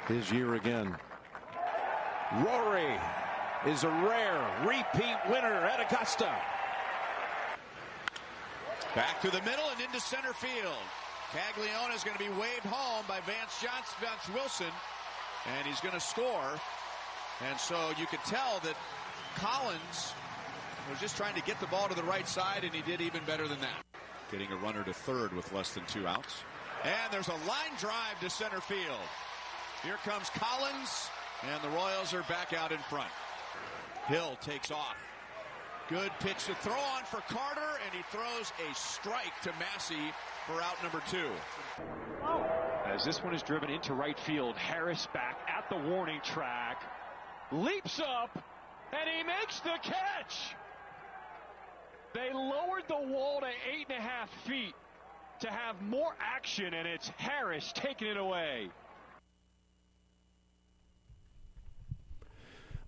his year again. Rory is a rare repeat winner at Augusta. Back to the middle and into center field. Caglione is going to be waved home by Vance Wilson, and he's going to score. And so you could tell that Collins was just trying to get the ball to the right side, and he did even better than that. Getting a runner to third with less than 2 outs. And there's a line drive to center field. Here comes Collins, and the Royals are back out in front. Hill takes off. Good pitch to throw on for Carter, and he throws a strike to Massey for out number 2. As this one is driven into right field, Harris back at the warning track, leaps up, and he makes the catch. They lowered the wall to 8.5 feet to have more action, and it's Harris taking it away.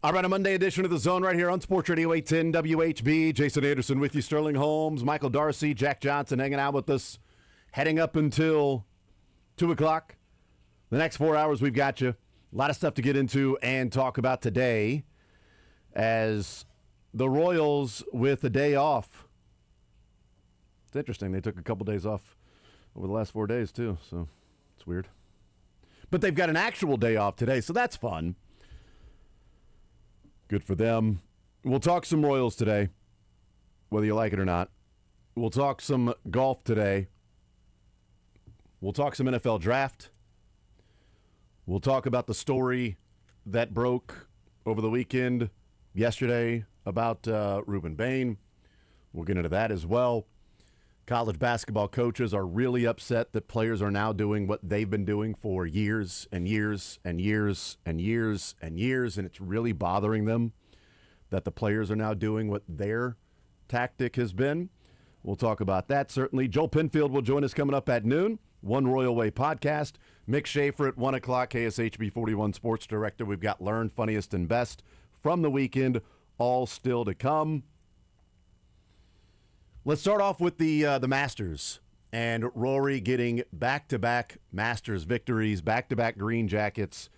All right, a Monday edition of The Zone right here on Sports Radio 810 WHB. Jason Anderson with you, Sterling Holmes, Michael Darcy, Jack Johnson hanging out with us, heading up until 2 o'clock. The next 4 hours we've got you. A lot of stuff to get into and talk about today as the Royals with a day off. It's interesting. They took a couple days off over the last 4 days, too, so it's weird. But they've got an actual day off today, so that's fun. Good for them. We'll talk some Royals today, whether you like it or not. We'll talk some golf today. We'll talk some NFL draft. We'll talk about the story that broke over the weekend, yesterday, about Reuben Bain. We'll get into that as well. College basketball coaches are really upset that players are now doing what they've been doing for years and years and years and years and years, and it's really bothering them that the players are now doing what their tactic has been. We'll talk about that, certainly. Joel Penfield will join us coming up at noon. One Royal Way podcast. Mick Schaefer at 1 o'clock, KSHB 41 Sports Director. We've got Learn, Funniest, and Best from the weekend, all still to come. Let's start off with the Masters and Rory getting back-to-back Masters victories, back-to-back green jackets.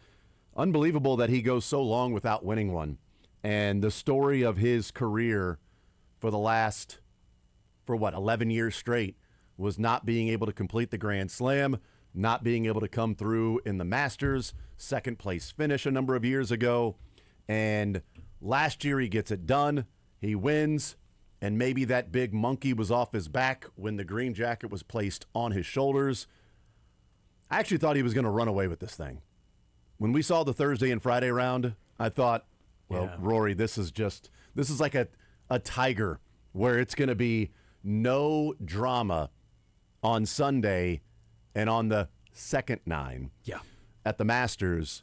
Unbelievable that he goes so long without winning one. And the story of his career for 11 years straight was not being able to complete the Grand Slam, not being able to come through in the Masters, second place finish a number of years ago. And last year he gets it done. He wins. And maybe that big monkey was off his back when the green jacket was placed on his shoulders. I actually thought he was going to run away with this thing. When we saw the Thursday and Friday round, I thought, well, Rory, this is like a tiger where it's going to be no drama on Sunday and on the second 9 at the Masters,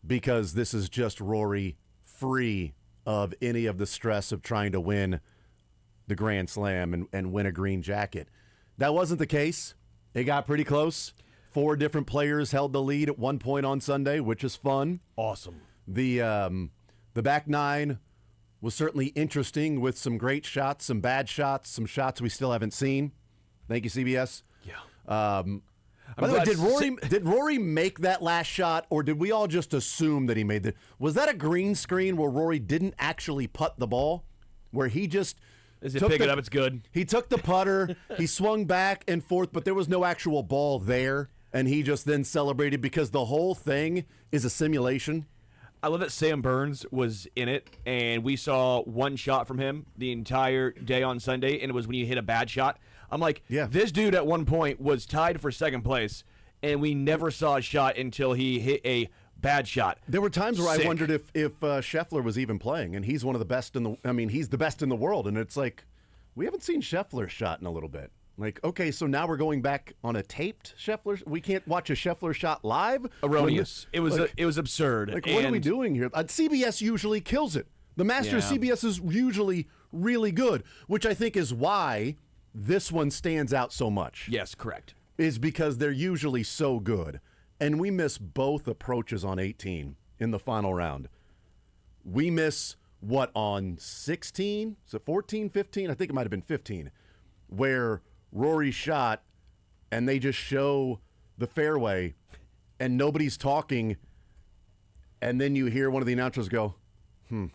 because this is just Rory free of any of the stress of trying to win the Grand Slam and win a green jacket. That wasn't the case. It got pretty close. 4 different players held the lead at one point on Sunday, which is fun. Awesome. The back 9 was certainly interesting with some great shots, some bad shots, some shots we still haven't seen. Thank you, CBS. Yeah. By the way, did Rory make that last shot, or did we all just assume that he made it? Was that a green screen where Rory didn't actually putt the ball, where he just... As it pick it up, it's good. He took the putter, he swung back and forth, but there was no actual ball there, and he just then celebrated because the whole thing is a simulation. I love that Sam Burns was in it, and we saw one shot from him the entire day on Sunday, and it was when he hit a bad shot. I'm like, This dude at one point was tied for second place, and we never saw a shot until he hit a bad shot. There were times where I wondered if Scheffler was even playing, and he's one of the best he's the best in the world, and it's like, we haven't seen Scheffler's shot in a little bit. Like, okay, so now we're going back on a taped Scheffler. We can't watch a Scheffler shot live. Erroneous. It was absurd. Like, what are we doing here? CBS usually kills it. The Masters CBS is usually really good, which I think is why this one stands out so much. Yes, correct. Is because they're usually so good. And we miss both approaches on 18 in the final round. We miss what on 16? Is it 14, 15? I think it might have been 15, where Rory shot and they just show the fairway and nobody's talking and then you hear one of the announcers go, and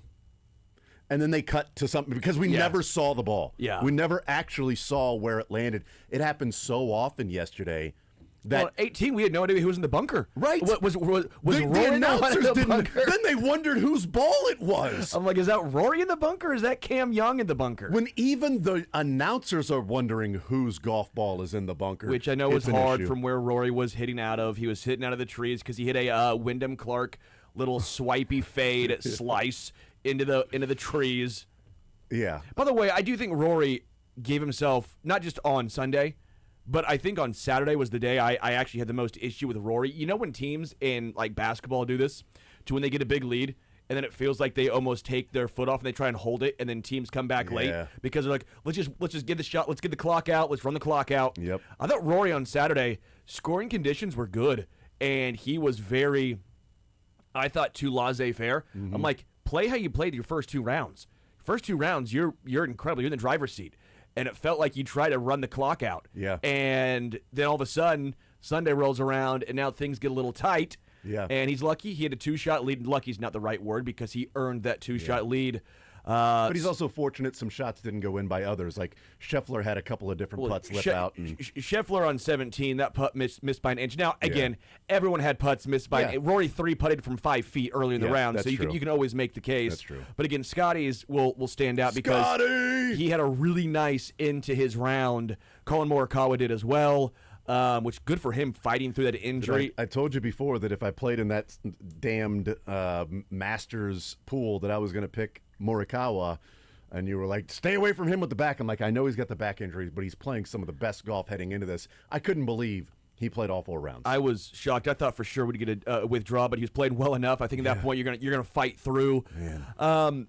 then they cut to something because we never saw the ball. Yeah. We never actually saw where it landed. It happened so often yesterday. That 18, we had no idea who was in the bunker. Right. Was the Rory announcers in the didn't. bunker? Then they wondered whose ball it was. I'm like, is that Rory in the bunker or is that Cam Young in the bunker? When even the announcers are wondering whose golf ball is in the bunker. Which I know was hard from where Rory was hitting out of. He was hitting out of the trees because he hit a Wyndham Clark little swipey fade slice into the trees. Yeah. By the way, I do think Rory gave himself, not just on Sunday, but I think on Saturday was the day I actually had the most issue with Rory. You know when teams in like basketball do this, to when they get a big lead, and then it feels like they almost take their foot off and they try and hold it, and then teams come back late because they're like, let's just get the shot, let's get the clock out, let's run the clock out. Yep. I thought Rory on Saturday, scoring conditions were good, and he was very, I thought, too laissez-faire. I'm like, play how you played your first 2 rounds. First 2 rounds, you're incredible. You're in the driver's seat. And it felt like you tried to run the clock out. Yeah. And then all of a sudden, Sunday rolls around, and now things get a little tight. Yeah. And he's lucky. He had a 2-shot lead. Lucky's not the right word because he earned that 2-shot lead. But he's also fortunate some shots didn't go in by others. Like Scheffler had a couple of different putts slip out. And Scheffler on 17, that putt missed by an inch. Now, again, everyone had putts missed by an inch. Rory 3-putted from 5 feet early in the round, so you can always make the case. That's true. But again, Scotty's will stand out because he had a really nice end to his round. Colin Morikawa did as well. Which good for him fighting through that injury. I told you before that if I played in that damned Masters pool that I was going to pick Morikawa, and you were like, stay away from him with the back. I'm like, I know he's got the back injuries, but he's playing some of the best golf heading into this. I couldn't believe he played all 4 rounds. I was shocked. I thought for sure we'd get a withdrawal, but he was playing well enough. I think at that point you're gonna fight through. Man.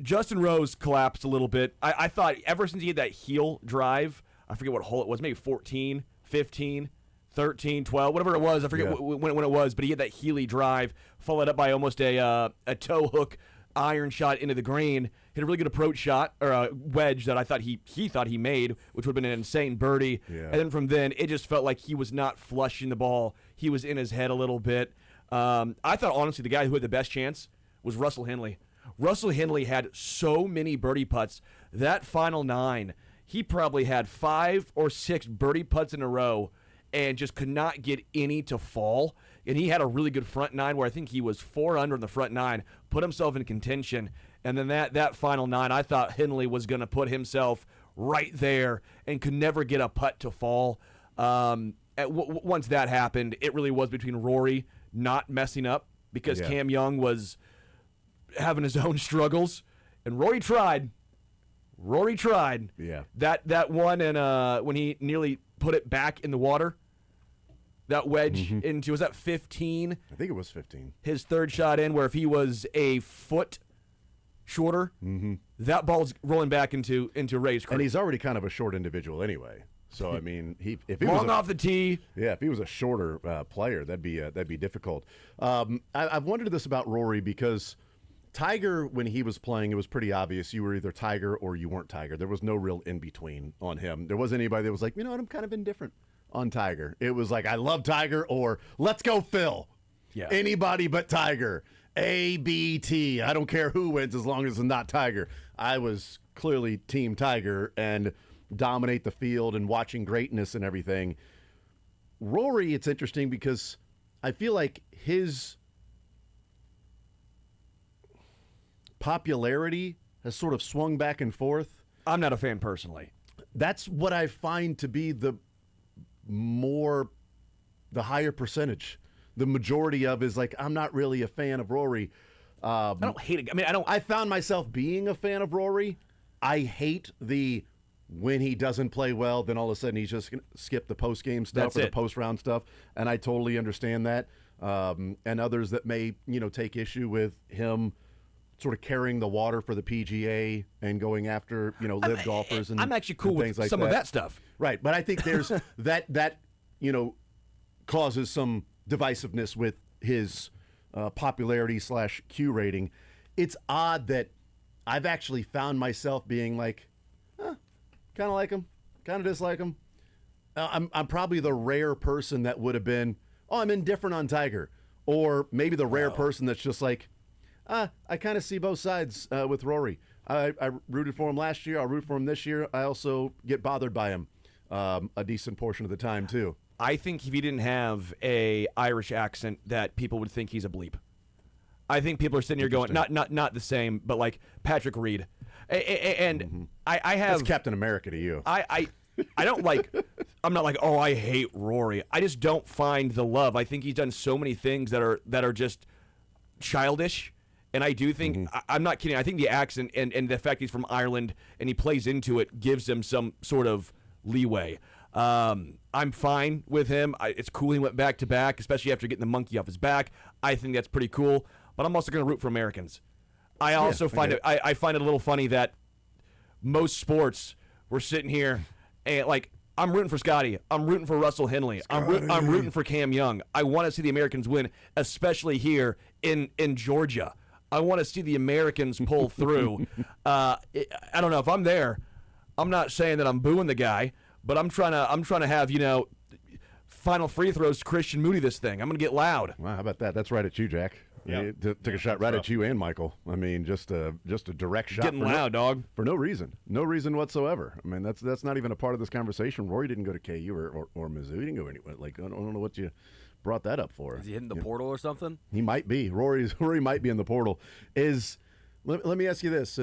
Justin Rose collapsed a little bit. I thought ever since he had that heel drive, I forget what hole it was, maybe 14, 15, 13, 12, whatever it was. I forget when it was, but he had that Healy drive, followed up by almost a toe hook iron shot into the green. Hit a really good approach shot, or a wedge that I thought he thought he made, which would have been an insane birdie. Yeah. And then from then, it just felt like he was not flushing the ball. He was in his head a little bit. I thought, honestly, the guy who had the best chance was Russell Henley. Russell Henley had so many birdie putts. That final 9, he probably had 5 or 6 birdie putts in a row and just could not get any to fall. And he had a really good front 9 where I think he was 4 under in the front 9, put himself in contention. And then that final 9, I thought Henley was going to put himself right there and could never get a putt to fall. Once that happened, it really was between Rory not messing up because Cam Young was having his own struggles. And Rory tried. Yeah. That one, and when he nearly put it back in the water, that wedge into, was that 15? I think it was 15. His third shot in, where if he was a foot shorter, that ball's rolling back into Ray's creek. And he's already kind of a short individual anyway. So I mean, if he long was off the tee. Yeah, if he was a shorter player, that'd be difficult. I've wondered this about Rory because Tiger, when he was playing, it was pretty obvious you were either Tiger or you weren't Tiger. There was no real in between on him. There wasn't anybody that was like, you know what, I'm kind of indifferent on Tiger. It was like, I love Tiger, or let's go Phil. Yeah. Anybody but Tiger. A, B, T. I don't care who wins as long as it's not Tiger. I was clearly Team Tiger and dominate the field and watching greatness and everything. Rory, it's interesting because I feel like his popularity has sort of swung back and forth. I'm not a fan personally. That's what I find to be the higher percentage. The majority of is like, I'm not really a fan of Rory. I don't hate it. I mean, I found myself being a fan of Rory. I hate when he doesn't play well, then all of a sudden he's just going to skip the post-game stuff the post-round stuff, and I totally understand that. And others that may, take issue with him sort of carrying the water for the PGA and going after, live golfers and I'm actually cool with things like some that. of that stuff. Right, but I think there's that causes some divisiveness with his popularity / Q rating. It's odd that I've actually found myself being like, kind of like him, kind of dislike him. I'm probably the rare person that would have been, I'm indifferent on Tiger, Or maybe the rare person that's just like, I kind of see both sides with Rory. I rooted for him last year. I'll root for him this year. I also get bothered by him a decent portion of the time, too. I think if he didn't have a Irish accent, that people would think he's a bleep. I think people are sitting here going, not the same, but like Patrick Reed. And I have... That's Captain America to you. I don't like... I'm not like, oh, I hate Rory. I just don't find the love. I think he's done so many things that are just childish. And I do think, I'm not kidding, I think the accent and the fact he's from Ireland and he plays into it gives him some sort of leeway. I'm fine with him. It's cool he went back-to-back, especially after getting the monkey off his back. I think that's pretty cool. But I'm also going to root for Americans. I also find I find it a little funny that most sports, we're sitting here and like, I'm rooting for Scotty. I'm rooting for Russell Henley. I'm rooting for Cam Young. I want to see the Americans win, especially here in Georgia. I want to see the Americans pull through. I don't know if I'm there. I'm not saying that I'm booing the guy, but I'm trying to have final free throws Christian Moody this thing. I'm gonna get loud. Wow, how about that? That's right at you, Jack. Yeah, took a shot right at you and Michael. I mean, just a direct shot. Getting loud, dog. For no reason whatsoever. I mean, that's not even a part of this conversation. Rory didn't go to KU or Mizzou. He didn't go anywhere. Like, I don't know what you brought that up for. Is he hitting the portal or something? He might be. Rory might be in the portal. Let me ask you this: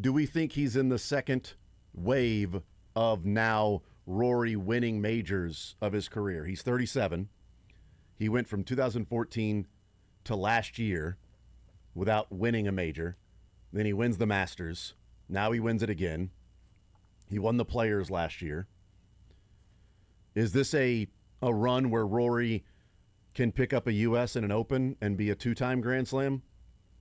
do we think he's in the second wave of now Rory winning majors of his career? He's 37. He went from 2014 to last year without winning a major. Then he wins the Masters. Now he wins it again. He won the Players last year. Is this a run where Rory can pick up a U.S. and an Open and be a two-time Grand Slam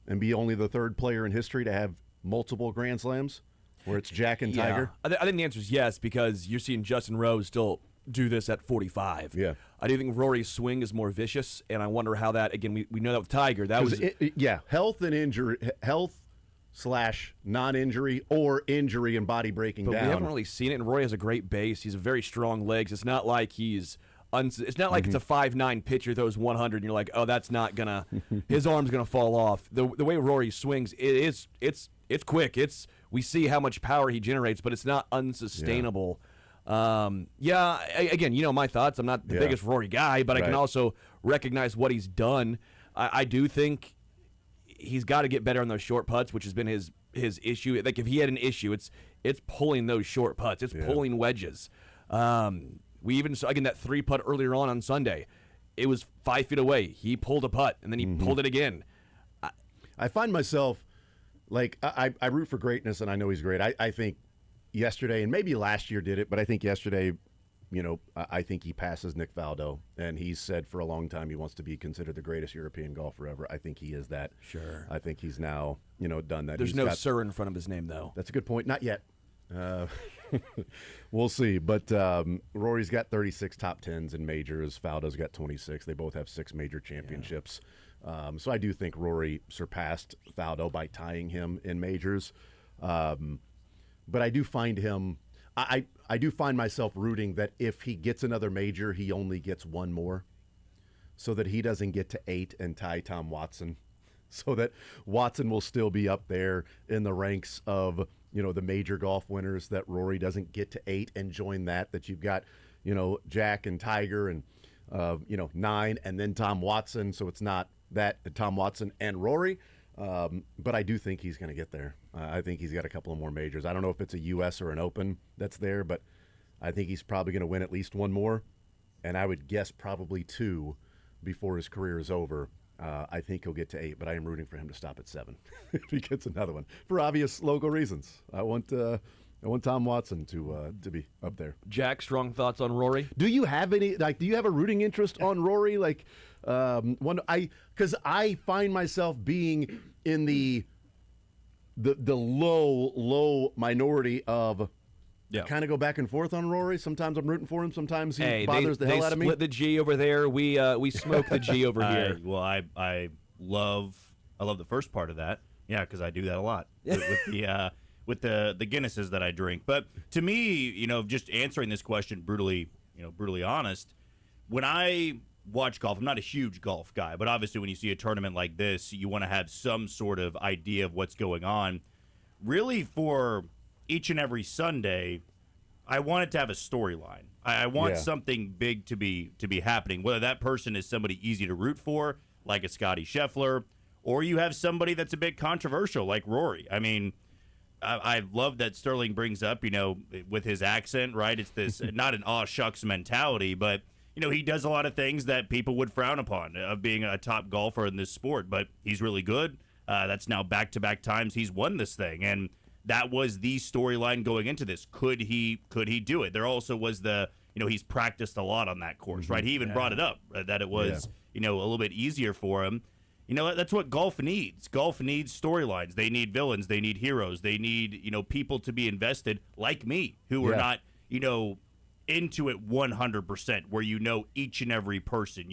and be only the third player in history to have multiple Grand Slams, where it's Jack and Tiger? I think the answer is yes, because you're seeing Justin Rose still do this at 45. Yeah. I do think Rory's swing is more vicious, and I wonder how that, again, we know that with Tiger. That was health and injury, / non-injury or injury and body breaking down. But we haven't really seen it, and Rory has a great base. He's a very strong legs. It's not like it's not like it's a 5'9" pitcher throws 100 and you're like, oh, that's not gonna his arm's gonna fall off. The way Rory swings, it's quick. We see how much power he generates, but it's not unsustainable. Again, my thoughts. I'm not the biggest Rory guy, but I can also recognize what he's done. I do think he's got to get better on those short putts, which has been his issue. Like, if he had an issue, it's pulling those short putts. It's pulling wedges. We even saw, again, that 3-putt earlier on Sunday. It was 5 feet away. He pulled a putt, and then he pulled it again. I find myself, like, I root for greatness, and I know he's great. I think yesterday, and maybe last year did it, but I think yesterday, I think he passes Nick Faldo, and he's said for a long time he wants to be considered the greatest European golfer ever. I think he is that. Sure. I think he's now, done that. There's no sir in front of his name, though. That's a good point. Not yet. We'll see. But Rory's got 36 top 10s in majors. Faldo's got 26. They both have 6 major championships. So I do think Rory surpassed Faldo by tying him in majors. But I do find him, I do find myself rooting that if he gets another major, he only gets one more, so that he doesn't get to 8 and tie Tom Watson, so that Watson will still be up there in the ranks of, the major golf winners, that Rory doesn't get to 8 and join that you've got, Jack and Tiger and, 9 and then Tom Watson. So it's not that Tom Watson and Rory. But I do think he's going to get there. I think he's got a couple of more majors. I don't know if it's a U.S. or an Open that's there, but I think he's probably going to win at least one more. And I would guess probably 2 before his career is over. I think he'll get to 8, but I am rooting for him to stop at 7 if he gets another one, for obvious logo reasons. I want Tom Watson to be up there. Jack, strong thoughts on Rory? Do you have any? Do you have a rooting interest on Rory? Because I find myself being in the low minority of. Yeah. Kind of go back and forth on Rory. Sometimes I'm rooting for him. Sometimes he bothers the hell out of me. They split the G over there. We smoke the G over here. I love the first part of that. Yeah, because I do that a lot with the Guinnesses that I drink. But to me, just answering this question brutally honest, when I watch golf. I'm not a huge golf guy, but obviously when you see a tournament like this, you want to have some sort of idea of what's going on. Really, for each and every Sunday, I want it to have a storyline. I want something big to be happening, whether that person is somebody easy to root for, like a Scotty Scheffler, or you have somebody that's a bit controversial, like Rory. I mean, I love that Sterling brings up, with his accent, right? It's this not an aw shucks mentality, but he does a lot of things that people would frown upon of being a top golfer in this sport. But he's really good. That's now back-to-back times he's won this thing, and that was the storyline going into this. Could he do it? There also was the he's practiced a lot on that course, right? He even brought it up that it was a little bit easier for him. That's what golf needs. Golf needs storylines. They need villains. They need heroes. They need, people to be invested like me, who are not, into it 100%, where each and every person,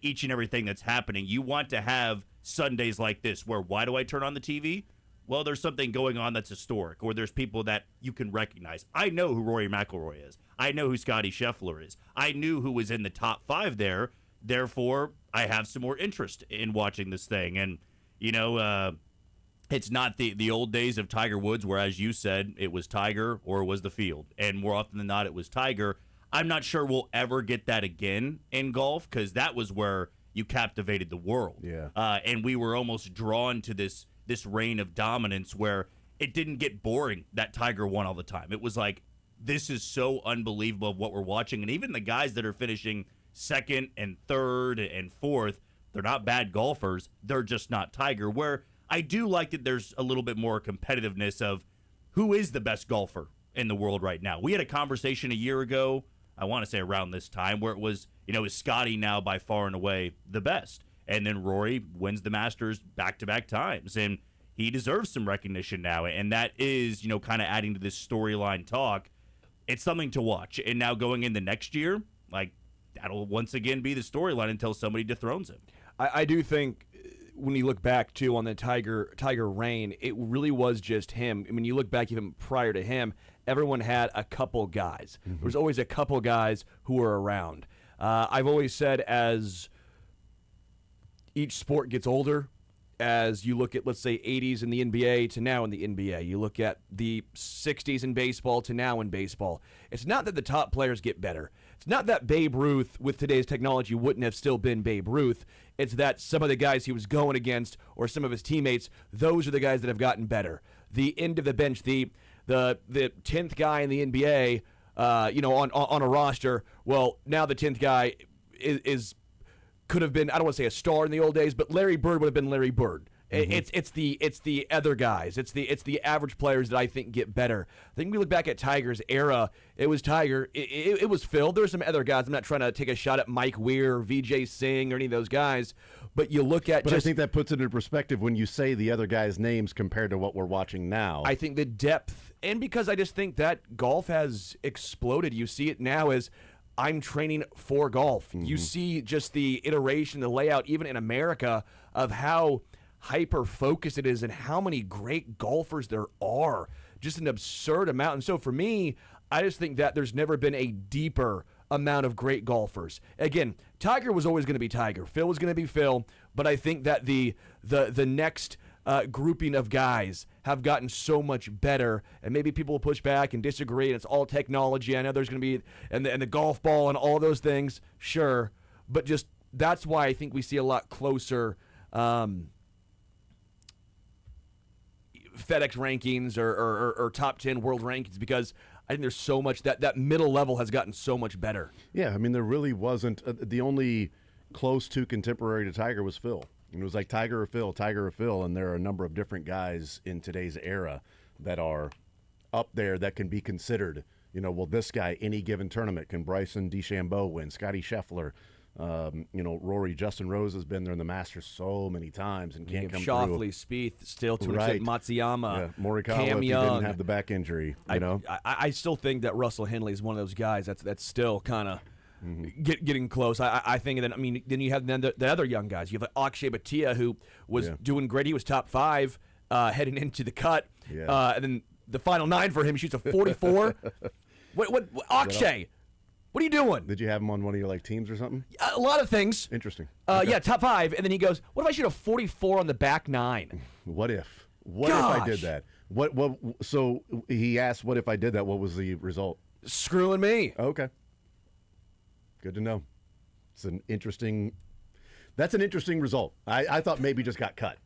each and everything that's happening. You want to have Sundays like this where, why do I turn on the TV? Well, there's something going on that's historic, or there's people that you can recognize. I know who Rory McIlroy is. I know who Scotty Scheffler is. I knew who was in the top 5 there. Therefore, I have some more interest in watching this thing. And, it's not the old days of Tiger Woods where, as you said, it was Tiger or it was the field. And more often than not, it was Tiger. I'm not sure we'll ever get that again in golf, because that was where you captivated the world. Yeah. And we were almost drawn to this reign of dominance where it didn't get boring that Tiger won all the time. It was like, this is so unbelievable of what we're watching. And even the guys that are finishing second and third and fourth, they're not bad golfers. They're just not Tiger. Where I do like that there's a little bit more competitiveness of who is the best golfer in the world right now. We had a conversation a year ago, I want to say around this time, where it was, is Scotty now by far and away the best? And then Rory wins the Masters back-to-back times. And he deserves some recognition now. And that is, kind of adding to this storyline talk. It's something to watch. And now going into next year, that'll once again be the storyline until somebody dethrones him. I do think when you look back, too, on the Tiger reign, it really was just him. I mean, you look back even prior to him, everyone had a couple guys. There was always a couple guys who were around. I've always said, as each sport gets older, as you look at, let's say, 80s in the NBA to now in the NBA, you look at the 60s in baseball to now in baseball, it's not that the top players get better. It's not that Babe Ruth, with today's technology, wouldn't have still been Babe Ruth. It's that some of the guys he was going against, or some of his teammates, those are the guys that have gotten better. The end of the bench, the 10th guy in the NBA, on a roster. Well, now the 10th guy could have been, I don't want to say a star in the old days, but Larry Bird would have been Larry Bird. It's the other guys. It's the average players that I think get better. I think we look back at Tiger's era. It was Tiger. It was Phil. There's some other guys. I'm not trying to take a shot at Mike Weir, Vijay Singh, or any of those guys. But you look at. But I think that puts it in perspective when you say the other guys' names compared to what we're watching now. I think the depth, and because I just think that golf has exploded. You see it now as, I'm training for golf. You see just the iteration, the layout, even in America, of how hyper-focused it is and how many great golfers there are. Just an absurd amount. And so for me, I just think that there's never been a deeper amount of great golfers. Again, Tiger was always going to be Tiger. Phil was going to be Phil. But I think that the next grouping of guys have gotten so much better, and maybe people will push back and disagree, and it's all technology. I know there's going to be, and the golf ball and all those things, sure. But just that's why I think we see a lot closer FedEx rankings or top 10 world rankings, because I think there's so much that middle level has gotten so much better. Yeah, I mean, there really wasn't the only close to contemporary to Tiger was Phil. It was like Tiger or Phil, and there are a number of different guys in today's era that are up there that can be considered. Well, this guy, any given tournament, can Bryson DeChambeau win? Scotty Scheffler, Rory, Justin Rose has been there in the Masters so many times and can't come Schauffele, through. Spieth, still to an extent, Matsuyama, Morikawa, Cam if he Young. didn't have the back injury. I still think that Russell Henley is one of those guys that's still kind of getting close. I think that, then you have the other young guys. You have Akshay Bhatia, who was doing great. He was top 5 heading into the cut. And then the final 9 for him, he shoots a 44. what Akshay? What are you doing? Did you have him on one of your teams or something? A lot of things. Interesting. Yeah, top 5. And then he goes, what if I shoot a 44 on the back 9? What if? What if I did that? What? So he asked, what if I did that? What was the result? Screwing me. Okay. Good to know. That's an interesting result. I thought maybe just got cut.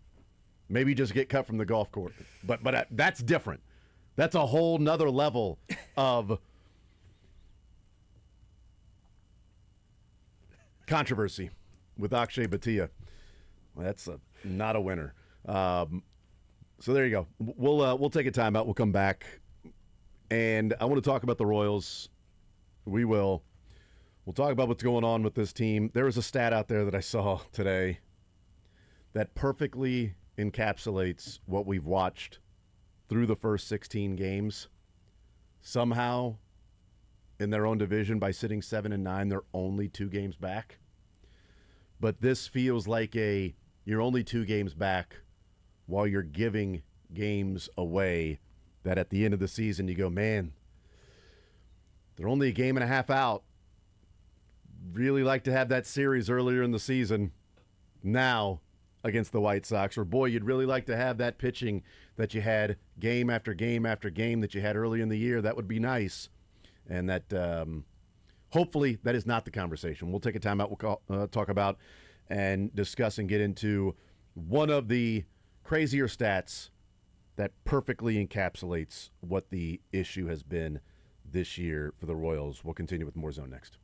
Maybe just get cut from the golf course. But that's different. That's a whole nother level of controversy with Akshay Bhatia. That's not a winner. So there you go. We'll take a timeout. We'll come back, and I want to talk about the Royals. We will. We'll talk about what's going on with this team. There was a stat out there that I saw today that perfectly encapsulates what we've watched through the first 16 games. Somehow, in their own division, by sitting 7-9, they're only 2 games back. But this feels like you're only 2 games back while you're giving games away that at the end of the season you go, man, they're only a game and a half out. Really like to have that series earlier in the season now against the White Sox. Or, boy, you'd really like to have that pitching that you had game after game after game that you had early in the year. That would be nice. And that hopefully that is not the conversation. We'll take a time out. We'll talk about and discuss and get into one of the crazier stats that perfectly encapsulates what the issue has been this year for the Royals. We'll continue with more Zone next.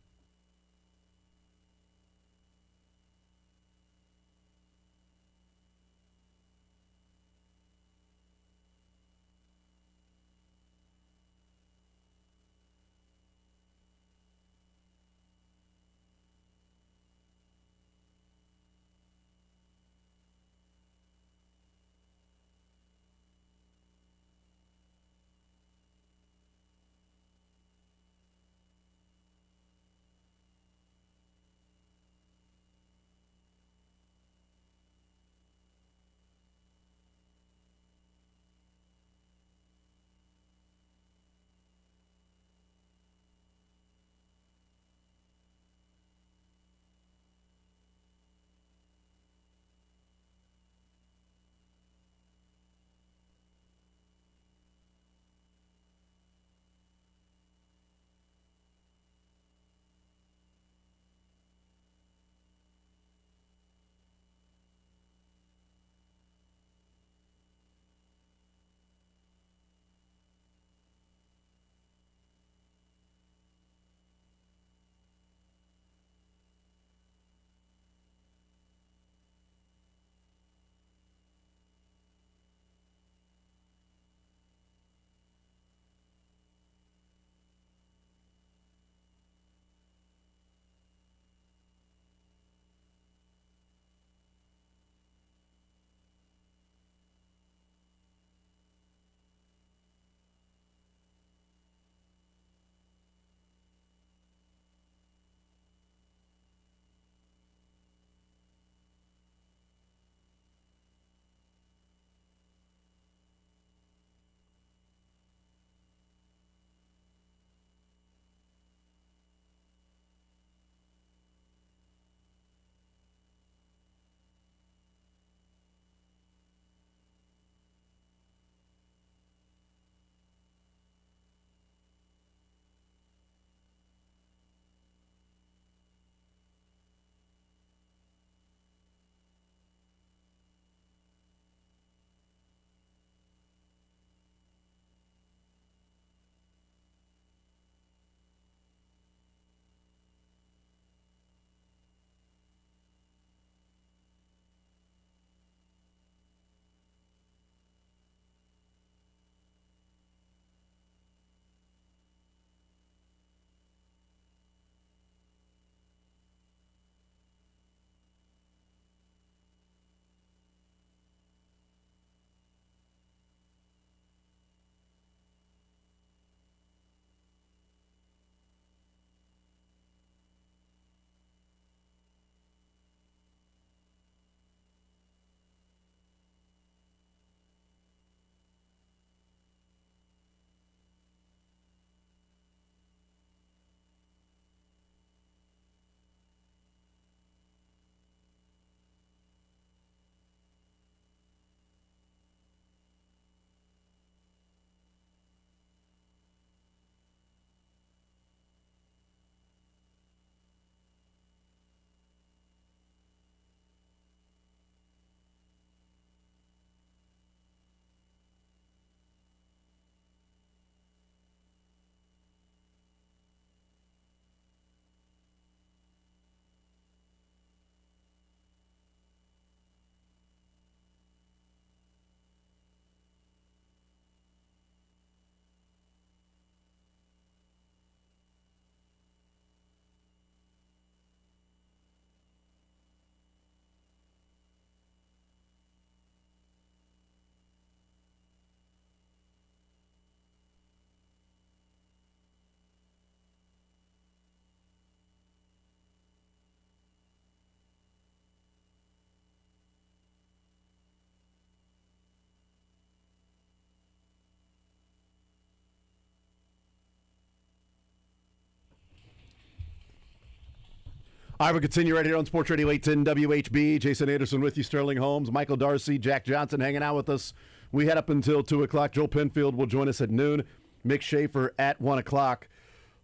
All right, we'll continue right here on Sports Radio 810 WHB. Jason Anderson with you, Sterling Holmes, Michael Darcy, Jack Johnson hanging out with us. We head up until 2 o'clock. Joel Penfield will join us at noon. Mick Schaefer at 1 o'clock.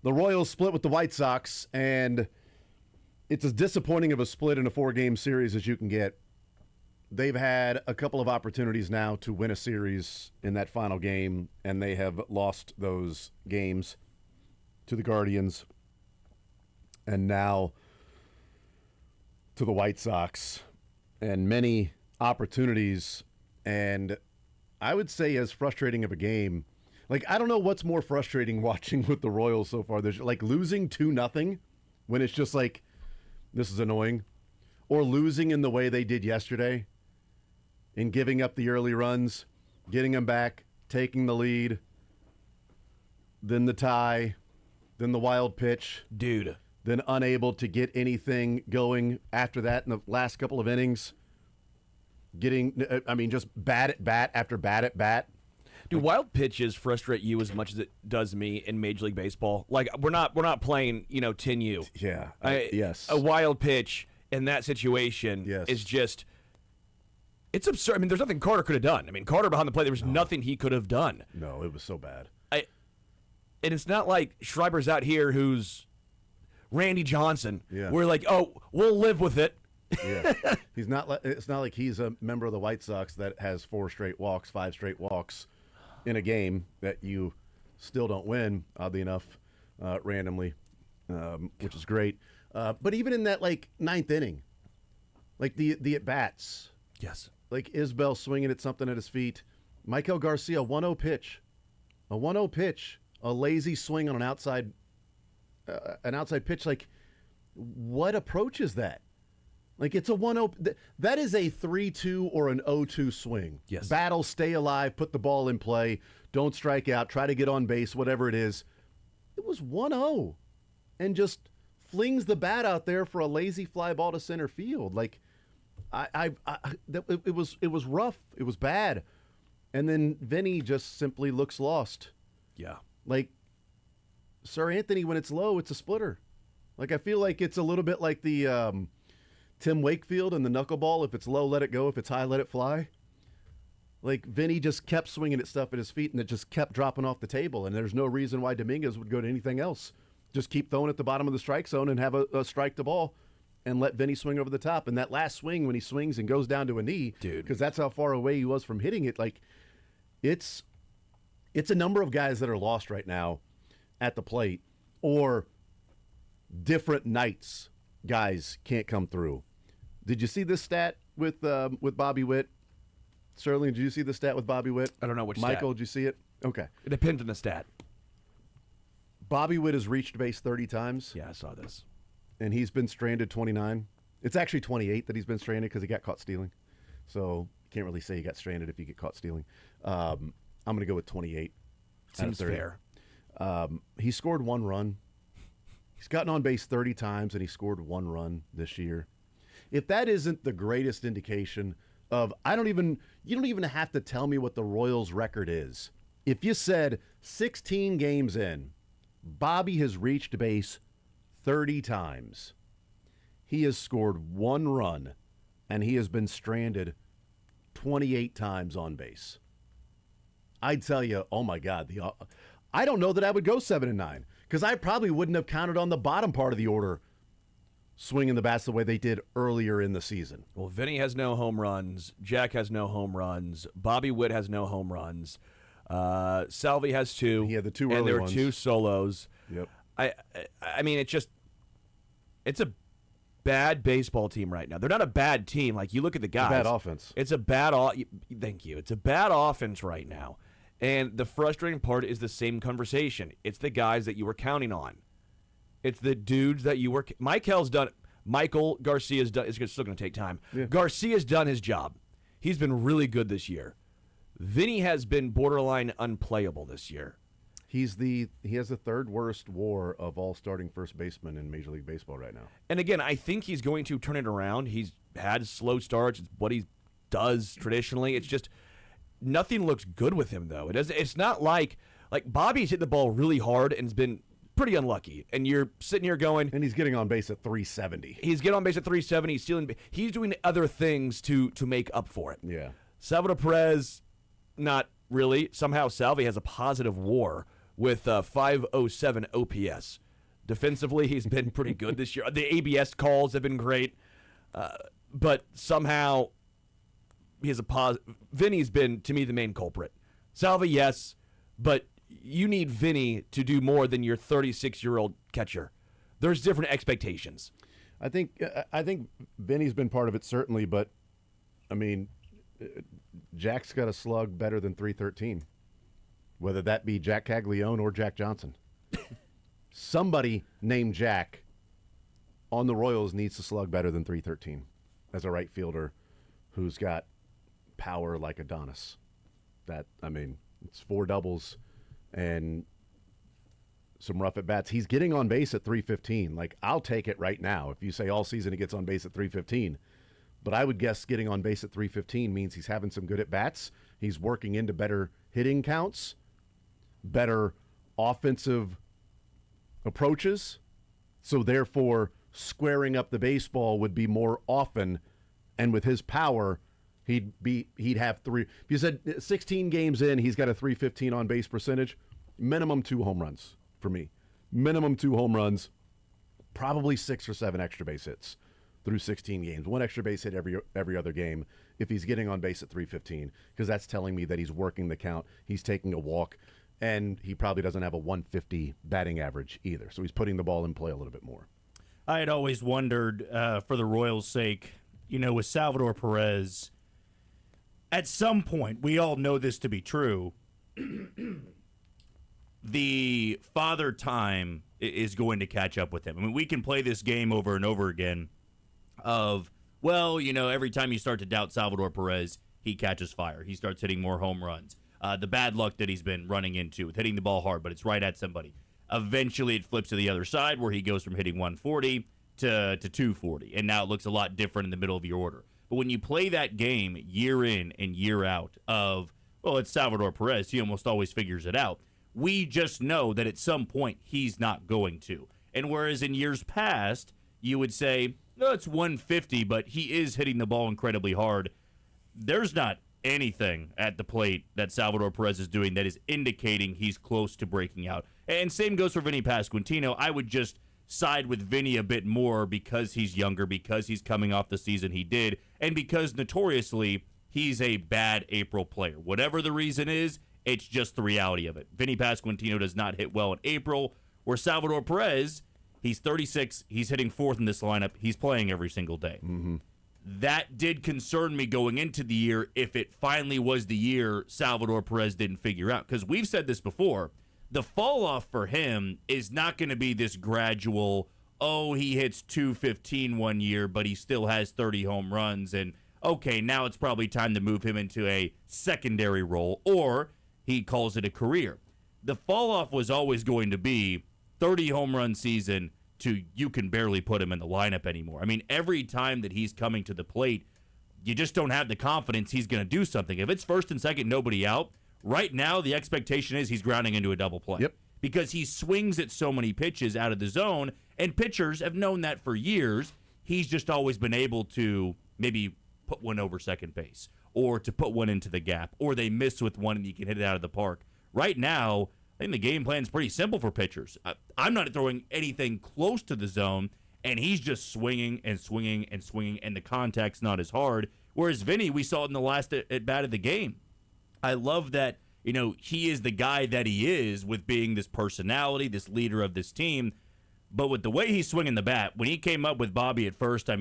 The Royals split with the White Sox, and it's as disappointing of a split in a 4-game series as you can get. They've had a couple of opportunities now to win a series in that final game, and they have lost those games to the Guardians and now to the White Sox, and many opportunities. And I would say as frustrating of a game, like, I don't know what's more frustrating watching with the Royals so far. There's like losing 2-0 when it's just like, this is annoying, or losing in the way they did yesterday and giving up the early runs, getting them back, taking the lead, then the tie, then the wild pitch. Dude. Then unable to get anything going after that in the last couple of innings. Just bat at bat after bat at bat. Do wild pitches frustrate you as much as it does me in Major League Baseball? Like, we're not playing, 10U. Yeah. Yes. A wild pitch in that situation is just, it's absurd. I mean, there's nothing Carter could have done. I mean, Carter behind the plate, there was nothing he could have done. No, it was so bad. And it's not like Schreiber's out here who's Randy Johnson. Yeah. We're like, oh, we'll live with it. Yeah. It's not like he's a member of the White Sox that has 5 straight walks in a game that you still don't win, oddly enough, randomly, which is great. But even in that, like, 9th inning, like the at-bats. Yes. Like Isbell swinging at something at his feet. Michael Garcia, 1-0 pitch. A 1-0 pitch. A lazy swing on an outside pitch. Like, what approach is that? Like, it's a 1-0. That is a 3-2 or an 0-2 swing. Yes. Battle, stay alive, put the ball in play, don't strike out, try to get on base, whatever it is. It was 1-0 and just flings the bat out there for a lazy fly ball to center field. Like, it was rough. It was bad. And then Vinny just simply looks lost. Yeah. Like, Sir Anthony, when it's low, it's a splitter. Like, I feel like it's a little bit like the Tim Wakefield and the knuckleball. If it's low, let it go. If it's high, let it fly. Like, Vinny just kept swinging at stuff at his feet, and it just kept dropping off the table. And there's no reason why Dominguez would go to anything else. Just keep throwing at the bottom of the strike zone and have a strike the ball and let Vinny swing over the top. And that last swing, when he swings and goes down to a knee, because that's how far away he was from hitting it, like, it's a number of guys that are lost right now at the plate, or different nights guys can't come through. Did you see this stat with Bobby Witt? Sterling, did you see the stat with Bobby Witt? I don't know which Michael, stat. did you see it? Okay. It depends on the stat. Bobby Witt has reached base 30 times. Yeah, I saw this. And he's been stranded 29. It's actually 28 that he's been stranded because he got caught stealing. So you can't really say he got stranded if you get caught stealing. I'm going to go with 28. Seems fair. He scored 1 run. He's gotten on base 30 times, and he scored 1 run this year. If that isn't the greatest indication of, you don't even have to tell me what the Royals' record is. If you said 16 games in, Bobby has reached base 30 times. He has scored 1 run, and he has been stranded 28 times on base. I'd tell you, oh my God, I don't know that I would go 7-9, because I probably wouldn't have counted on the bottom part of the order swinging the bats the way they did earlier in the season. Well, Vinny has no home runs. Jack has no home runs. Bobby Witt has no home runs. Salvi has 2. He had the 2 early and there ones. are 2 solos. Yep. I mean, it's a bad baseball team right now. They're not a bad team. Like, you look at the guys. Bad offense. It's a bad thank you. It's a bad offense right now. And the frustrating part is the same conversation. It's the guys that you were counting on. It's the dudes that you were. Michael Garcia's done. It's still going to take time. Yeah. Garcia's done his job. He's been really good this year. Vinny has been borderline unplayable this year. He has the 3rd worst WAR of all starting first basemen in Major League Baseball right now. And again, I think he's going to turn it around. He's had slow starts. It's what he does traditionally. It's just nothing looks good with him, though. It's not like Bobby's hit the ball really hard and has been pretty unlucky. And you're sitting here going, and he's getting on base at 370. He's getting on base at 370. He's doing other things to make up for it. Yeah. Salvador Perez, not really. Somehow Salvi has a positive WAR with 507 OPS. Defensively, he's been pretty good this year. The ABS calls have been great, but somehow he has a Vinny's been, to me, the main culprit. Salvi, yes, but you need Vinny to do more than your 36-year-old catcher. There's different expectations. I think Vinny's been part of it, certainly, but, I mean, Jack's got a slug better than 313, whether that be Jack Caglione or Jack Johnson. Somebody named Jack on the Royals needs to slug better than 313 as a right fielder who's got power like Adonis. It's 4 doubles and some rough at bats. He's getting on base at 315. Like, I'll take it right now. If you say all season he gets on base at 315, but I would guess getting on base at 315 means he's having some good at bats. He's working into better hitting counts, better offensive approaches. So therefore, squaring up the baseball would be more often, and with his power, he'd have 3. If you said 16 games in, he's got a 315 on base percentage, minimum 2 home runs for me. Minimum 2 home runs, probably 6 or 7 extra base hits through 16 games. 1 extra base hit every other game if he's getting on base at 315, because that's telling me that he's working the count, he's taking a walk, and he probably doesn't have a 150 batting average either. So he's putting the ball in play a little bit more. I had always wondered, for the Royals' sake, with Salvador Perez, at some point, we all know this to be true, the father time is going to catch up with him. I mean, we can play this game over and over again of, every time you start to doubt Salvador Perez, he catches fire. He starts hitting more home runs. The bad luck that he's been running into with hitting the ball hard, but it's right at somebody. Eventually, it flips to the other side where he goes from hitting 140 to 240, and now it looks a lot different in the middle of your order. But when you play that game year in and year out of, it's Salvador Perez, he almost always figures it out, we just know that at some point he's not going to. And whereas in years past, you would say, no, it's 150, but he is hitting the ball incredibly hard, there's not anything at the plate that Salvador Perez is doing that is indicating he's close to breaking out. And same goes for Vinny Pasquantino. I would just side with Vinny a bit more because he's younger, because he's coming off the season he did, and because notoriously he's a bad April player. Whatever the reason is, it's just the reality of it. Vinny Pasquantino does not hit well in April, where Salvador Perez, he's 36, he's hitting 4th in this lineup, he's playing every single day. Mm-hmm. That did concern me going into the year if it finally was the year Salvador Perez didn't figure out. Because we've said this before, the fall off for him is not going to be this gradual, he hits 215 one year, but he still has 30 home runs, and okay, now it's probably time to move him into a secondary role, or he calls it a career. The fall off was always going to be 30 home run season to you can barely put him in the lineup anymore. I mean, every time that he's coming to the plate, you just don't have the confidence he's going to do something. If it's first and second, nobody out, right now the expectation is he's grounding into a double play. Yep. Because he swings at so many pitches out of the zone, and pitchers have known that for years. He's just always been able to maybe put one over second base, or to put one into the gap, or they miss with one and you can hit it out of the park. Right now, I think the game plan is pretty simple for pitchers. I'm not throwing anything close to the zone, and he's just swinging and swinging and swinging, and the contact's not as hard. Whereas Vinny, we saw it in the last at-bat of the game. I love that, he is the guy that he is with being this personality, this leader of this team. But with the way he's swinging the bat, when he came up with Bobby at first, I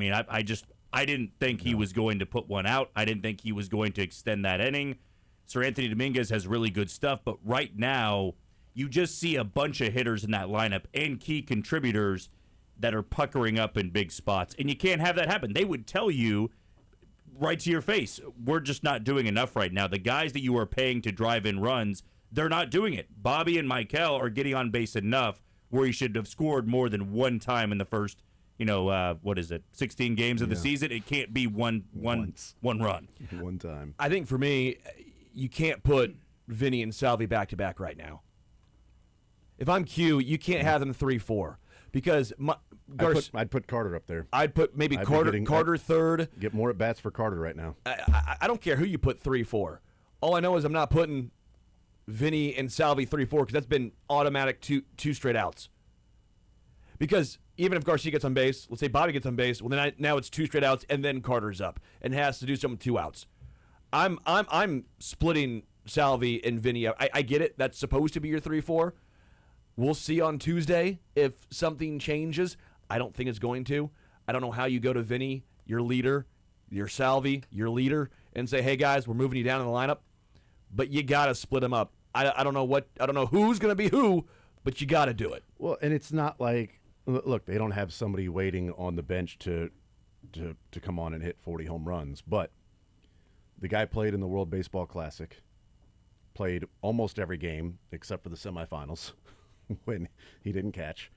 didn't think he was going to put one out. I didn't think he was going to extend that inning. Sir Anthony Dominguez has really good stuff, but right now, you just see a bunch of hitters in that lineup and key contributors that are puckering up in big spots. And you can't have that happen. They would tell you right to your face, we're just not doing enough right now. The guys that you are paying to drive in runs, they're not doing it. Bobby and Michael are getting on base enough where he should have scored more than one time in the first, 16 games of the season. It can't be one run. One time. I think for me, you can't put Vinny and Salvi back-to-back right now. If I'm Q, you can't have them 3-4 because I'd put Carter up there. I'd put maybe Carter third. Get more at bats for Carter right now. I don't care who you put 3-4. All I know is I'm not putting Vinny and Salvi 3-4 because that's been automatic two straight outs. Because even if Garcia gets on base, let's say Bobby gets on base, well then now it's 2 straight outs and then Carter's up and has to do something with 2 outs. I'm splitting Salvi and Vinny out. I get it. That's supposed to be your 3-4. We'll see on Tuesday if something changes. I don't think it's going to. I don't know how you go to Vinny, your leader, your Salvi, your leader, and say, hey guys, we're moving you down in the lineup. But you gotta split them up. I don't know who's gonna be who, but you gotta do it. Well, and it's not like, look, they don't have somebody waiting on the bench to come on and hit 40 home runs, but the guy played in the World Baseball Classic, played almost every game except for the semifinals when he didn't catch,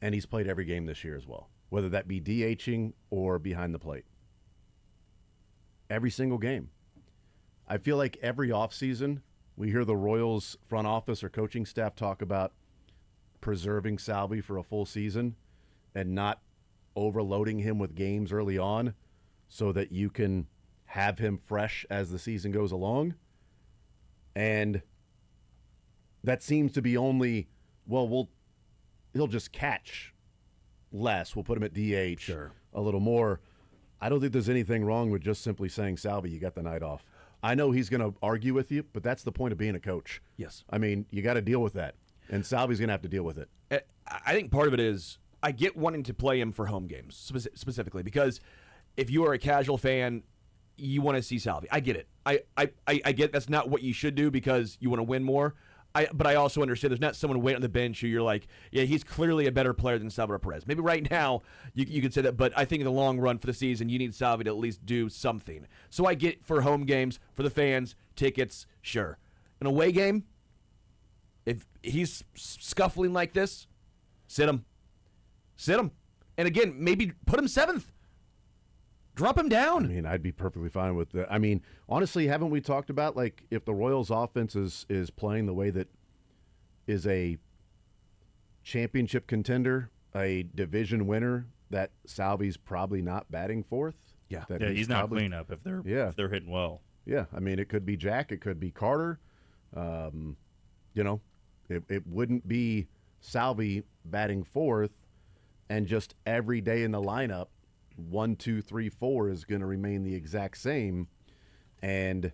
and he's played every game this year as well, whether that be DHing or behind the plate. Every single game. I feel like every offseason we hear the Royals front office or coaching staff talk about preserving Salvi for a full season and not overloading him with games early on so that you can have him fresh as the season goes along. And that seems to be only, he'll just catch less. We'll put him at DH a little more. I don't think there's anything wrong with just simply saying, Salvi, you got the night off. I know he's going to argue with you, but that's the point of being a coach. Yes. I mean, you got to deal with that. And Salvi's going to have to deal with it. I think part of it is I get wanting to play him for home games specifically because if you are a casual fan, you want to see Salvi. I get it. I get that's not what you should do because you want to win more. But I also understand there's not someone waiting on the bench who you're like, yeah, he's clearly a better player than Salvador Perez. Maybe right now you could say that, but I think in the long run for the season, you need Salvi to at least do something. So I get for home games, for the fans, tickets, sure. An away game, if he's scuffling like this, sit him. Sit him. And again, maybe put him 7th. Drop him down. I mean, I'd be perfectly fine with that. I mean, honestly, haven't we talked about, like, if the Royals offense is playing the way that is a championship contender, a division winner, that Salvi's probably not batting 4th? Yeah. He's not cleanup if they're hitting well. Yeah. I mean, it could be Jack. It could be Carter. It wouldn't be Salvi batting 4th and just every day in the lineup 1, 2, 3, 4 is going to remain the exact same, and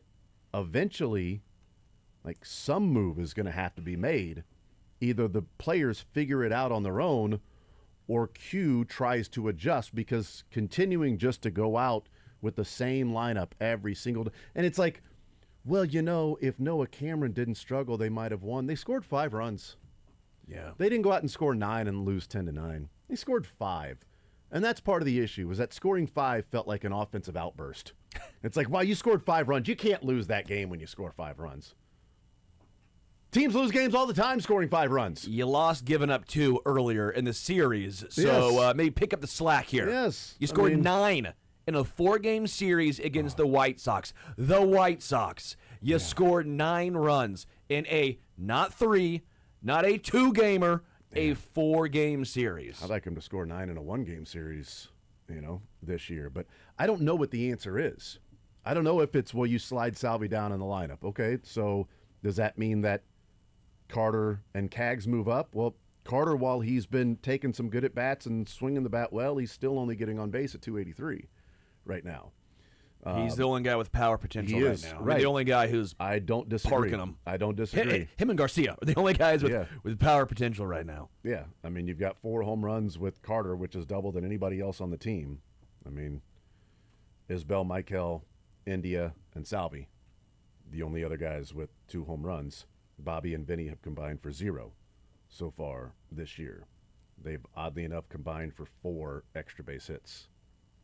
eventually, like, some move is going to have to be made. Either the players figure it out on their own, or Q tries to adjust, because continuing just to go out with the same lineup every single day, and it's like, well, if Noah Cameron didn't struggle, they might have won. They scored 5 runs. Yeah, they didn't go out and score 9 and lose 10-9. They scored 5. And that's part of the issue, was that scoring 5 felt like an offensive outburst. It's like, wow, you scored 5 runs. You can't lose that game when you score 5 runs. Teams lose games all the time scoring 5 runs. You lost giving up 2 earlier in the series, so maybe pick up the slack here. Yes. You scored 9 in a 4-game series against the White Sox. The White Sox. You scored 9 runs in a not 3, not a 2-gamer, a 4-game series. I'd like him to score 9 in a 1-game series, this year. But I don't know what the answer is. I don't know if it's, you slide Salvi down in the lineup. Okay, so does that mean that Carter and Cags move up? Well, Carter, while he's been taking some good at-bats and swinging the bat well, he's still only getting on base at 283 right now. He's the only guy with power potential right now. Right. The only guy who's I don't disagree. parking him. I don't disagree. Him and Garcia are the only guys with power potential right now. Yeah. I mean, you've got 4 home runs with Carter, which is double than anybody else on the team. I mean, Isbel, Michael, India, and Salvi, the only other guys with 2 home runs. Bobby and Vinny have combined for 0 so far this year. They've, oddly enough, combined for 4 extra base hits,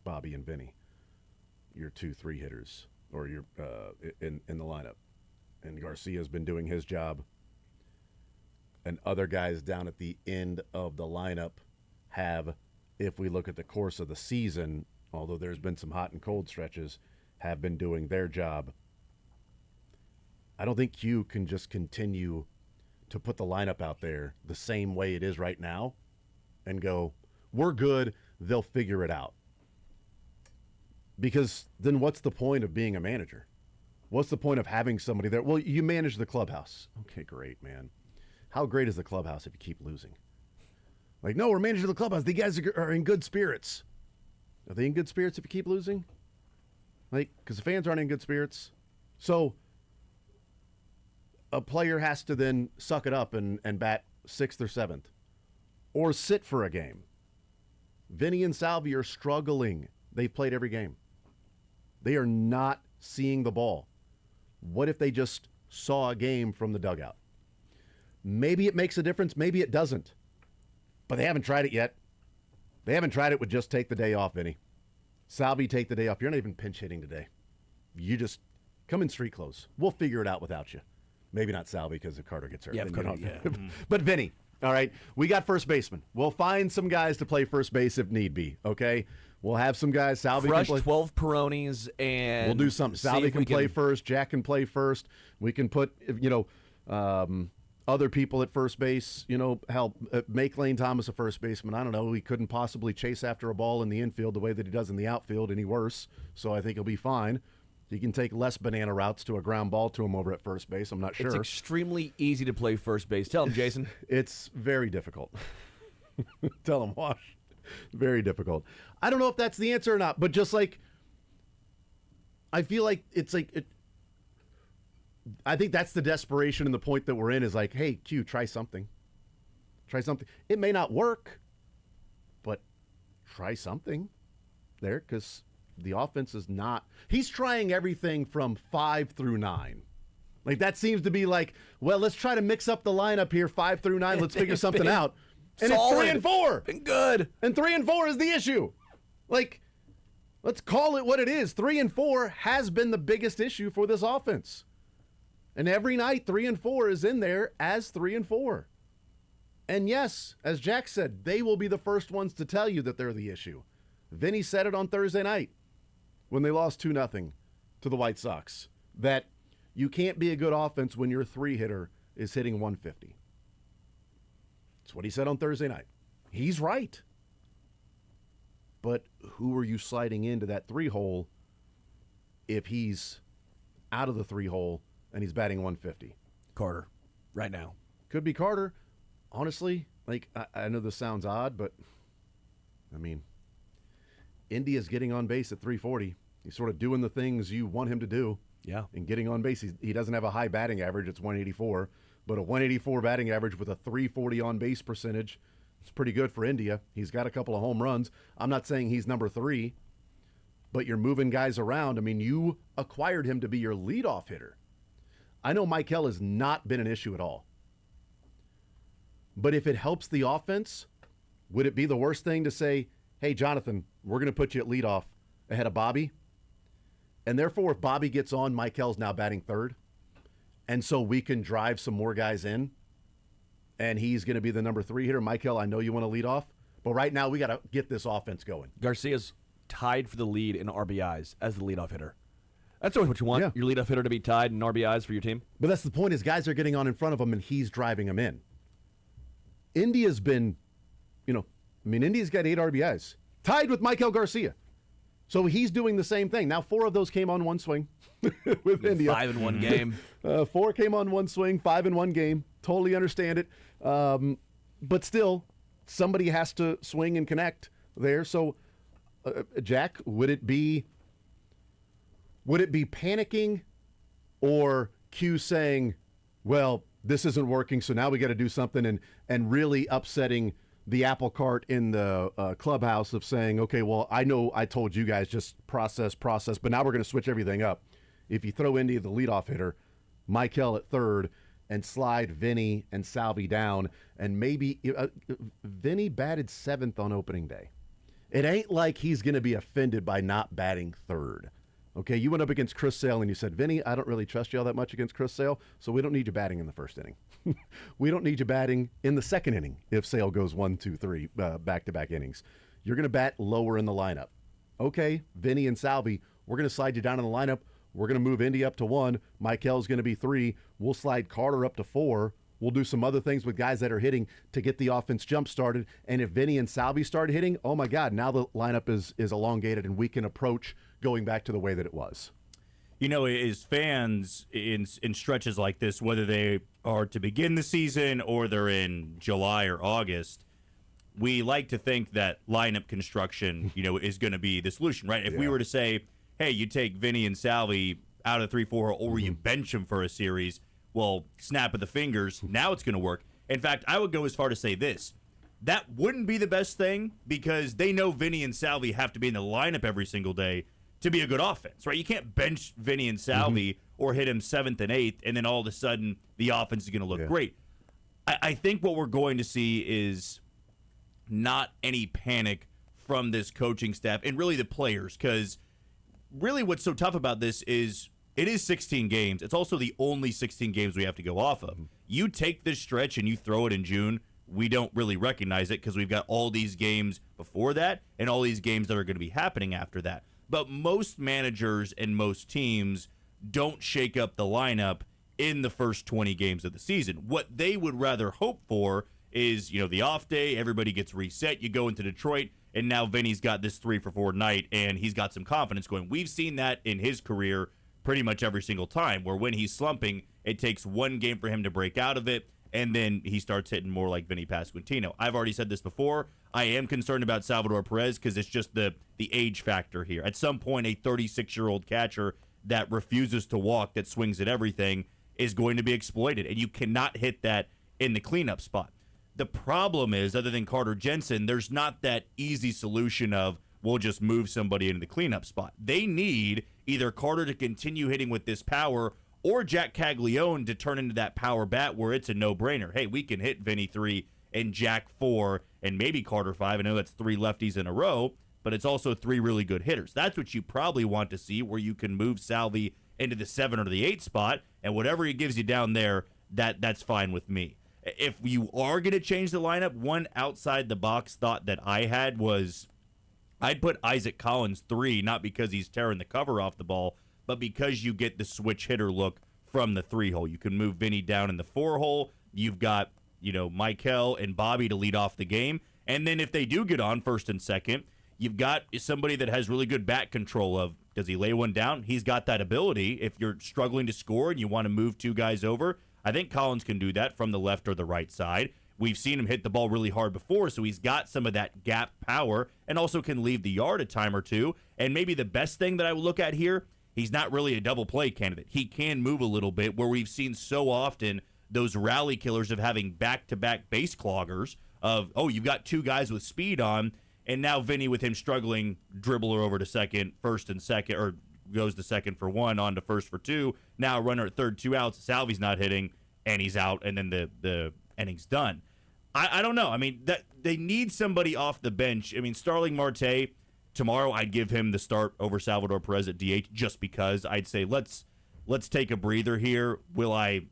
Bobby and Vinny. Your 2-3 hitters, or your in the lineup, and Garcia's been doing his job. And other guys down at the end of the lineup have, if we look at the course of the season, although there's been some hot and cold stretches, have been doing their job. I don't think Q can just continue to put the lineup out there the same way it is right now and go, we're good, they'll figure it out. Because then what's the point of being a manager? What's the point of having somebody there? Well, you manage the clubhouse. Okay, great, man. How great is the clubhouse if you keep losing? Like, no, we're managing the clubhouse. The guys are in good spirits. Are they in good spirits if you keep losing? Like, because the fans aren't in good spirits. So a player has to then suck it up and bat 6th or 7th or sit for a game. Vinny and Salvi are struggling. They've played every game. They are not seeing the ball. What if they just saw a game from the dugout? Maybe it makes a difference. Maybe it doesn't. But they haven't tried it yet. They haven't tried it with just take the day off, Vinny. Salvi, take the day off. You're not even pinch hitting today. You just come in street clothes. We'll figure it out without you. Maybe not Salvi because if Carter gets hurt. Yeah, Carter, yeah. But Vinny, all right, we got first baseman. We'll find some guys to play first base if need be, okay? We'll have some guys. Salvi Crush can play 12 Peronis, and we'll do something. Salvi can play first. Jack can play first. We can put, other people at first base. Help make Lane Thomas a first baseman. I don't know. He couldn't possibly chase after a ball in the infield the way that he does in the outfield any worse. So I think he'll be fine. He can take less banana routes to a ground ball to him over at first base. I'm not sure. It's extremely easy to play first base. Tell him, Jason. It's very difficult. Tell him, Wash. Very difficult. I don't know if that's the answer or not, but just like, I feel like it's like, I think that's the desperation and the point that we're in is like, hey, Q, try something. Try something. It may not work, but try something there because the offense is not. He's trying everything from 5 through 9. Like that seems to be like, well, let's try to mix up the lineup here, 5 through 9. Let's figure something out. And solid. it's 3 and 4. Been good. And 3 and 4 is the issue. Like, let's call it what it is. 3 and 4 has been the biggest issue for this offense. And every night, 3 and 4 is in there as 3 and 4. And yes, as Jack said, they will be the first ones to tell you that they're the issue. Vinny said it on Thursday night when they lost 2-0 to the White Sox, that you can't be a good offense when your 3-hitter is hitting 150. That's what he said on Thursday night. He's right. But who are you sliding into that 3-hole if he's out of the 3-hole and he's batting 150? Carter, right now. Could be Carter. Honestly, like, I know this sounds odd, but, I mean, India's getting on base at 340. He's sort of doing the things you want him to do. Yeah. And getting on base. He doesn't have a high batting average. It's 184. But a 184 batting average with a 340 on base percentage, it's pretty good for India. He's got a couple of home runs. I'm not saying he's number 3, but you're moving guys around. I mean, you acquired him to be your leadoff hitter. I know Michael has not been an issue at all. But if it helps the offense, would it be the worst thing to say, hey, Jonathan, we're going to put you at leadoff ahead of Bobby? And therefore, if Bobby gets on, Michael's now batting 3rd. And so we can drive some more guys in, and he's going to be the number 3 hitter. Michael, I know you want to lead off, but right now we got to get this offense going. Garcia's tied for the lead in RBIs as the leadoff hitter. That's always what you want, Yeah. your leadoff hitter to be tied in RBIs for your team. But that's the point is guys are getting on in front of him, and he's driving them in. India's been, India's got 8 RBIs, tied with Michael Garcia. So he's doing the same thing. Now 4 of those came on one swing with India. 5 in one game. 4 came on one swing, 5 in one game. Totally understand it. But still, somebody has to swing and connect there. So, Jack, would it be panicking or Q saying, well, this isn't working, so now we got to do something and really upsetting the apple cart in the clubhouse of saying, okay, well, I know I told you guys just process, but now we're going to switch everything up. If you throw Indy the leadoff hitter, Michael at 3rd, and slide Vinny and Salvi down, and maybe Vinny batted 7th on opening day. It ain't like he's going to be offended by not batting 3rd. Okay, you went up against Chris Sale and you said, Vinny, I don't really trust you all that much against Chris Sale, so we don't need you batting in the 1st inning. We don't need you batting in the 2nd inning if Sale goes 1, 2, 3 back-to-back innings. You're going to bat lower in the lineup. Okay, Vinny and Salvi, we're going to slide you down in the lineup. We're going to move Indy up to 1. Michael's going to be 3. We'll slide Carter up to 4. We'll do some other things with guys that are hitting to get the offense jump-started. And if Vinny and Salvi start hitting, oh, my God, now the lineup is elongated, and we can approach going back to the way that it was. As fans in stretches like this, whether they are to begin the season or they're in July or August, we like to think that lineup construction, is going to be the solution, right? If we were to say, hey, you take Vinny and Salvi out of 3-4, or you bench them for a series, well, snap of the fingers, now it's going to work. In fact, I would go as far to say this. That wouldn't be the best thing, because they know Vinny and Salvi have to be in the lineup every single day to be a good offense, right? You can't bench Vinny and Salvi or hit him 7th and 8th, and then all of a sudden the offense is going to look great. I think what we're going to see is not any panic from this coaching staff and really the players, because really what's so tough about this is it is 16 games. It's also the only 16 games we have to go off of. You take this stretch and you throw it in June, we don't really recognize it because we've got all these games before that and all these games that are going to be happening after that. But most managers and most teams don't shake up the lineup in the first 20 games of the season. What they would rather hope for is, the off day, everybody gets reset, you go into Detroit, and now Vinny's got this 3-for-4 night, and he's got some confidence going. We've seen that in his career pretty much every single time, where when he's slumping, it takes one game for him to break out of it, and then he starts hitting more like Vinny Pasquantino. I've already said this before. I am concerned about Salvador Perez because it's just the age factor here. At some point, a 36-year-old catcher that refuses to walk, that swings at everything, is going to be exploited, and you cannot hit that in the cleanup spot. The problem is, other than Carter Jensen, there's not that easy solution of we'll just move somebody into the cleanup spot. They need either Carter to continue hitting with this power or Jack Caglione to turn into that power bat where it's a no-brainer. Hey, we can hit Vinny 3 and Jack 4 and maybe Carter 5. I know that's 3 lefties in a row, but it's also 3 really good hitters. That's what you probably want to see, where you can move Salvi into the 7 or the 8 spot, and whatever he gives you down there, that's fine with me. If you are going to change the lineup, one outside-the-box thought that I had was I'd put Isaac Collins 3, not because he's tearing the cover off the ball, but because you get the switch hitter look from the 3 hole. You can move Vinny down in the 4 hole. You've got, Michael and Bobby to lead off the game. And then if they do get on first and second, you've got somebody that has really good bat control of, does he lay one down? He's got that ability. If you're struggling to score and you want to move 2 guys over, I think Collins can do that from the left or the right side. We've seen him hit the ball really hard before, so he's got some of that gap power and also can leave the yard a time or two. And maybe the best thing that I would look at here, he's not really a double play candidate. He can move a little bit, where we've seen so often those rally killers of having back-to-back base cloggers of, you've got 2 guys with speed on, and now Vinny with him struggling, dribbler over to second, first and second, or goes to second for 1, on to first for 2. Now runner at third, 2 outs. Salvi's not hitting, and he's out, and then the inning's done. I don't know. I mean, that they need somebody off the bench. I mean, Starling Marte, tomorrow I'd give him the start over Salvador Perez at DH, just because I'd say let's take a breather here. Will I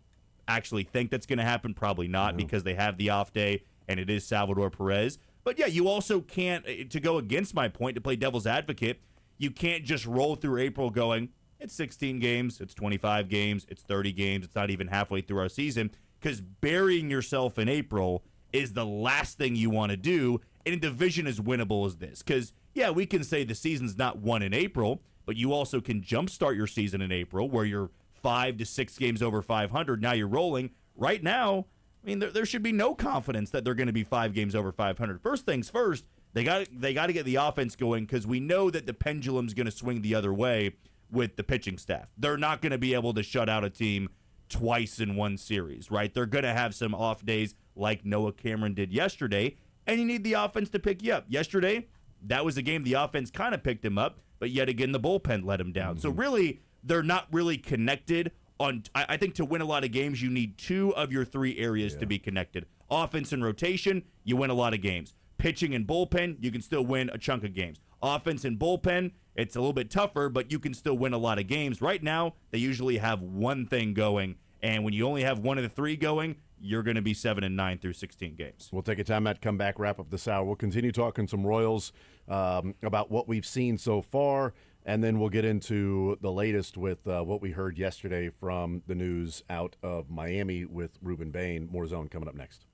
actually think that's going to happen? Probably not, because they have the off day, and it is Salvador Perez. But yeah, you also can't, to go against my point, to play devil's advocate, you can't just roll through April going, it's 16 games, it's 25 games, it's 30 games, it's not even halfway through our season, because burying yourself in April is the last thing you want to do in a division as winnable as this. Because, yeah, we can say the season's not won in April, but you also can jumpstart your season in April where you're 5 to 6 games over 500. Now you're rolling. Right now, I mean, there should be no confidence that they're going to be 5 games over 500. First things first, they got to get the offense going, because we know that the pendulum's going to swing the other way with the pitching staff. They're not going to be able to shut out a team twice in one series, right? They're going to have some off days like Noah Cameron did yesterday, and you need the offense to pick you up. Yesterday, that was a game the offense kind of picked him up, but yet again, the bullpen let him down. So really, they're not really connected on. I think to win a lot of games, you need 2 of your 3 areas to be connected. Offense and rotation, you win a lot of games. Pitching and bullpen, you can still win a chunk of games. Offense and bullpen, it's a little bit tougher, but you can still win a lot of games. Right now, they usually have one thing going, and when you only have 1 of the 3 going, you're going to be 7-9 through 16 games. We'll take a time out, come back, wrap up this hour. We'll continue talking some Royals about what we've seen so far And then we'll get into the latest with what we heard yesterday from the news out of Miami with Ruben Bain. More Zone coming up next.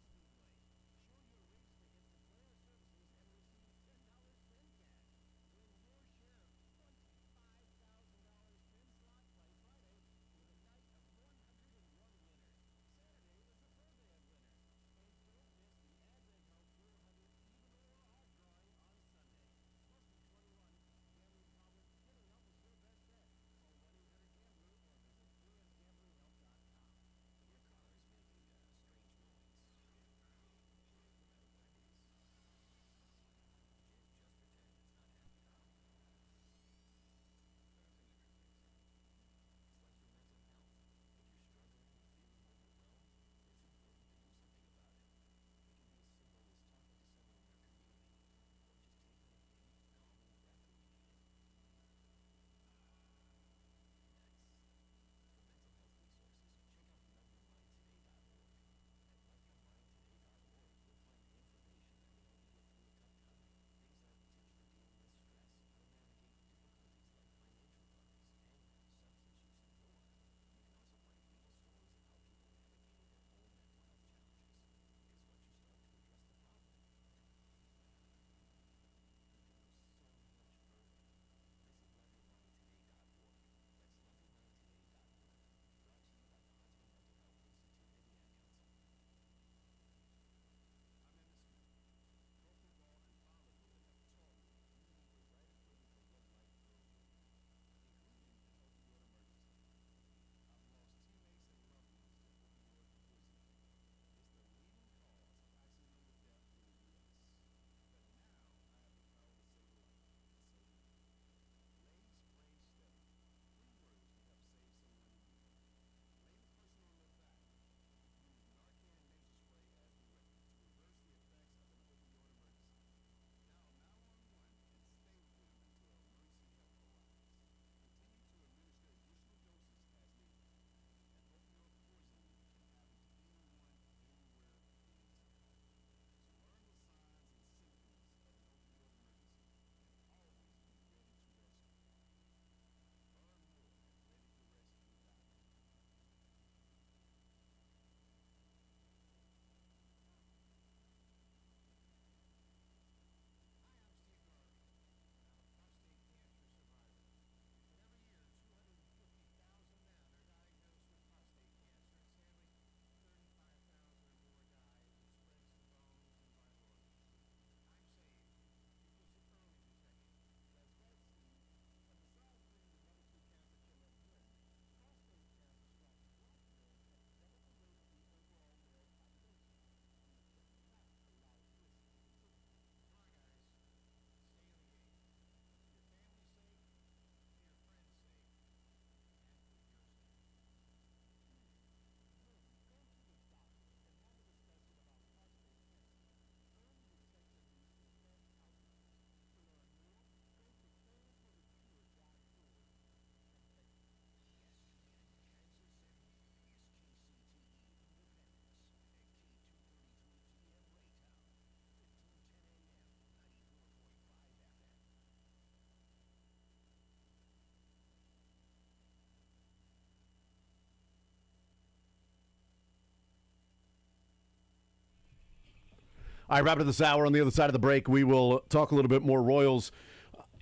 All right, wrapping up this hour. On the other side of the break, we will talk a little bit more Royals.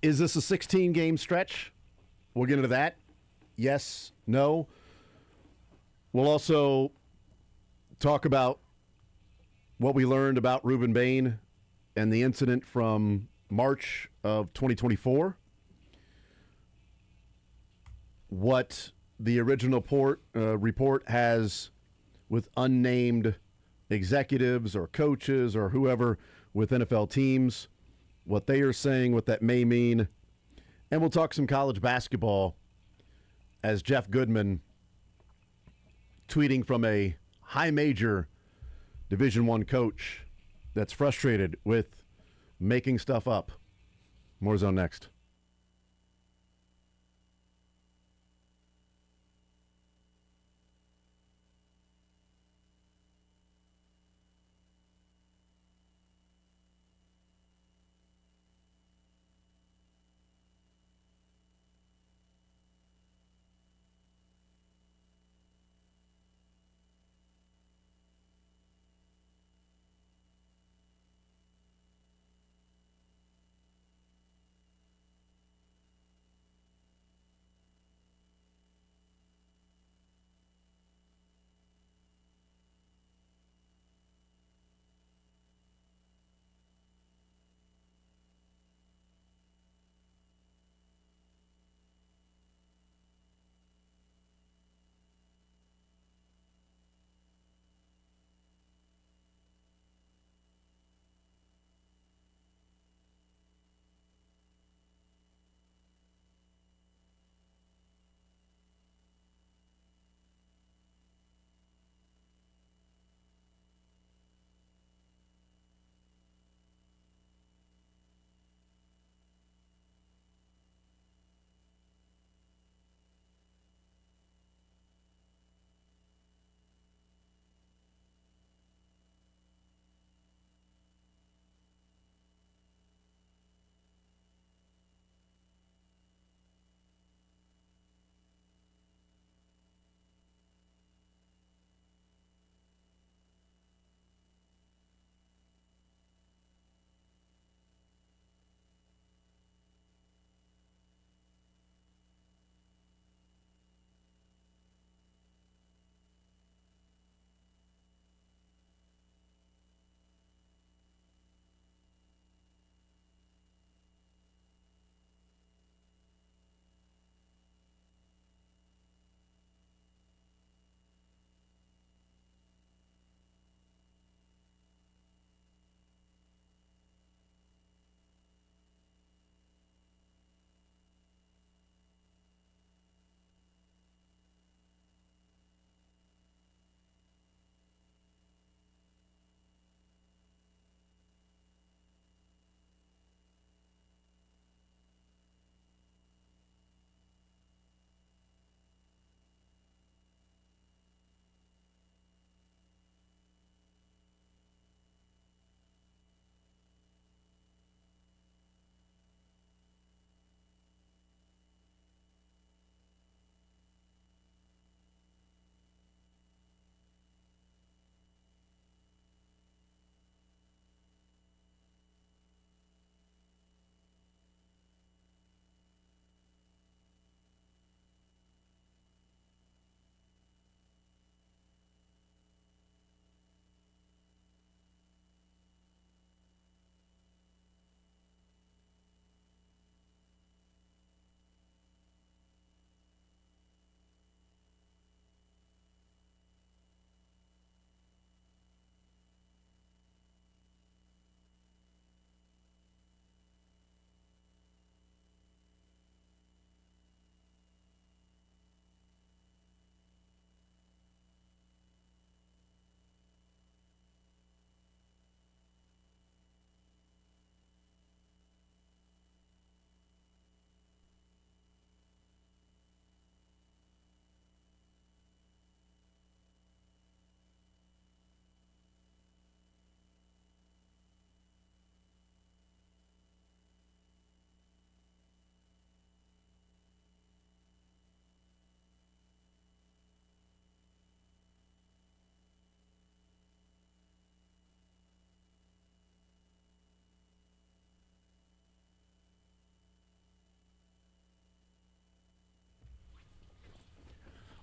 Is this a 16-game stretch? We'll get into that. Yes, no. We'll also talk about what we learned about Ruben Bain and the incident from March of 2024. What the original report has with unnamed executives or coaches or whoever with NFL teams, what they are saying, what that may mean. And we'll talk some college basketball as Jeff Goodman, tweeting from a high major Division I coach that's frustrated with making stuff up. More Zone next.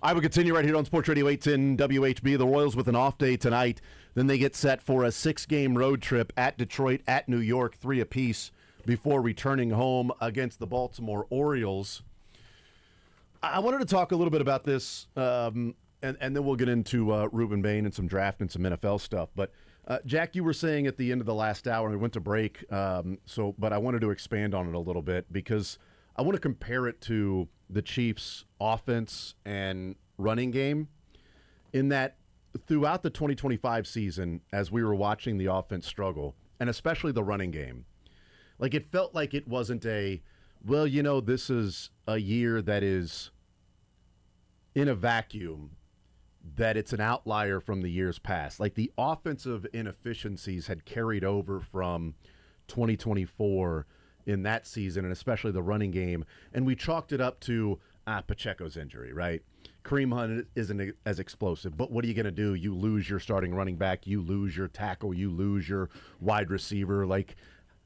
I will continue right here on Sports Radio 810 WHB. The Royals with an off day tonight. Then they get set for a 6-game road trip at Detroit, at New York, 3 apiece, before returning home against the Baltimore Orioles. I wanted to talk a little bit about this, and then we'll get into Ruben Bain and some draft and some NFL stuff. But, Jack, you were saying at the end of the last hour, and we went to break, but I wanted to expand on it a little bit because I want to compare it to the Chiefs' offense and running game in that throughout the 2025 season, as we were watching the offense struggle, and especially the running game, like it felt like it wasn't this is a year that is in a vacuum, that it's an outlier from the years past. Like the offensive inefficiencies had carried over from 2024 in that season, and especially the running game. And we chalked it up to Pacheco's injury, right? Kareem Hunt isn't as explosive, but what are you going to do? You lose your starting running back, you lose your tackle, you lose your wide receiver. Like,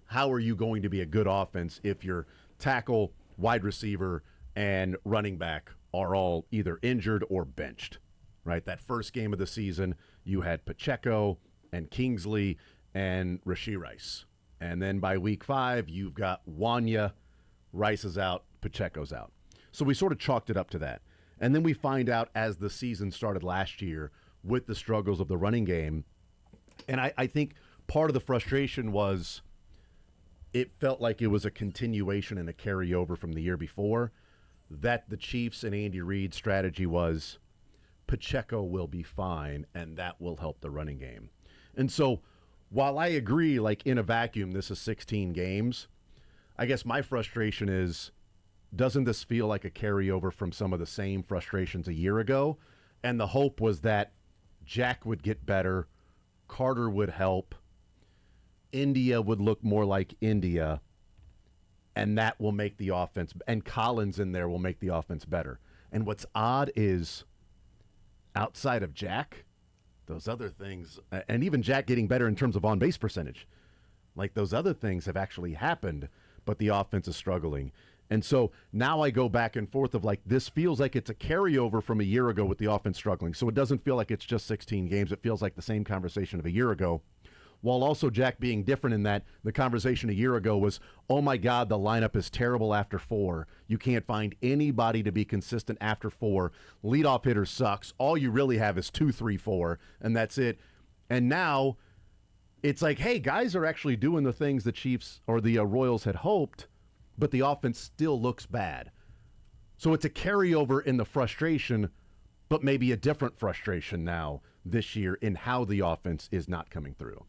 how are you going to be a good offense if your tackle, wide receiver, and running back are all either injured or benched, right? That first game of the season, you had Pacheco and Kingsley and Rashee Rice. And then by week 5, you've got Wanya, Rice is out, Pacheco's out. So we sort of chalked it up to that. And then we find out as the season started last year with the struggles of the running game. And I think part of the frustration was it felt like it was a continuation and a carryover from the year before, that the Chiefs and Andy Reid's strategy was Pacheco will be fine, and that will help the running game. And so while I agree, like in a vacuum, this is 16 games, I guess my frustration is, doesn't this feel like a carryover from some of the same frustrations a year ago? And the hope was that Jack would get better, Carter would help, India would look more like India, and that will make the offense, and Collins in there will make the offense better. And what's odd is, outside of Jack, those other things, and even Jack getting better in terms of on-base percentage, like those other things have actually happened, but the offense is struggling. And so now I go back and forth of like, this feels like it's a carryover from a year ago with the offense struggling. So it doesn't feel like it's just 16 games. It feels like the same conversation of a year ago, while also Jack being different in that the conversation a year ago was, oh my God, the lineup is terrible after 4. You can't find anybody to be consistent after 4. Leadoff hitter sucks. All you really have is 2, 3, 4, and that's it. And now it's like, hey, guys are actually doing the things the Chiefs or the Royals had hoped, but the offense still looks bad. So it's a carryover in the frustration, but maybe a different frustration now this year in how the offense is not coming through.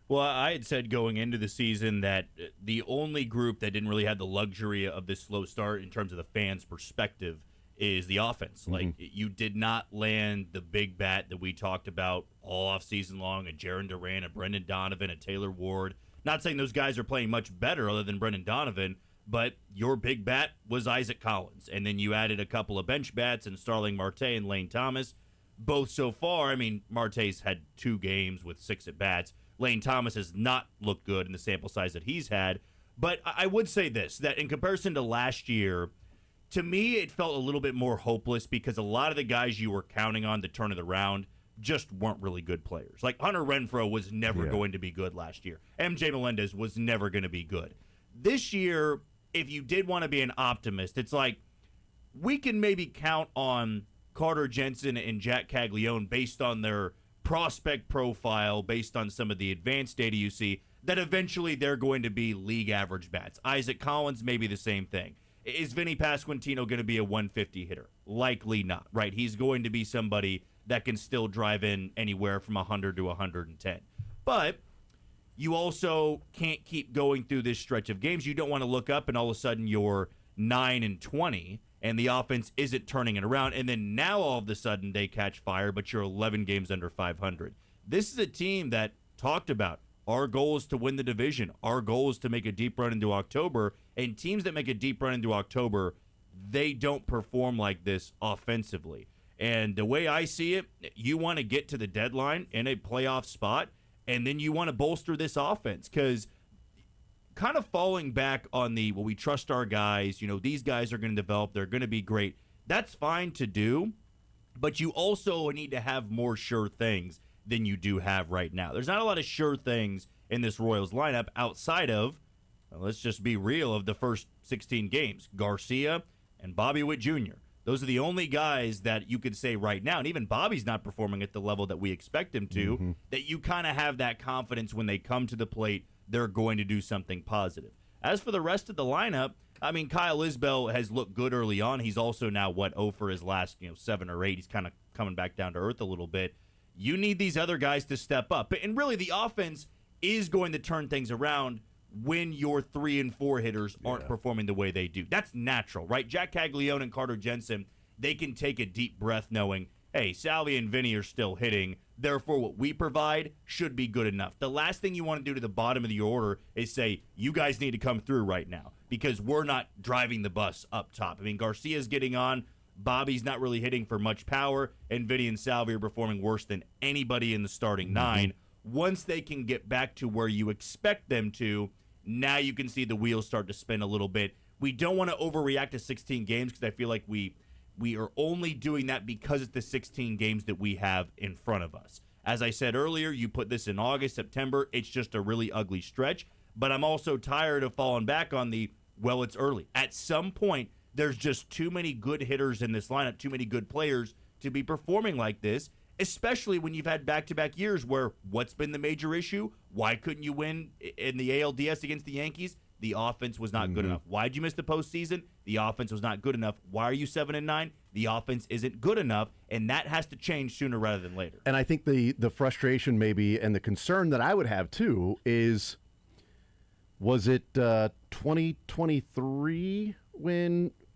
Well, I had said going into the season that the only group that didn't really have the luxury of this slow start in terms of the fans' perspective is the offense. Mm-hmm. Like, you did not land the big bat that we talked about all off season long, a Jaron Duran, a Brendan Donovan, a Taylor Ward. Not saying those guys are playing much better other than Brendan Donovan, but your big bat was Isaac Collins. And then you added a couple of bench bats in Starling Marte and Lane Thomas. Both so far, I mean, Marte's had 2 games with 6 at-bats. Lane Thomas has not looked good in the sample size that he's had. But I would say this, that in comparison to last year, to me it felt a little bit more hopeless because a lot of the guys you were counting on to turn it around just weren't really good players. Like Hunter Renfroe was never going to be good last year. MJ Melendez was never going to be good. This year, if you did want to be an optimist, it's like we can maybe count on Carter Jensen and Jack Caglione based on their prospect profile, based on some of the advanced data you see, that eventually they're going to be league average bats. Isaac Collins may be the same thing. Is Vinny Pasquantino going to be a 150 hitter? Likely not, right? He's going to be somebody that can still drive in anywhere from 100 to 110. But you also can't keep going through this stretch of games. You don't want to look up and all of a sudden you're 9-20 and the offense isn't turning it around, and then now all of a sudden they catch fire, but you're 11 games under 500. This is a team that talked about, our goal is to win the division. Our goal is to make a deep run into October, and teams that make a deep run into October, they don't perform like this offensively. And the way I see it, you want to get to the deadline in a playoff spot, and then you want to bolster this offense, because kind of falling back on the, well, we trust our guys, you know, these guys are going to develop, they're going to be great. That's fine to do, but you also need to have more sure things than you do have right now. There's not a lot of sure things in this Royals lineup outside of, let's just be real, of the first 16 games. Garcia and Bobby Witt Jr. Those are the only guys that you could say right now, and even Bobby's not performing at the level that we expect him to, that you kind of have that confidence when they come to the plate, they're going to do something positive. As for the rest of the lineup, I mean, Kyle Isbell has looked good early on. He's also now, 0 for his last 7 or 8. He's kind of coming back down to earth a little bit. You need these other guys to step up. And really, the offense is going to turn things around when your 3 and 4 hitters aren't performing the way they do. That's natural, right? Jack Caglione and Carter Jensen, they can take a deep breath knowing, hey, Salvi and Vinny are still hitting. Therefore, what we provide should be good enough. The last thing you want to do to the bottom of the order is say, you guys need to come through right now because we're not driving the bus up top. I mean, Garcia's getting on. Bobby's not really hitting for much power, and Vinny and Salvi are performing worse than anybody in the starting 9. Once they can get back to where you expect them to, now you can see the wheels start to spin a little bit. We don't want to overreact to 16 games because I feel like we are only doing that because it's the 16 games that we have in front of us. As I said earlier, you put this in August, September, it's just a really ugly stretch. But I'm also tired of falling back on it's early. At some point, there's just too many good hitters in this lineup, too many good players to be performing like this, especially when you've had back-to-back years where what's been the major issue? Why couldn't you win in the ALDS against the Yankees? The offense was not good enough. Why'd you miss the postseason? The offense was not good enough. Why are you 7-9? The offense isn't good enough, and that has to change sooner rather than later. And I think the frustration maybe and the concern that I would have too is, was it 2023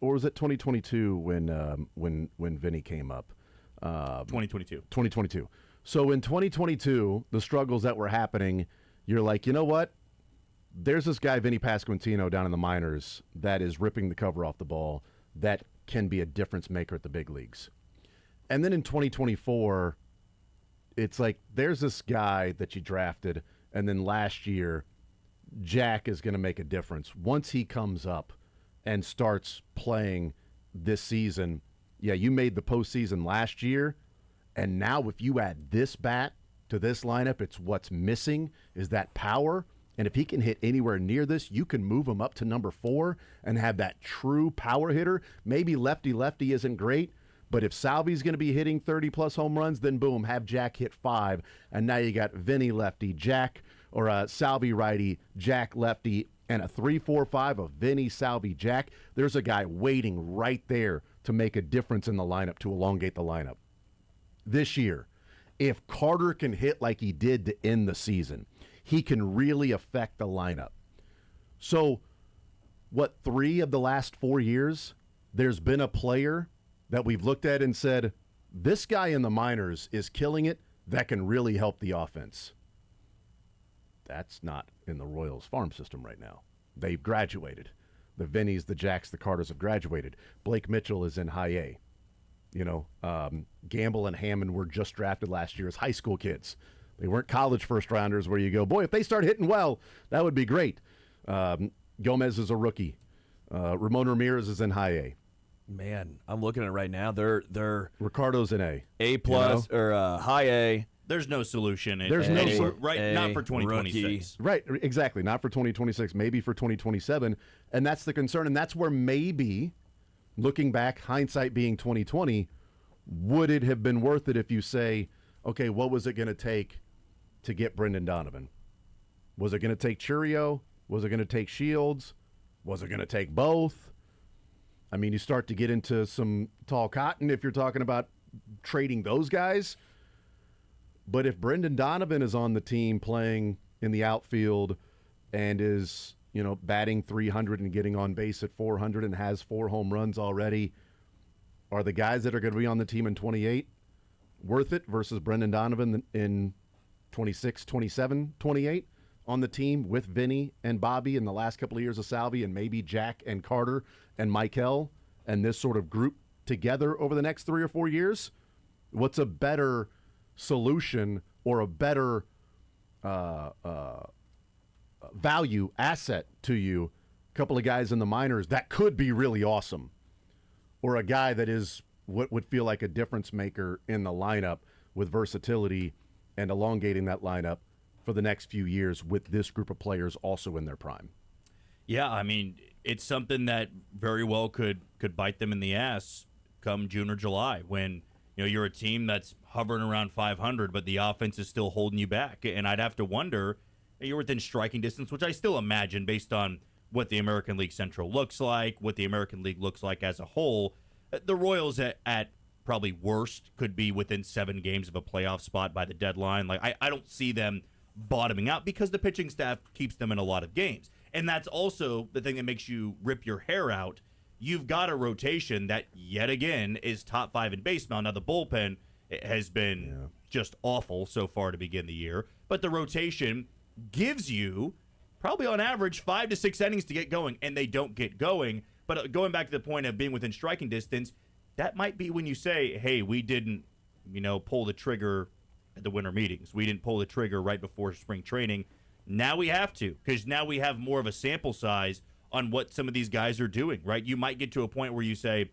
or was it 2022 when Vinny came up? 2022. 2022. So in 2022, the struggles that were happening, you're like, you know what? There's this guy, Vinny Pasquantino, down in the minors that is ripping the cover off the ball that can be a difference maker at the big leagues. And then in 2024, it's like there's this guy that you drafted, and then last year, Jack is going to make a difference. Once he comes up and starts playing this season, you made the postseason last year, and now if you add this bat to this lineup, it's what's missing is that power. And if he can hit anywhere near this, you can move him up to number 4 and have that true power hitter. Maybe lefty-lefty isn't great, but if Salvi's going to be hitting 30-plus home runs, then boom, have Jack hit 5. And now you got Vinny lefty, Jack, or Salvi righty, Jack lefty, and a 3-4-5 of Vinny, Salvi, Jack. There's a guy waiting right there to make a difference in the lineup, to elongate the lineup. This year, if Carter can hit like he did to end the season, he can really affect the lineup. So, 3 of the last 4 years, there's been a player that we've looked at and said, this guy in the minors is killing it, that can really help the offense. That's not in the Royals farm system right now. They've graduated. The Vinnies, the Jacks, the Carters have graduated. Blake Mitchell is in high A. Gamble and Hammond were just drafted last year as high school kids. They weren't college first-rounders where you go, boy, if they start hitting well, that would be great. Gomez is a rookie. Ramon Ramirez is in high A. Man, I'm looking at it right now. They're Ricardo's in A. A+, or high A. There's no solution. There's no not for 2026. Right, exactly. Not for 2026, maybe for 2027. And that's the concern. And that's where maybe, looking back, hindsight being 2020, would it have been worth it if you say, okay, what was it going to take to get Brendan Donovan? Was it going to take Churio? Was it going to take Shields? Was it going to take both? I mean, you start to get into some tall cotton if you're talking about trading those guys. But if Brendan Donovan is on the team playing in the outfield and is, batting 300 and getting on base at 400 and has 4 home runs already, are the guys that are going to be on the team in 28 worth it versus Brendan Donovan in 26, 27, 28 on the team with Vinny and Bobby in the last couple of years of Salvi and maybe Jack and Carter and Michael and this sort of group together over the next 3 or 4 years? What's a better solution or a better value asset to you? A couple of guys in the minors that could be really awesome, or a guy that is what would feel like a difference maker in the lineup with versatility and elongating that lineup for the next few years with this group of players also in their prime. Yeah, I mean, it's something that very well could bite them in the ass come June or July when you're a team that's hovering around 500, but the offense is still holding you back. And I'd have to wonder, you're within striking distance, which I still imagine based on what the American League Central looks like, what the American League looks like as a whole. The Royals at probably worst could be within 7 games of a playoff spot by the deadline. Like I don't see them bottoming out because the pitching staff keeps them in a lot of games. And that's also the thing that makes you rip your hair out. You've got a rotation that, yet again, is top 5 in baseball. Now, the bullpen has been just awful so far to begin the year. But the rotation gives you probably on average 5 to 6 innings to get going, and they don't get going. But going back to the point of being within striking distance, that might be when you say, hey, we didn't, pull the trigger at the winter meetings. We didn't pull the trigger right before spring training. Now we have to, because now we have more of a sample size on what some of these guys are doing, right? You might get to a point where you say,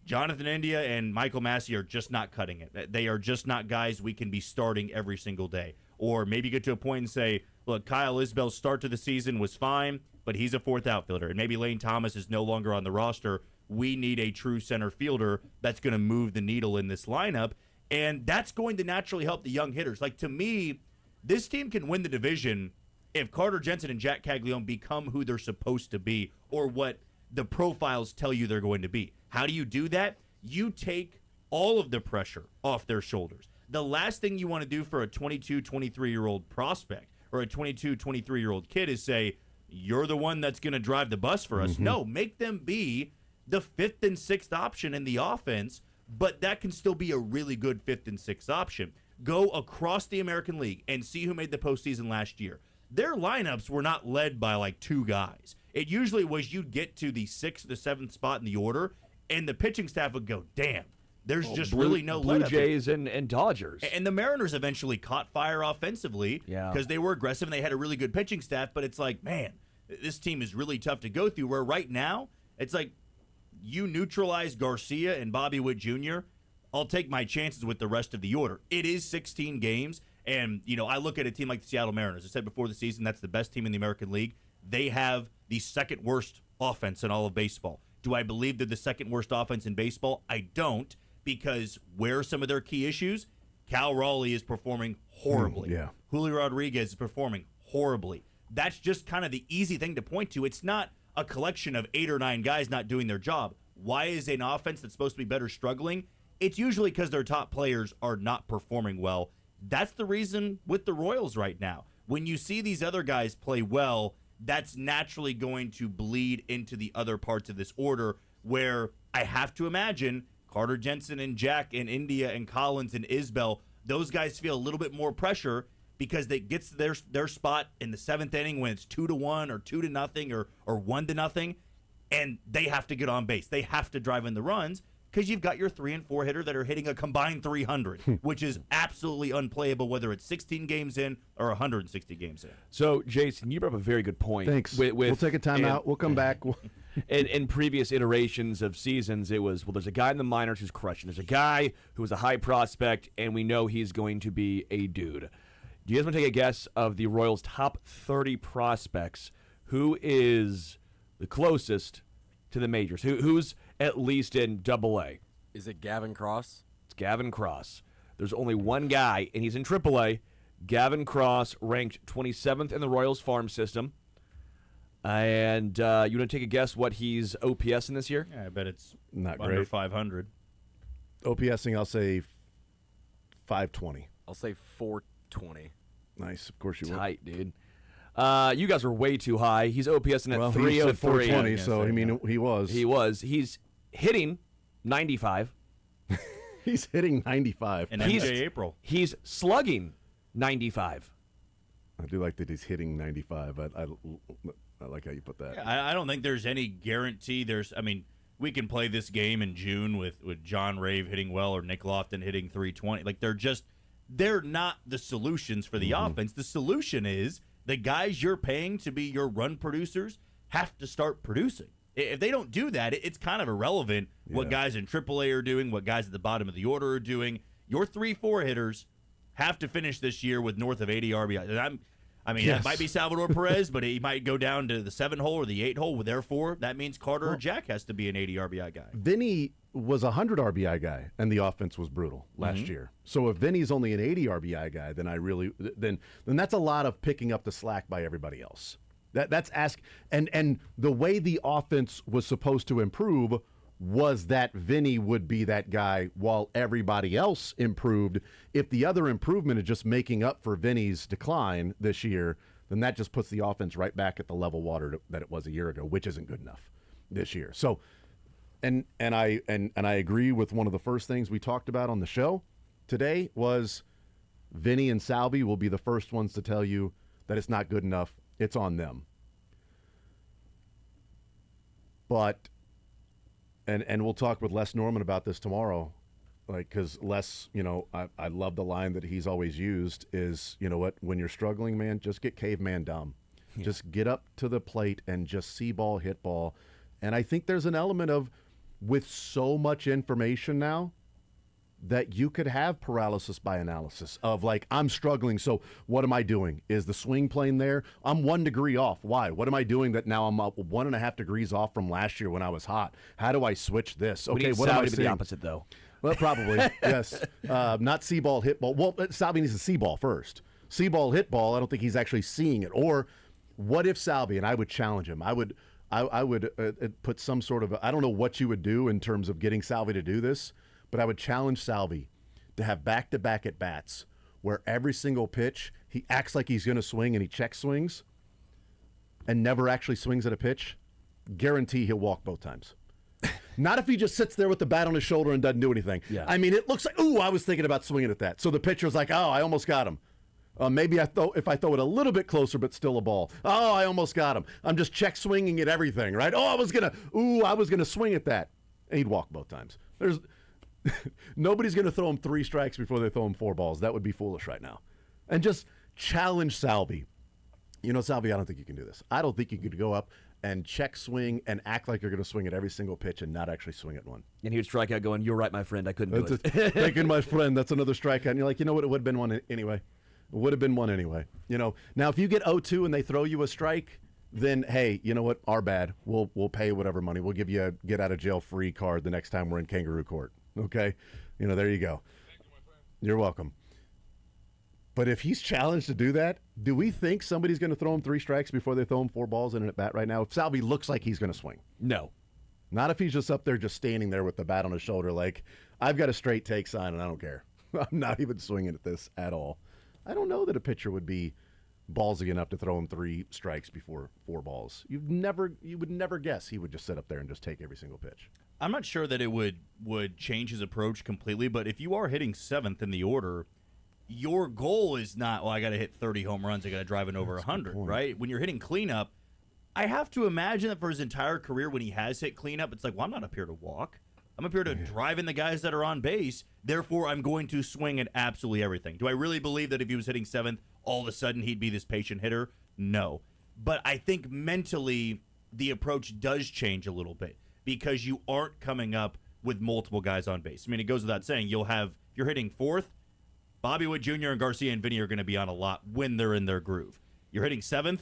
Jonathan India and Michael Massey are just not cutting it. They are just not guys we can be starting every single day. Or maybe get to a point and say, look, Kyle Isbell's start to the season was fine, but he's a 4th outfielder. And maybe Lane Thomas is no longer on the roster. We need a true center fielder that's going to move the needle in this lineup. And that's going to naturally help the young hitters. Like, to me, this team can win the division if Carter Jensen and Jack Caglione become who they're supposed to be or what the profiles tell you they're going to be. How do you do that? You take all of the pressure off their shoulders. The last thing you want to do for a 22, 23-year-old prospect or a 22, 23-year-old kid is say, you're the one that's going to drive the bus for us. No, make them be the 5th and 6th option in the offense, but that can still be a really good 5th and 6th option. Go across the American League and see who made the postseason last year. Their lineups were not led by like 2 guys. It usually was you'd get to the 6th or the 7th spot in the order, and the pitching staff would go, damn, there's really no Blue let Jays and Dodgers. And the Mariners eventually caught fire offensively because they were aggressive and they had a really good pitching staff, but it's like, man, this team is really tough to go through, where right now it's like you neutralize Garcia and Bobby Witt Jr., I'll take my chances with the rest of the order. It is 16 games. And, I look at a team like the Seattle Mariners. I said before the season, that's the best team in the American League. They have the 2nd worst offense in all of baseball. Do I believe they're the 2nd worst offense in baseball? I don't, because where are some of their key issues? Cal Raleigh is performing horribly. Julio Rodriguez is performing horribly. That's just kind of the easy thing to point to. It's not a collection of 8 or 9 guys not doing their job. Why is an offense that's supposed to be better struggling? It's usually because their top players are not performing well. That's the reason with the Royals right now. When you see these other guys play well, that's naturally going to bleed into the other parts of this order, where I have to imagine Carter Jensen and Jack and India and Collins and Isbell, those guys feel a little bit more pressure because they gets their spot in the 7th inning when it's 2-1 or 2-0 or 1-0, and they have to get on base. They have to drive in the runs, because you've got your 3 and 4 hitter that are hitting a combined 300, which is absolutely unplayable, whether it's 16 games in or 160 games in. So, Jason, you brought up a very good point. Thanks. We'll take a timeout. We'll come back. In previous iterations of seasons, it was, there's a guy in the minors who's crushing. There's a guy who was a high prospect, and we know he's going to be a dude. Do you guys want to take a guess of the Royals' top 30 prospects? Who is the closest to the majors? Who's at least in Double-A? Is it Gavin Cross? It's Gavin Cross. There's only one guy, and he's in Triple-A. Gavin Cross ranked 27th in the Royals farm system. And you want to take a guess what he's OPS in this year? Yeah, I bet it's not under great. 500. OPSing, I'll say 520. I'll say 420. Nice. Of course you will. Tight, dude. You guys are way too high. He's OPSing at 303. He said 420, so I mean, he was. He was. He's hitting 95. He's hitting 95. And MJ April. He's slugging 95. I do like that he's hitting 95. I like how you put that. Yeah, I don't think there's any guarantee. We can play this game in June with John Rave hitting well or Nick Lofton hitting 320. Like, they're not the solutions for the offense. The solution is the guys you're paying to be your run producers have to start producing. If they don't do that, it's kind of irrelevant what guys in AAA are doing, what guys at the bottom of the order are doing. Your 3-4 hitters have to finish this year with north of 80 RBI. It might be Salvador Perez, but he might go down to the 7-hole or the 8-hole. Therefore, that means Carter or Jack has to be an 80 RBI guy. Vinny was a 100 RBI guy, and the offense was brutal last year. So if Vinny's only an 80 RBI guy, then that's a lot of picking up the slack by everybody else. That's and the way the offense was supposed to improve was that Vinny would be that guy while everybody else improved. If the other improvement is just making up for Vinny's decline this year, then that just puts the offense right back at the level water that it was a year ago, which isn't good enough this year. So, and I agree with one of the first things we talked about on the show today was Vinny and Salvi will be the first ones to tell you that it's not good enough. It's on them. But and we'll talk with Les Norman about this tomorrow, because Les, I love the line that he's always used is, you know what, when you're struggling, man, just get caveman dumb. Yeah. Just get up to the plate and just see ball, hit ball. And I think there's an element of, with so much information now, that you could have paralysis by analysis of I'm struggling, so what am I doing? Is the swing plane there? I'm 1 degree off. Why? What am I doing that now I'm up 1.5 degrees off from last year when I was hot? How do I switch this? Okay, what am I seeing? The opposite, though. Well, probably, yes. Not see ball, hit ball. Well, Salvi needs to see ball first. See ball, hit ball, I don't think he's actually seeing it. Or what if Salvi, and I would challenge him, I would put some sort of, I don't know what you would do in terms of getting Salvi to do this, but I would challenge Salvi to have back-to-back at-bats where every single pitch he acts like he's going to swing and he check swings and never actually swings at a pitch. Guarantee he'll walk both times. Not if he just sits there with the bat on his shoulder and doesn't do anything. Yeah. I mean, it looks like, I was thinking about swinging at that. So the pitcher's like, I almost got him. Maybe if I throw it a little bit closer, but still a ball. I almost got him. I'm just check swinging at everything, right? I was going to swing at that. And he'd walk both times. Nobody's going to throw him 3 strikes before they throw him 4 balls. That would be foolish right now. And just challenge Salvi. Salvi, I don't think you can do this. I don't think you could go up and check swing and act like you're going to swing at every single pitch and not actually swing at one. And he would strike out going, "You're right, my friend. I couldn't do it." Thank you, my friend. That's another strikeout. And you're like, you know what? It would have been one anyway. It would have been one anyway. Now if you get 0-2 and they throw you a strike, then, hey, you know what? Our bad. We'll pay whatever money. We'll give you a get-out-of-jail-free card the next time we're in kangaroo court. Okay? There you go. You're welcome. But if he's challenged to do that, do we think somebody's going to throw him 3 strikes before they throw him 4 balls in an at-bat right now? If Salvi looks like he's going to swing. No. Not if he's just up there just standing there with the bat on his shoulder like, I've got a straight take sign and I don't care. I'm not even swinging at this at all. I don't know that a pitcher would be ballsy enough to throw him 3 strikes before 4 balls. You would never guess he would just sit up there and just take every single pitch. I'm not sure that it would change his approach completely, but if you are hitting 7th in the order, your goal is not, I got to hit 30 home runs, I got to drive in over 100, right? When you're hitting cleanup, I have to imagine that for his entire career when he has hit cleanup, it's like, I'm not up here to walk. I'm up here to drive in the guys that are on base. Therefore, I'm going to swing at absolutely everything. Do I really believe that if he was hitting 7th, all of a sudden he'd be this patient hitter? No. But I think mentally the approach does change a little bit because you aren't coming up with multiple guys on base. I mean, it goes without saying, you're hitting 4th, Bobby Witt Jr. and Garcia and Vinny are going to be on a lot when they're in their groove. You're hitting 7th,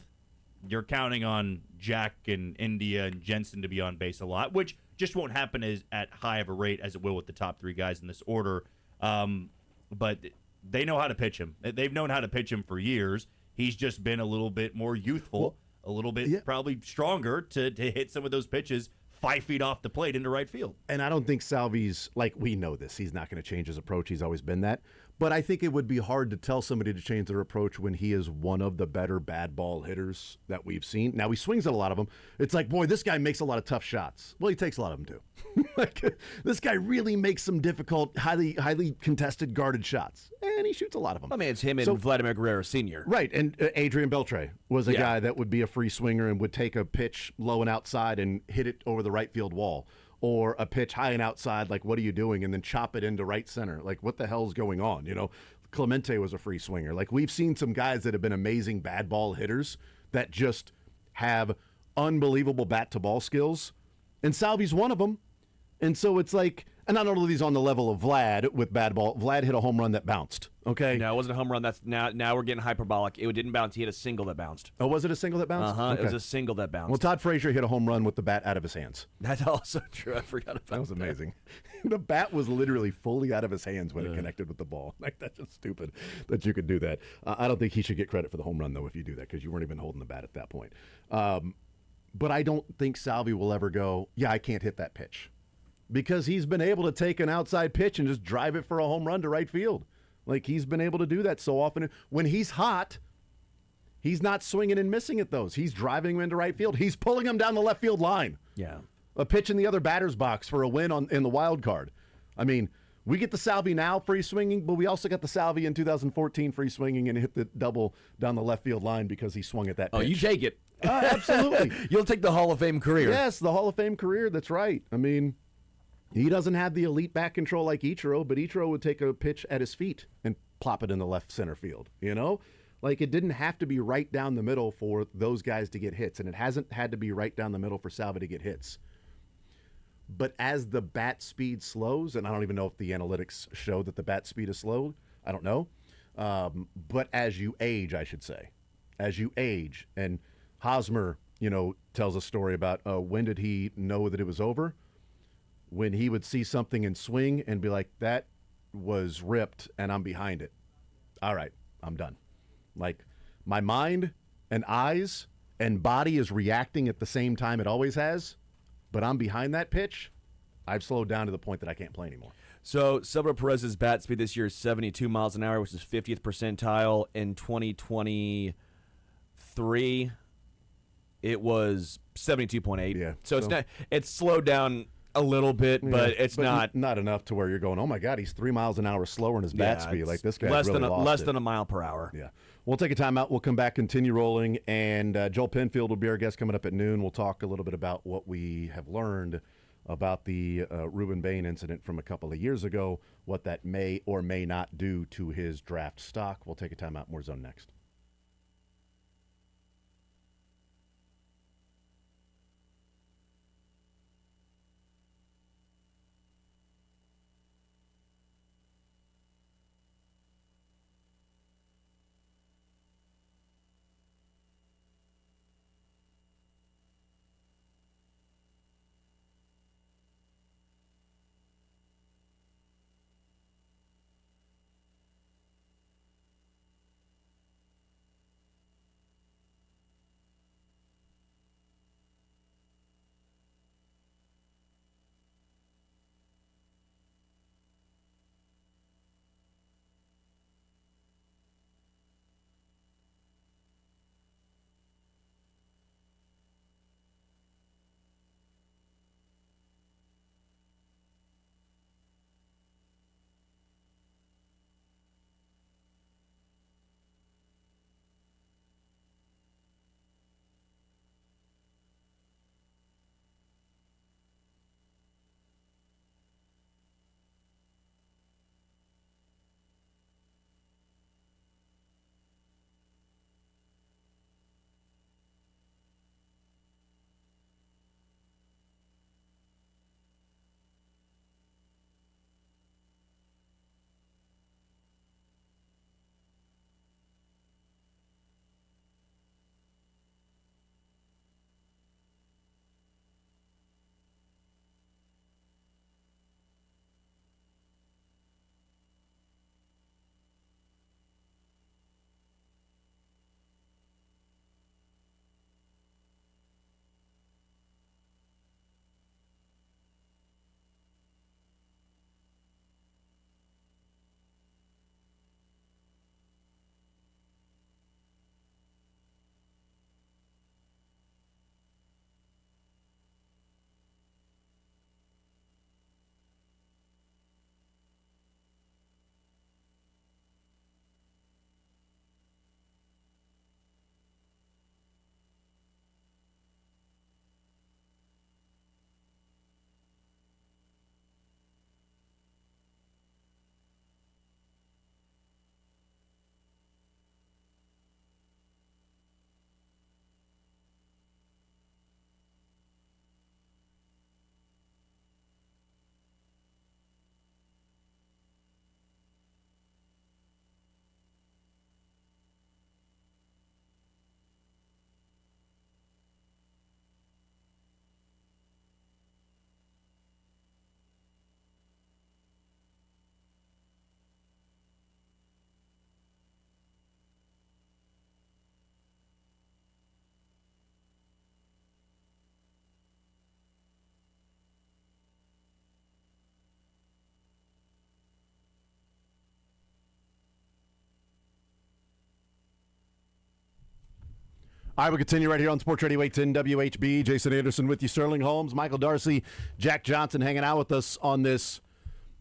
you're counting on Jack and India and Jensen to be on base a lot, which just won't happen at high of a rate as it will with the top 3 guys in this order. But they know how to pitch him. They've known how to pitch him for years. He's just been a little bit more youthful, a little bit probably stronger to hit some of those pitches 5 feet off the plate into right field. And I don't think Salvi's, we know this. He's not going to change his approach. He's always been that. But I think it would be hard to tell somebody to change their approach when he is one of the better bad ball hitters that we've seen. Now, he swings at a lot of them. It's like, boy, this guy makes a lot of tough shots. Well, he takes a lot of them, too. This guy really makes some difficult, highly contested, guarded shots. And he shoots a lot of them. I mean, it's him and Vladimir Guerrero Sr. Right, and Adrian Beltre was a guy that would be a free swinger and would take a pitch low and outside and hit it over the right field wall. Or a pitch high and outside, what are you doing? And then chop it into right center. What the hell's going on? Clemente was a free swinger. We've seen some guys that have been amazing bad ball hitters that just have unbelievable bat to ball skills, And Salvi's one of them. And so it's like, and I don't know if he's on the level of Vlad with bad ball. Vlad hit a home run that bounced. Okay. No, it wasn't a home run. That's now we're getting hyperbolic. It didn't bounce. He hit a single that bounced. Oh, was it a single that bounced? Okay. It was a single that bounced. Well, Todd Frazier hit a home run with the bat out of his hands. That's also true. I forgot about that. That was amazing. The bat was literally fully out of his hands when it connected with the ball. Like, that's just stupid that you could do that. I don't think he should get credit for the home run, though, if you do that, because you weren't even holding the bat at that point. But I don't think Salvi will ever go, yeah, I can't hit that pitch. Because he's been able to take an outside pitch and just drive it for a home run to right field. Like, he's been able to do that so often. When he's hot, he's not swinging and missing at those. He's driving them into right field. He's pulling them down the left field line. Yeah. A pitch in the other batter's box for a win in the wild card. I mean, we get the Salvi now free swinging, but we also got the Salvi in 2014 free swinging and hit the double down the left field line because he swung at that pitch. Oh, you take it. Absolutely. You'll take the Hall of Fame career. Yes, the Hall of Fame career. That's right. I mean, he doesn't have the elite back control like Ichiro, but Ichiro would take a pitch at his feet and plop it in the left center field, you know? Like, it didn't have to be right down the middle for those guys to get hits, and it hasn't had to be right down the middle for Salvi to get hits. But as the bat speed slows, and I don't even know if the analytics show that the bat speed is slowed, I don't know. But as you age, I should say, as you age, and Hosmer, tells a story about when did he know that it was over? When he would see something and swing and be like, that was ripped and I'm behind it. All right, I'm done. Like, my mind and eyes and body is reacting at the same time it always has, but I'm behind that pitch. I've slowed down to the point that I can't play anymore. So, Salvador Perez's bat speed this year is 72 miles an hour, which is 50th percentile. In 2023, it was 72.8. Yeah. So it's slowed down a little bit, but it's not enough to where you're going, oh my God, he's 3 miles an hour slower in his bat speed. Like, this guy less really lost than a mile per hour. Yeah. We'll take a timeout. We'll come back, continue rolling, and Joel Penfield will be our guest coming up at noon. We'll talk a little bit about what we have learned about the Ruben Bain incident from a couple of years ago, what that may or may not do to his draft stock. We'll take a timeout. More Zone next. All right, we continue right here on Sports Radio 810 WHB. Jason Anderson with you, Sterling Holmes, Michael Darcy, Jack Johnson hanging out with us on this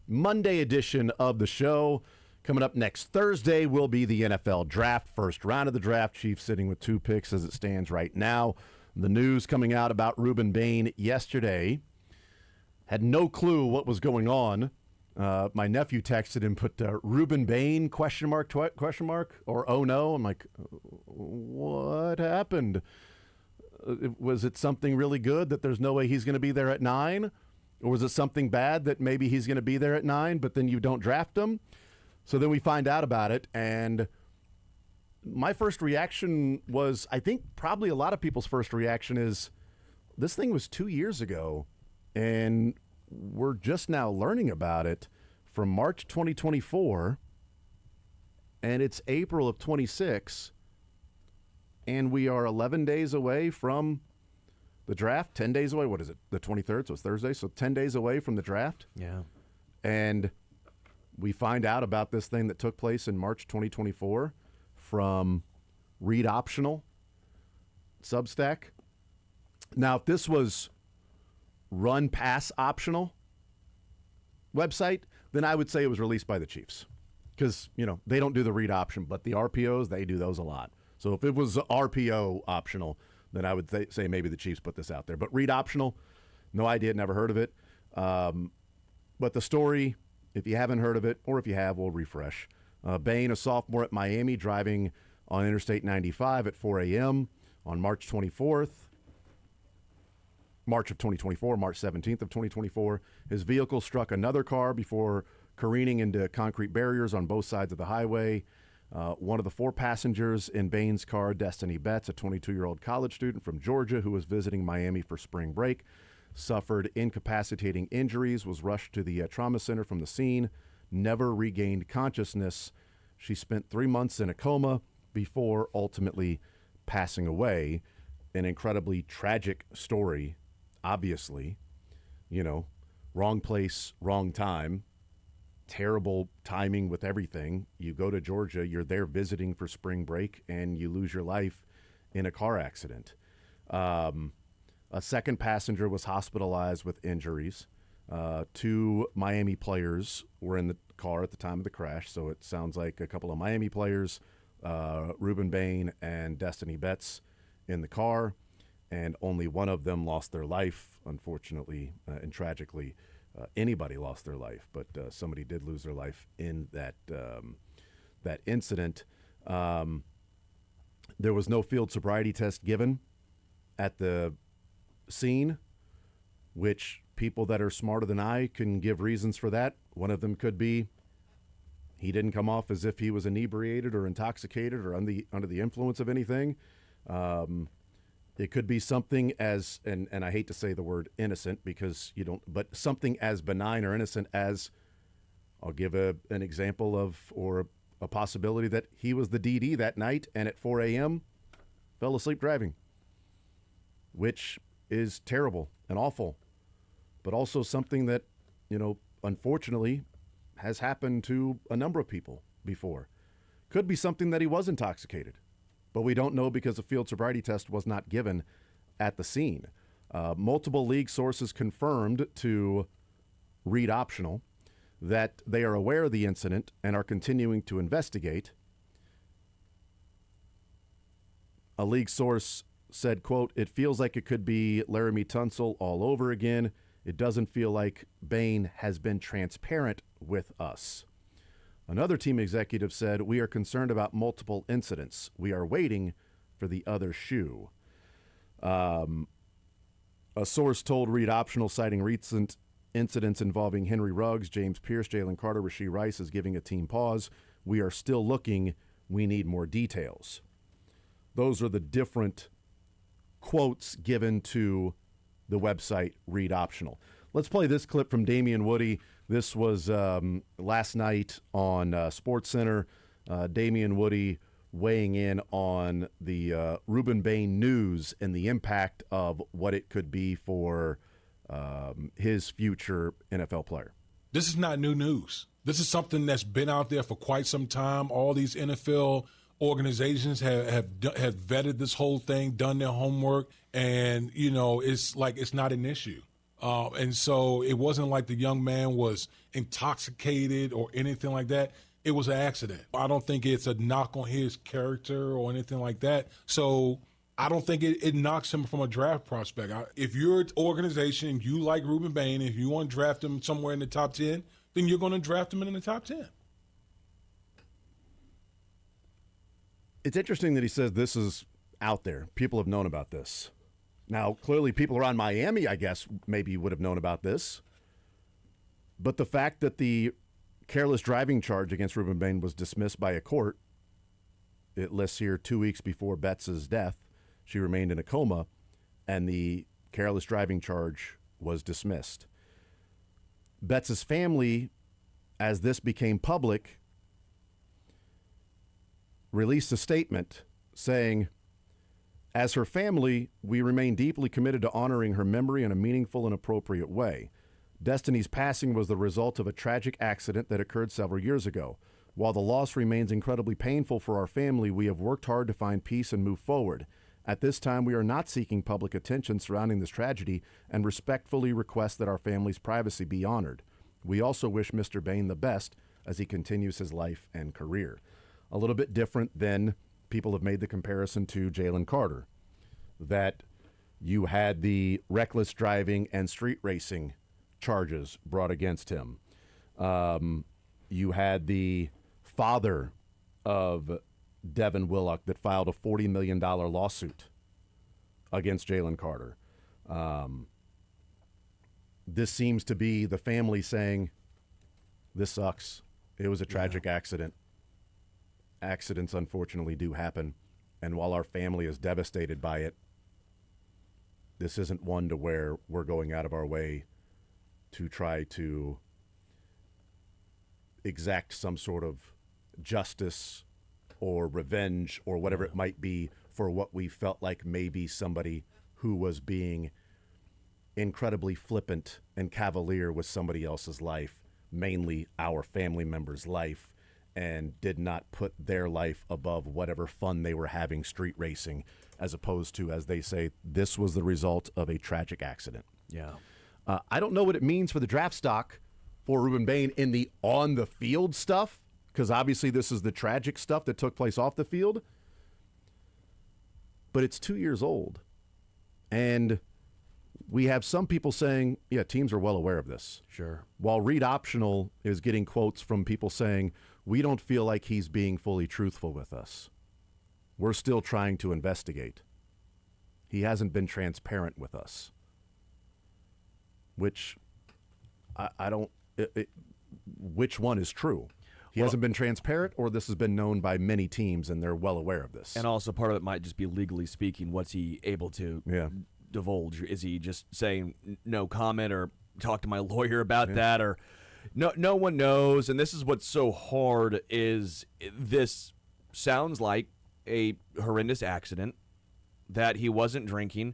Monday edition of the show. Coming up next Thursday will be the NFL Draft, first round of the draft. Chiefs sitting with 2 picks as it stands right now. The news coming out about Ruben Bain yesterday. Had no clue what was going on. My nephew texted and put Ruben Bain, question mark, or oh no. I'm like, what happened? Was it something really good that there's no way he's going to be there at 9? Or was it something bad that maybe he's going to be there at 9, but then you don't draft him? So then we find out about it, and my first reaction was, I think probably a lot of people's first reaction is, this thing was 2 years ago, and we're just now learning about it from March 2024, and it's April of 26, and we are 11 days away from the draft, 10 days away. What is it, the 23rd? So it's Thursday, so 10 days away from the draft. Yeah. And we find out about this thing that took place in March 2024 from Read Optional, Substack. Now, if this was Run Pass Optional website, then I would say it was released by the Chiefs. Because, they don't do the read option, but the RPOs, they do those a lot. So if it was RPO optional, then I would say maybe the Chiefs put this out there. But read optional, no idea, never heard of it. But the story, if you haven't heard of it, or if you have, we'll refresh. Bain, a sophomore at Miami, driving on Interstate 95 at 4 a.m. on March 24th. March of 2024, March 17th of 2024. His vehicle struck another car before careening into concrete barriers on both sides of the highway. One of the 4 passengers in Bain's car, Destiny Betts, a 22-year-old college student from Georgia who was visiting Miami for spring break, suffered incapacitating injuries, was rushed to the trauma center from the scene, never regained consciousness. She spent 3 months in a coma before ultimately passing away. An incredibly tragic story. Obviously, wrong place, wrong time, terrible timing with everything. You go to Georgia, you're there visiting for spring break, and you lose your life in a car accident. A second passenger was hospitalized with injuries. 2 Miami players were in the car at the time of the crash, so it sounds like a couple of Miami players, Ruben Bain and Destiny Betts, in the car. And only one of them lost their life, unfortunately, and tragically. Anybody lost their life, but somebody did lose their life in that incident. There was no field sobriety test given at the scene, which people that are smarter than I can give reasons for that. One of them could be he didn't come off as if he was inebriated or intoxicated or under the influence of anything. It could be something as, and I hate to say the word innocent because you don't, but something as benign or innocent as, I'll give an example of, or a possibility that he was the DD that night and at 4 a.m. fell asleep driving, which is terrible and awful, but also something that, unfortunately has happened to a number of people before. Could be something that he was intoxicated, but we don't know because a field sobriety test was not given at the scene. Multiple league sources confirmed to Read Optional that they are aware of the incident and are continuing to investigate. A league source said, quote, "It feels like it could be Laramie Tunsil all over again. It doesn't feel like Bain has been transparent with us." Another team executive said, "We are concerned about multiple incidents. We are waiting for the other shoe." A source told Read Optional, citing recent incidents involving Henry Ruggs, James Pierce, Jalen Carter, Rashee Rice, is giving a team pause. "We are still looking. We need more details." Those are the different quotes given to the website Read Optional. Let's play this clip from Damian Woody. This was last night on SportsCenter. Damian Woody weighing in on the Ruben Bain news and the impact of what it could be for his future NFL player. This is not new news. This is something that's been out there for quite some time. All these NFL organizations have vetted this whole thing, done their homework, and, it's like it's not an issue. And so it wasn't like the young man was intoxicated or anything like that. It was an accident. I don't think it's a knock on his character or anything like that. So I don't think it knocks him from a draft prospect. If you're an organization, you like Ruben Bain, if you want to draft him somewhere in the top 10, then you're going to draft him in the top 10. It's interesting that he says this is out there. People have known about this. Now, clearly people around Miami, I guess, maybe would have known about this. But the fact that the careless driving charge against Ruben Bain was dismissed by a court, it lists here 2 weeks before Betts' death, she remained in a coma, and the careless driving charge was dismissed. Betts' family, as this became public, released a statement saying, as her family, we remain deeply committed to honoring her memory in a meaningful and appropriate way. Destiny's passing was the result of a tragic accident that occurred several years ago. While the loss remains incredibly painful for our family, we have worked hard to find peace and move forward. At this time, we are not seeking public attention surrounding this tragedy and respectfully request that our family's privacy be honored. We also wish Mr. Bain the best as he continues his life and career. A little bit different than people have made the comparison to Jalen Carter, that you had the reckless driving and street racing charges brought against him. You had the father of Devin Willock that filed a $40 million lawsuit against Jalen Carter. This seems to be the family saying, this sucks. It was a tragic accident. Accidents, unfortunately, do happen. And while our family is devastated by it, this isn't one to where we're going out of our way to try to exact some sort of justice or revenge or whatever it might be for what we felt like maybe somebody who was being incredibly flippant and cavalier with somebody else's life, mainly our family member's life, and did not put their life above whatever fun they were having street racing, as opposed to, as they say, this was the result of a tragic accident. Yeah. I don't know what it means for the draft stock for Ruben Bain in the on-the-field stuff, because obviously this is the tragic stuff that took place off the field. But it's 2 years old. And we have some people saying, yeah, teams are well aware of this. Sure. While Read Optional is getting quotes from people saying, we don't feel like he's being fully truthful with us. We're still trying to investigate. He hasn't been transparent with us. Which, I don't, which one is true? He hasn't been transparent, or this has been known by many teams and they're well aware of this? And also part of it might just be legally speaking, what's he able to divulge? Is he just saying no comment or talk to my lawyer about that? Or no one knows. And this is what's so hard is this sounds like a horrendous accident, that he wasn't drinking.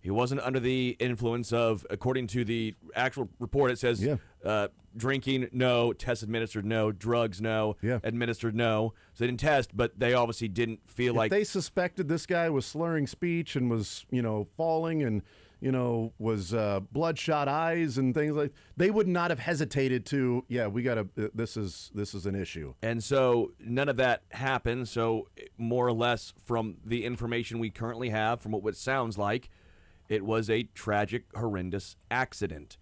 He wasn't under the influence of, according to the actual report, it says drinking, no, test administered, no, drugs, no, administered, no. So they didn't test, but they obviously didn't feel like... If they suspected this guy was slurring speech and was, falling and, was bloodshot eyes and things like... They would not have hesitated to, we got to... This is an issue. And so none of that happened. So more or less from the information we currently have, from what it sounds like, it was a tragic, horrendous accident.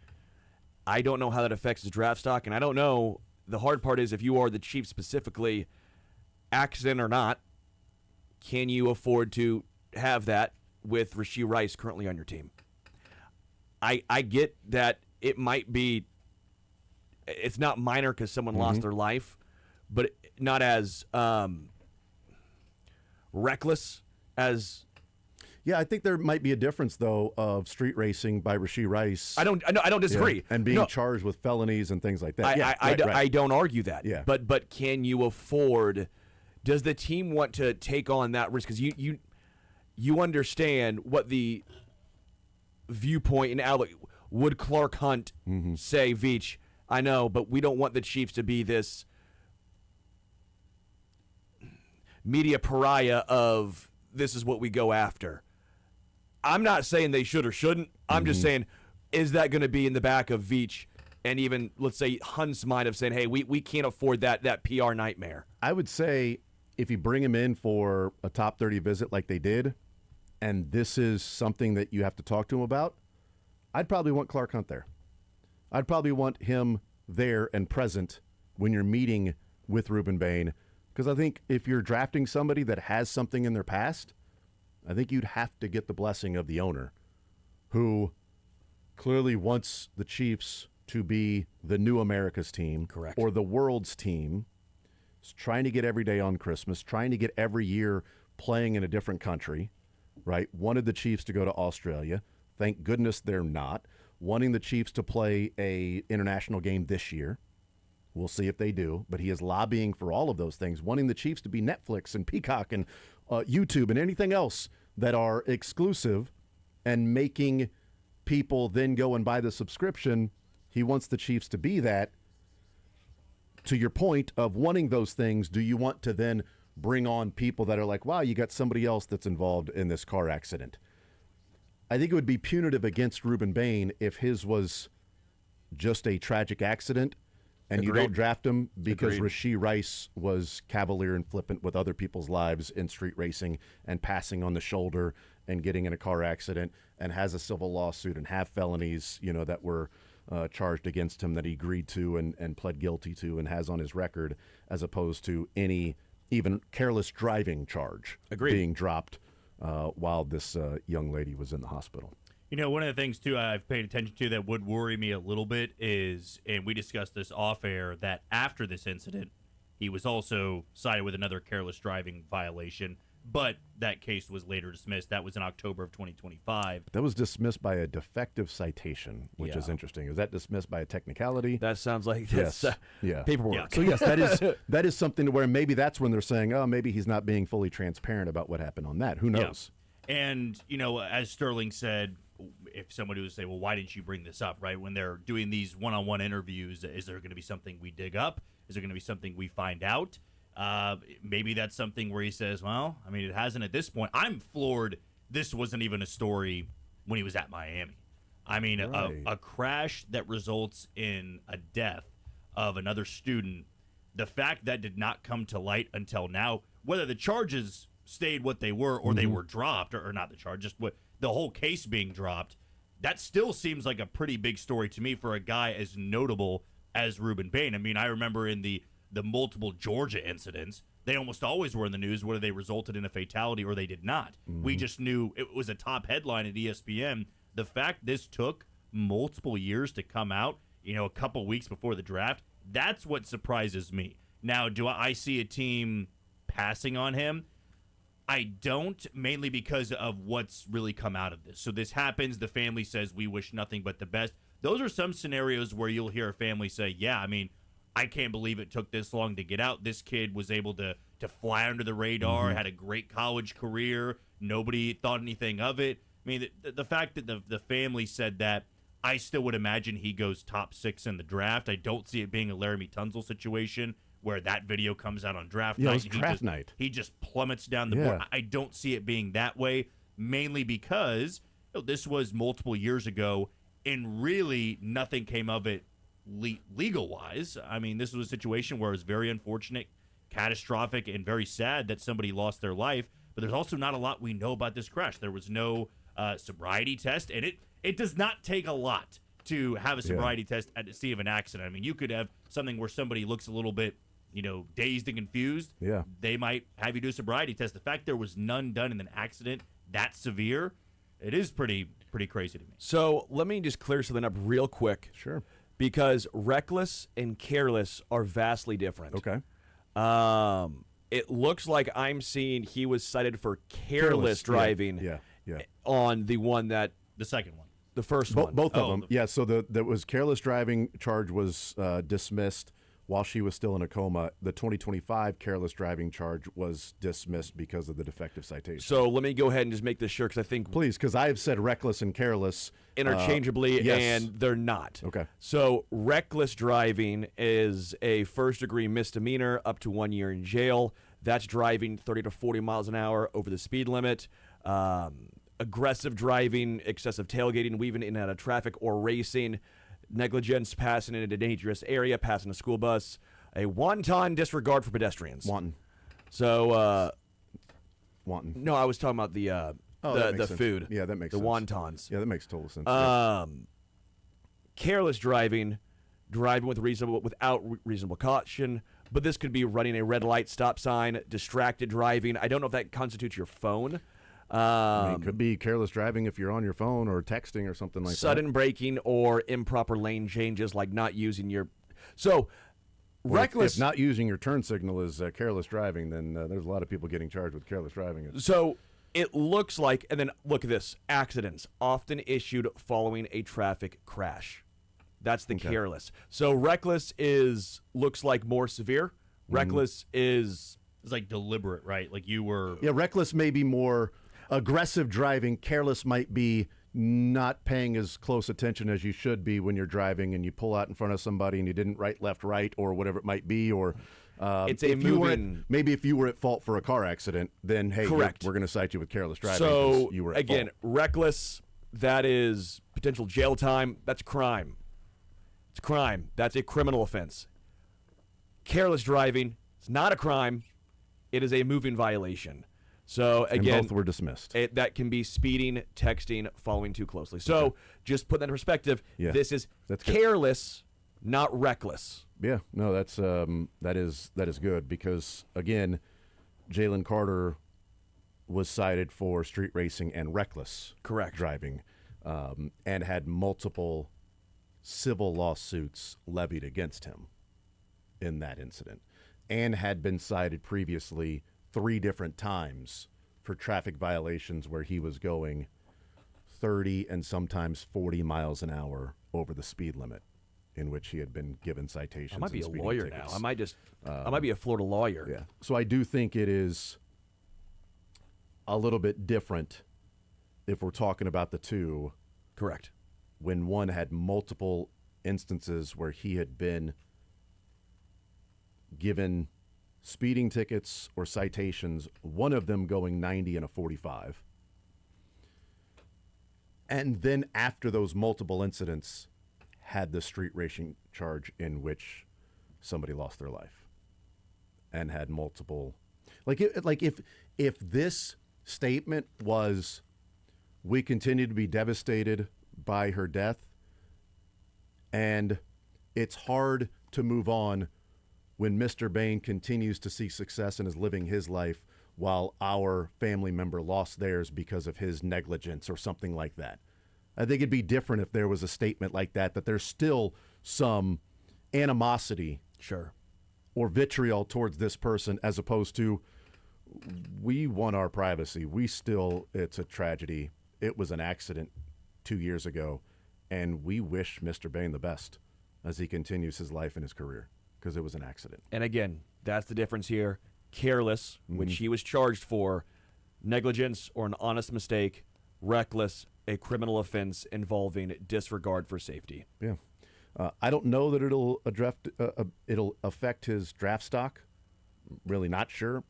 I don't know how that affects his draft stock, and I don't know. The hard part is if you are the Chiefs specifically, accident or not, can you afford to have that with Rashee Rice currently on your team? I get that it might be, it's not minor because someone lost their life, but not as reckless as... Yeah, I think there might be a difference, though, of street racing by Rashee Rice. I don't disagree. And being charged with felonies and things like that. I don't argue that. Yeah. But can you afford? Does the team want to take on that risk? Because you understand what the viewpoint and outlook. Would Clark Hunt say, Veach, I know, but we don't want the Chiefs to be this. media pariah of this is what we go after. I'm not saying they should or shouldn't. I'm just saying, is that going to be in the back of Veach and even, let's say, Hunt's mind of saying, hey, we can't afford that PR nightmare? I would say if you bring him in for a top 30 visit like they did, and this is something that you have to talk to him about, I'd probably want Clark Hunt there. I'd probably want him there and present when you're meeting with Ruben Bain, because I think if you're drafting somebody that has something in their past, I think you'd have to get the blessing of the owner, who clearly wants the Chiefs to be the new America's team. Correct. Or the world's team. Is trying to get every day on Christmas, trying to get every year playing in a different country, right? Wanted the Chiefs to go to Australia. Thank goodness they're not. Wanting the Chiefs to play a international game this year. We'll see if they do. But he is lobbying for all of those things, wanting the Chiefs to be Netflix and Peacock and YouTube and anything else that are exclusive, and making people then go and buy the subscription. He wants the Chiefs to be that. To your point of wanting those things, do you want to then bring on people that are like, wow, you got somebody else that's involved in this car accident? I think it would be punitive against Ruben Bain if his was just a tragic accident and you don't draft him because Rashee Rice was cavalier and flippant with other people's lives in street racing and passing on the shoulder and getting in a car accident and has a civil lawsuit and have felonies, that were charged against him that he agreed to and pled guilty to and has on his record, as opposed to any even careless driving charge being dropped while this young lady was in the hospital. One of the things, too, I've paid attention to that would worry me a little bit is, and we discussed this off air, that after this incident, he was also cited with another careless driving violation, but that case was later dismissed. That was in October of 2025. That was dismissed by a defective citation, which is interesting. Was that dismissed by a technicality? That sounds like paperwork. Yeah. So, yes, that is something to where maybe that's when they're saying, oh, maybe he's not being fully transparent about what happened on that. Who knows? Yeah. And, as Sterling said, if somebody would say, well, why didn't you bring this up, right? When they're doing these one-on-one interviews, is there going to be something we dig up? Is there going to be something we find out? Maybe that's something where he says, well, I mean, it hasn't at this point. I'm floored this wasn't even a story when he was at Miami. I mean, a crash that results in a death of another student, the fact that did not come to light until now, whether the charges stayed what they were or they were dropped, or not the charge, just what the whole case being dropped, that still seems like a pretty big story to me for a guy as notable as Ruben Bain. I mean, I remember in the multiple Georgia incidents, they almost always were in the news, whether they resulted in a fatality or they did not. We just knew it was a top headline at ESPN. The fact this took multiple years to come out, a couple weeks before the draft, that's what surprises me. Now, do I see a team passing on him? I don't, mainly because of what's really come out of this. So this happens, the family says, we wish nothing but the best. Those are some scenarios where you'll hear a family say, yeah, I mean, I can't believe it took this long to get out. This kid was able to fly under the radar, had a great college career. Nobody thought anything of it. I mean, the fact that the family said that, I still would imagine he goes top 6 in the draft. I don't see it being a Laramie Tunsil situation where that video comes out on draft night. It was draft night. He just plummets down the board. I don't see it being that way, mainly because this was multiple years ago, and really nothing came of it legal-wise. I mean, this was a situation where it was very unfortunate, catastrophic, and very sad that somebody lost their life, but there's also not a lot we know about this crash. There was no sobriety test, and it does not take a lot to have a sobriety test at the scene of an accident. I mean, you could have something where somebody looks a little bit dazed and confused. Yeah. They might have you do a sobriety test. The fact there was none done in an accident that severe, it is pretty crazy to me. So let me just clear something up real quick. Sure. Because reckless and careless are vastly different. Okay. It looks like I'm seeing he was cited for careless driving on the one that... The second one. The first one. Both of them. Yeah, so the was careless driving charge was dismissed while she was still in a coma. The 2025 careless driving charge was dismissed because of the defective citation. So let me go ahead and just make this sure, because I think... Please, because I have said reckless and careless interchangeably, and they're not. Okay. So reckless driving is a first-degree misdemeanor up to 1 year in jail. That's driving 30 to 40 miles an hour over the speed limit. Aggressive driving, excessive tailgating, weaving in and out of traffic or racing, negligence, passing in a dangerous area, passing a school bus, a wanton disregard for pedestrians. Wanton. So, wanton. No, I was talking about the food. Yeah, that makes sense. The wontons. Yeah, that makes total sense. Careless driving without reasonable caution. But this could be running a red light stop sign, distracted driving. I don't know if that constitutes your phone. It could be careless driving if you're on your phone or texting or something like that. Sudden braking or improper lane changes, like not using your. So, or reckless. If not using your turn signal is careless driving, then there's a lot of people getting charged with careless driving. So it looks like, and then look at this: accidents often issued following a traffic crash. That's the careless. So reckless looks like more severe. Reckless is it's like deliberate, right? Like you were. Yeah, reckless may be more aggressive driving. Careless might be not paying as close attention as you should be when you're driving and you pull out in front of somebody and you didn't right, left, right, or whatever it might be. Or it's a moving. Maybe if you were at fault for a car accident, then hey, we're going to cite you with careless driving. So you were at again, fault. Reckless. That is potential jail time. That's crime. It's crime. That's a criminal offense. Careless driving. It's not a crime. It is a moving violation. So again, and both were dismissed. That can be speeding, texting, following too closely. So just put that in perspective. Yeah, this is that's careless, not reckless. Yeah, no, that is good because again, Jalen Carter was cited for street racing and reckless driving, and had multiple civil lawsuits levied against him in that incident, and had been cited previously 3 different times for traffic violations where he was going 30 and sometimes 40 miles an hour over the speed limit, in which he had been given citations. I might be a speeding lawyer tickets. now. I might be a Florida lawyer. Yeah. So I do think it is a little bit different if we're talking about the two. Correct. When one had multiple instances where he had been given speeding tickets or citations, one of them going 90 and a 45. And then after those multiple incidents, had the street racing charge in which somebody lost their life and had multiple. If this statement was, we continue to be devastated by her death, and it's hard to move on when Mr. Bain continues to see success and is living his life while our family member lost theirs because of his negligence or something like that. I think it'd be different if there was a statement like that there's still some animosity or vitriol towards this person, as opposed to, we want our privacy. It's a tragedy. It was an accident 2 years ago, and we wish Mr. Bain the best as he continues his life and his career, because it was an accident. And again, that's the difference here. Careless, which he was charged for, negligence or an honest mistake, reckless, a criminal offense involving disregard for safety. Yeah. I don't know that it'll affect his draft stock. Really not sure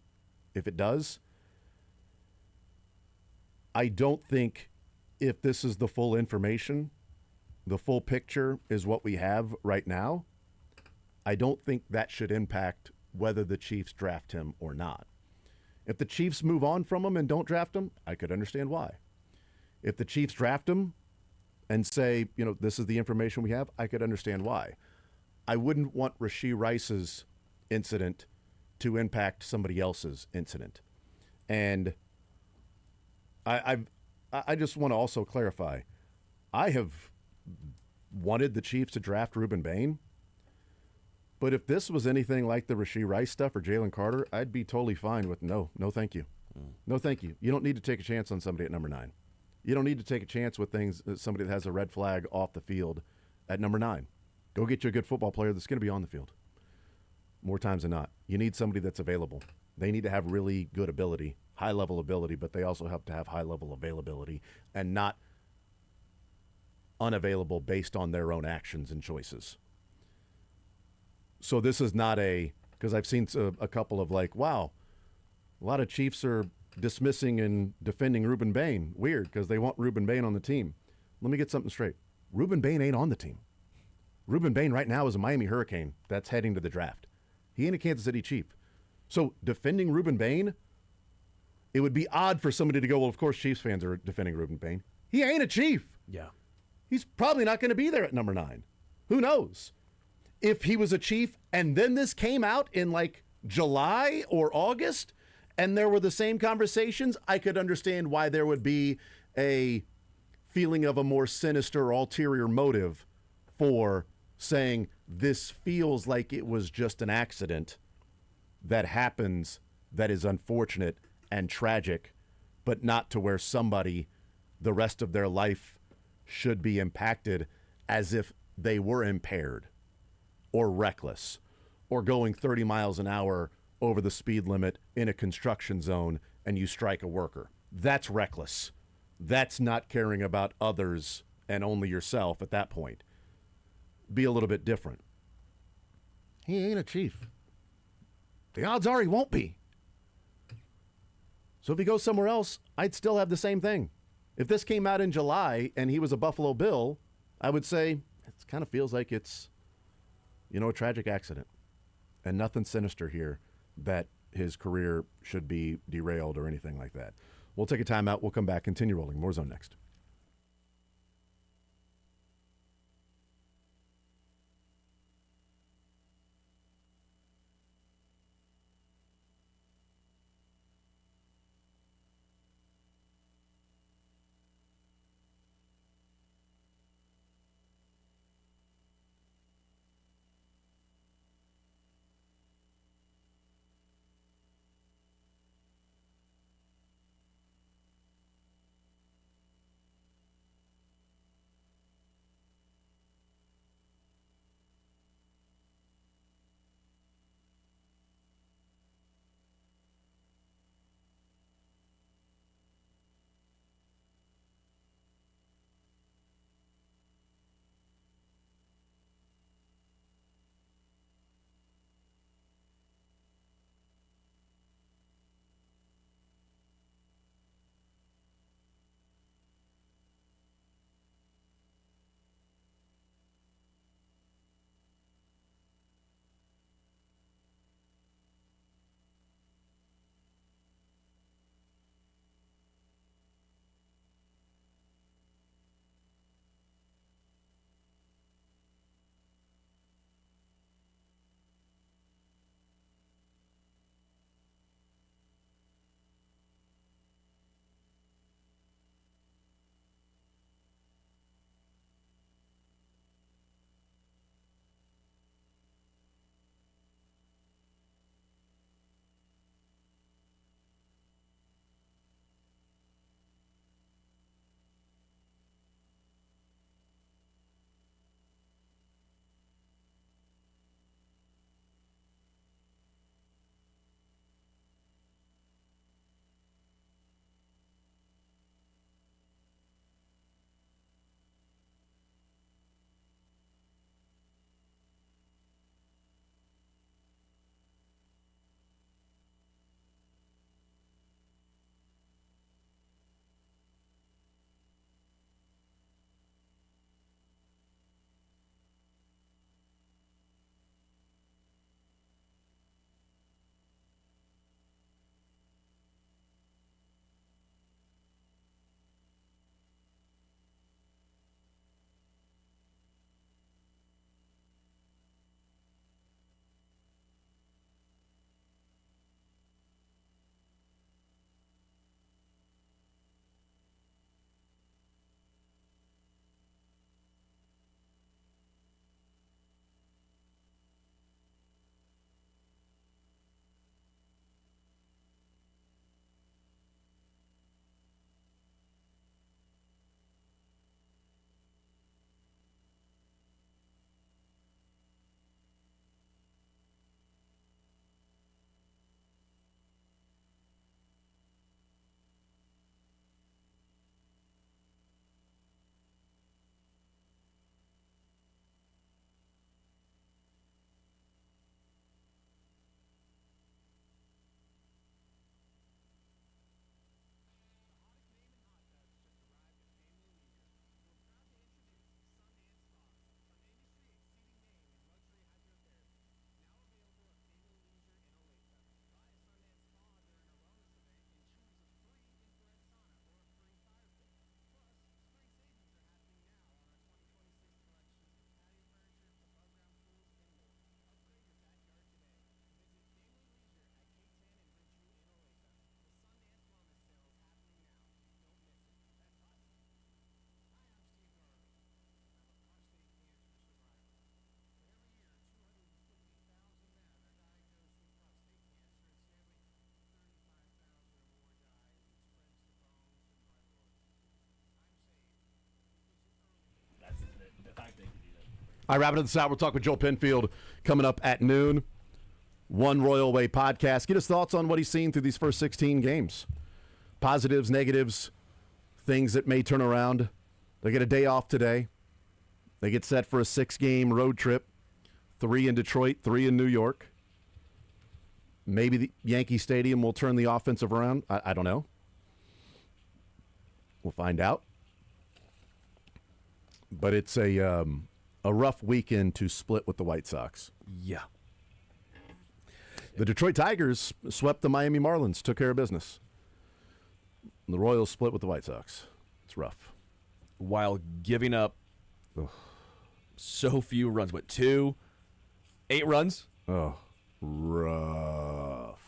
if it does. I don't think, if this is the full information, the full picture is what we have right now, I don't think that should impact whether the Chiefs draft him or not. If the Chiefs move on from him and don't draft him, I could understand why. If the Chiefs draft him and say, this is the information we have, I could understand why. I wouldn't want Rashee Rice's incident to impact somebody else's incident. And I just want to also clarify, I have wanted the Chiefs to draft Ruben Bain, but if this was anything like the Rashee Rice stuff or Jalen Carter, I'd be totally fine with no thank you. No thank you. You don't need to take a chance on somebody at number 9. You don't need to take a chance with somebody that has a red flag off the field at number 9. Go get you a good football player that's going to be on the field more times than not. You need somebody that's available. They need to have really good ability, high-level ability, but they also have to have high-level availability and not unavailable based on their own actions and choices. So this is not because I've seen a couple of wow, A lot of Chiefs are dismissing and defending Reuben Bain. Weird, because they want Reuben Bain on the team. Let me get something straight. Reuben Bain ain't on the team. Reuben Bain right now is a Miami Hurricane that's heading to the draft. He ain't a Kansas City Chief. So defending Reuben Bain, it would be odd for somebody to go, well, of course Chiefs fans are defending Reuben Bain. He ain't a Chief. Yeah. He's probably not going to be there at number 9. Who knows? If he was a Chief and then this came out in like July or August and there were the same conversations, I could understand why there would be a feeling of a more sinister, ulterior motive for saying this feels like it was just an accident that happens, that is unfortunate and tragic, but not to where somebody the rest of their life should be impacted as if they were impaired or reckless or going 30 miles an hour over the speed limit in a construction zone and you strike a worker. That's reckless. That's not caring about others and only yourself at that point. Be a little bit different. He ain't a Chief. The odds are he won't be. So if he goes somewhere else, I'd still have the same thing. If this came out in July and he was a Buffalo Bill, I would say it kind of feels like it's, a tragic accident and nothing sinister here that his career should be derailed or anything like that. We'll take a timeout. We'll come back, continue rolling. More Zone next. I wrap it up this hour. We'll talk with Joel Penfield coming up at noon. One Royal Way podcast. Get his thoughts on what he's seen through these first 16 games. Positives, negatives, things that may turn around. They get a day off today. They get set for a 6-game road trip. 3 in Detroit, 3 in New York. Maybe the Yankee Stadium will turn the offensive around. I don't know. We'll find out. But it's a rough weekend to split with the White Sox. Yeah. The Detroit Tigers swept the Miami Marlins, took care of business. The Royals split with the White Sox. It's rough. While giving up so few runs. What, 8 runs? Oh, rough.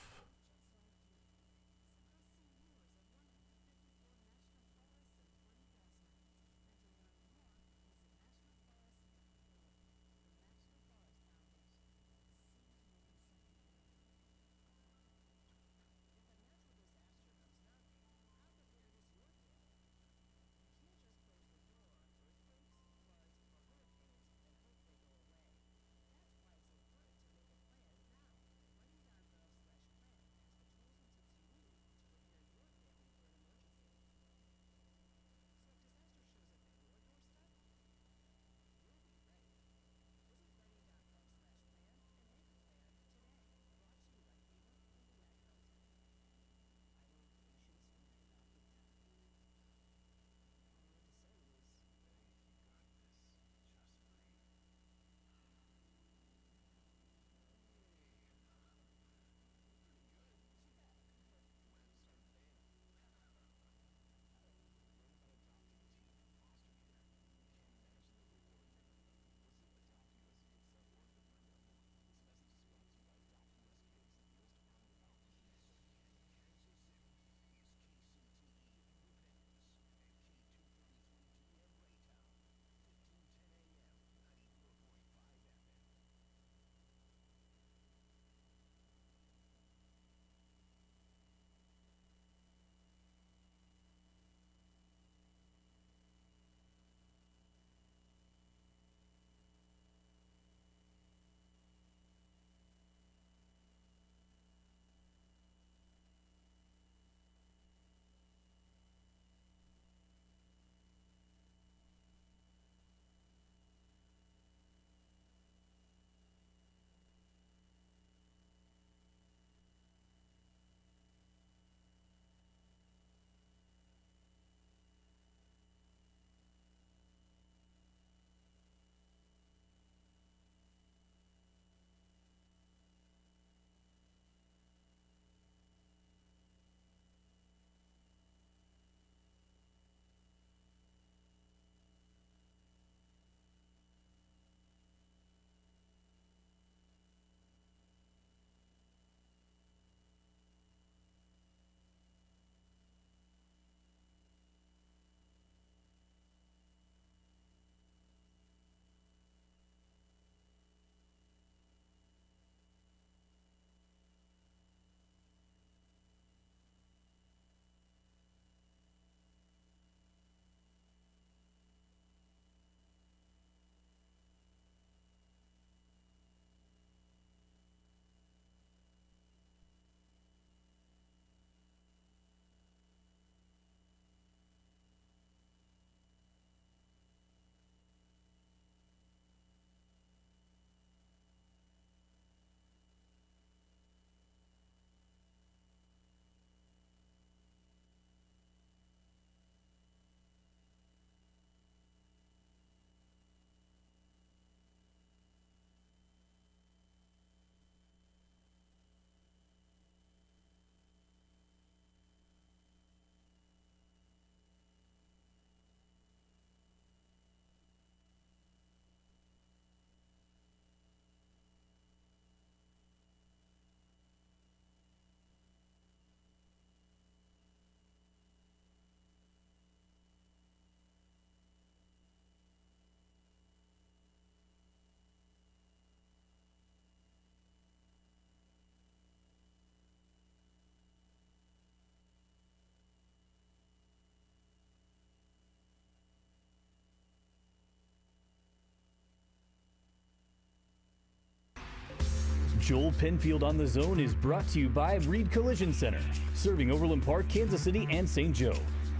Joel Penfield on the Zone is brought to you by Reed Collision Center, serving Overland Park, Kansas City, and St. Joe.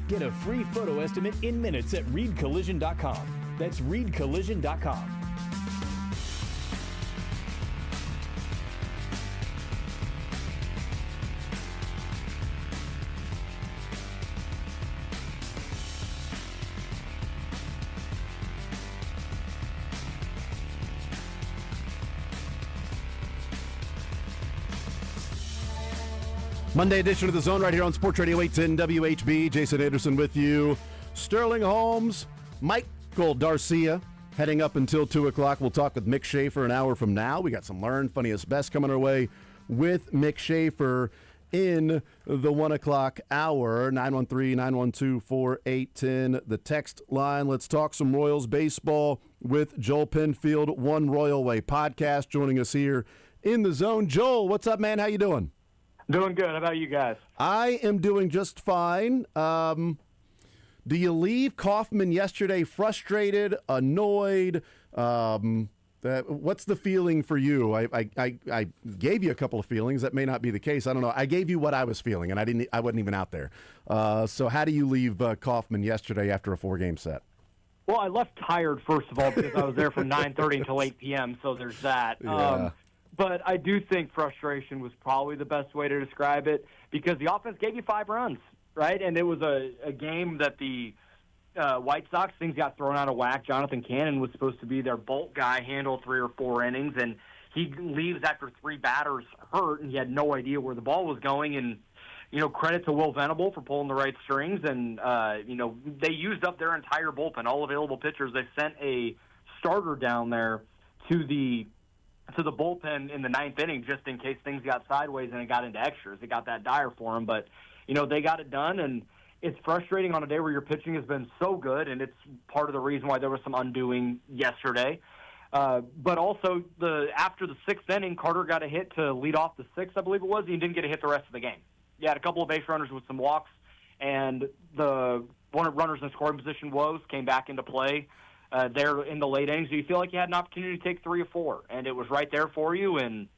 Get a free photo estimate in minutes at reedcollision.com. That's reedcollision.com. Monday edition of The Zone right here on Sports Radio 810 WHB. Jason Anderson with you. Sterling Holmes, Michael Darcia heading up until 2 o'clock. We'll talk with Mick Schaefer an hour from now. We got some Learn Funniest Best coming our way with Mick Schaefer in the 1 o'clock hour. 913-912-4810, the text line. Let's talk some Royals baseball with Joel Penfield, One Royal Way podcast, joining us here in The Zone. Joel, what's up, man? How you doing? Doing good. How about you guys? I am doing just fine. Do you leave Kaufman yesterday frustrated, annoyed? What's the feeling for you? I gave you a couple of feelings. That may not be the case. I don't know. I gave you what I was feeling, and I wasn't even out there. So how do you leave Kaufman yesterday after a 4-game set? Well, I left tired, first of all, because I was there from 9:30 until 8 p.m., so there's that. Yeah. But I do think frustration was probably the best way to describe it, because the offense gave you 5 runs, right? And it was a game that the White Sox, things got thrown out of whack. Jonathan Cannon was supposed to be their bolt guy, handle 3 or 4 innings, and he leaves after 3 batters hurt, and he had no idea where the ball was going. And, credit to Will Venable for pulling the right strings. And, they used up their entire bullpen, all available pitchers. They sent a starter down there to the bullpen in the 9th inning just in case things got sideways and it got into extras. It got that dire for them. But, they got it done, and it's frustrating on a day where your pitching has been so good, and it's part of the reason why there was some undoing yesterday. But also, after the 6th inning, Carter got a hit to lead off the 6th, I believe it was, and he didn't get a hit the rest of the game. He had a couple of base runners with some walks, and one of runners in scoring position came back into play there in the late innings. So you feel like you had an opportunity to take 3 or 4, and it was right there for you, and,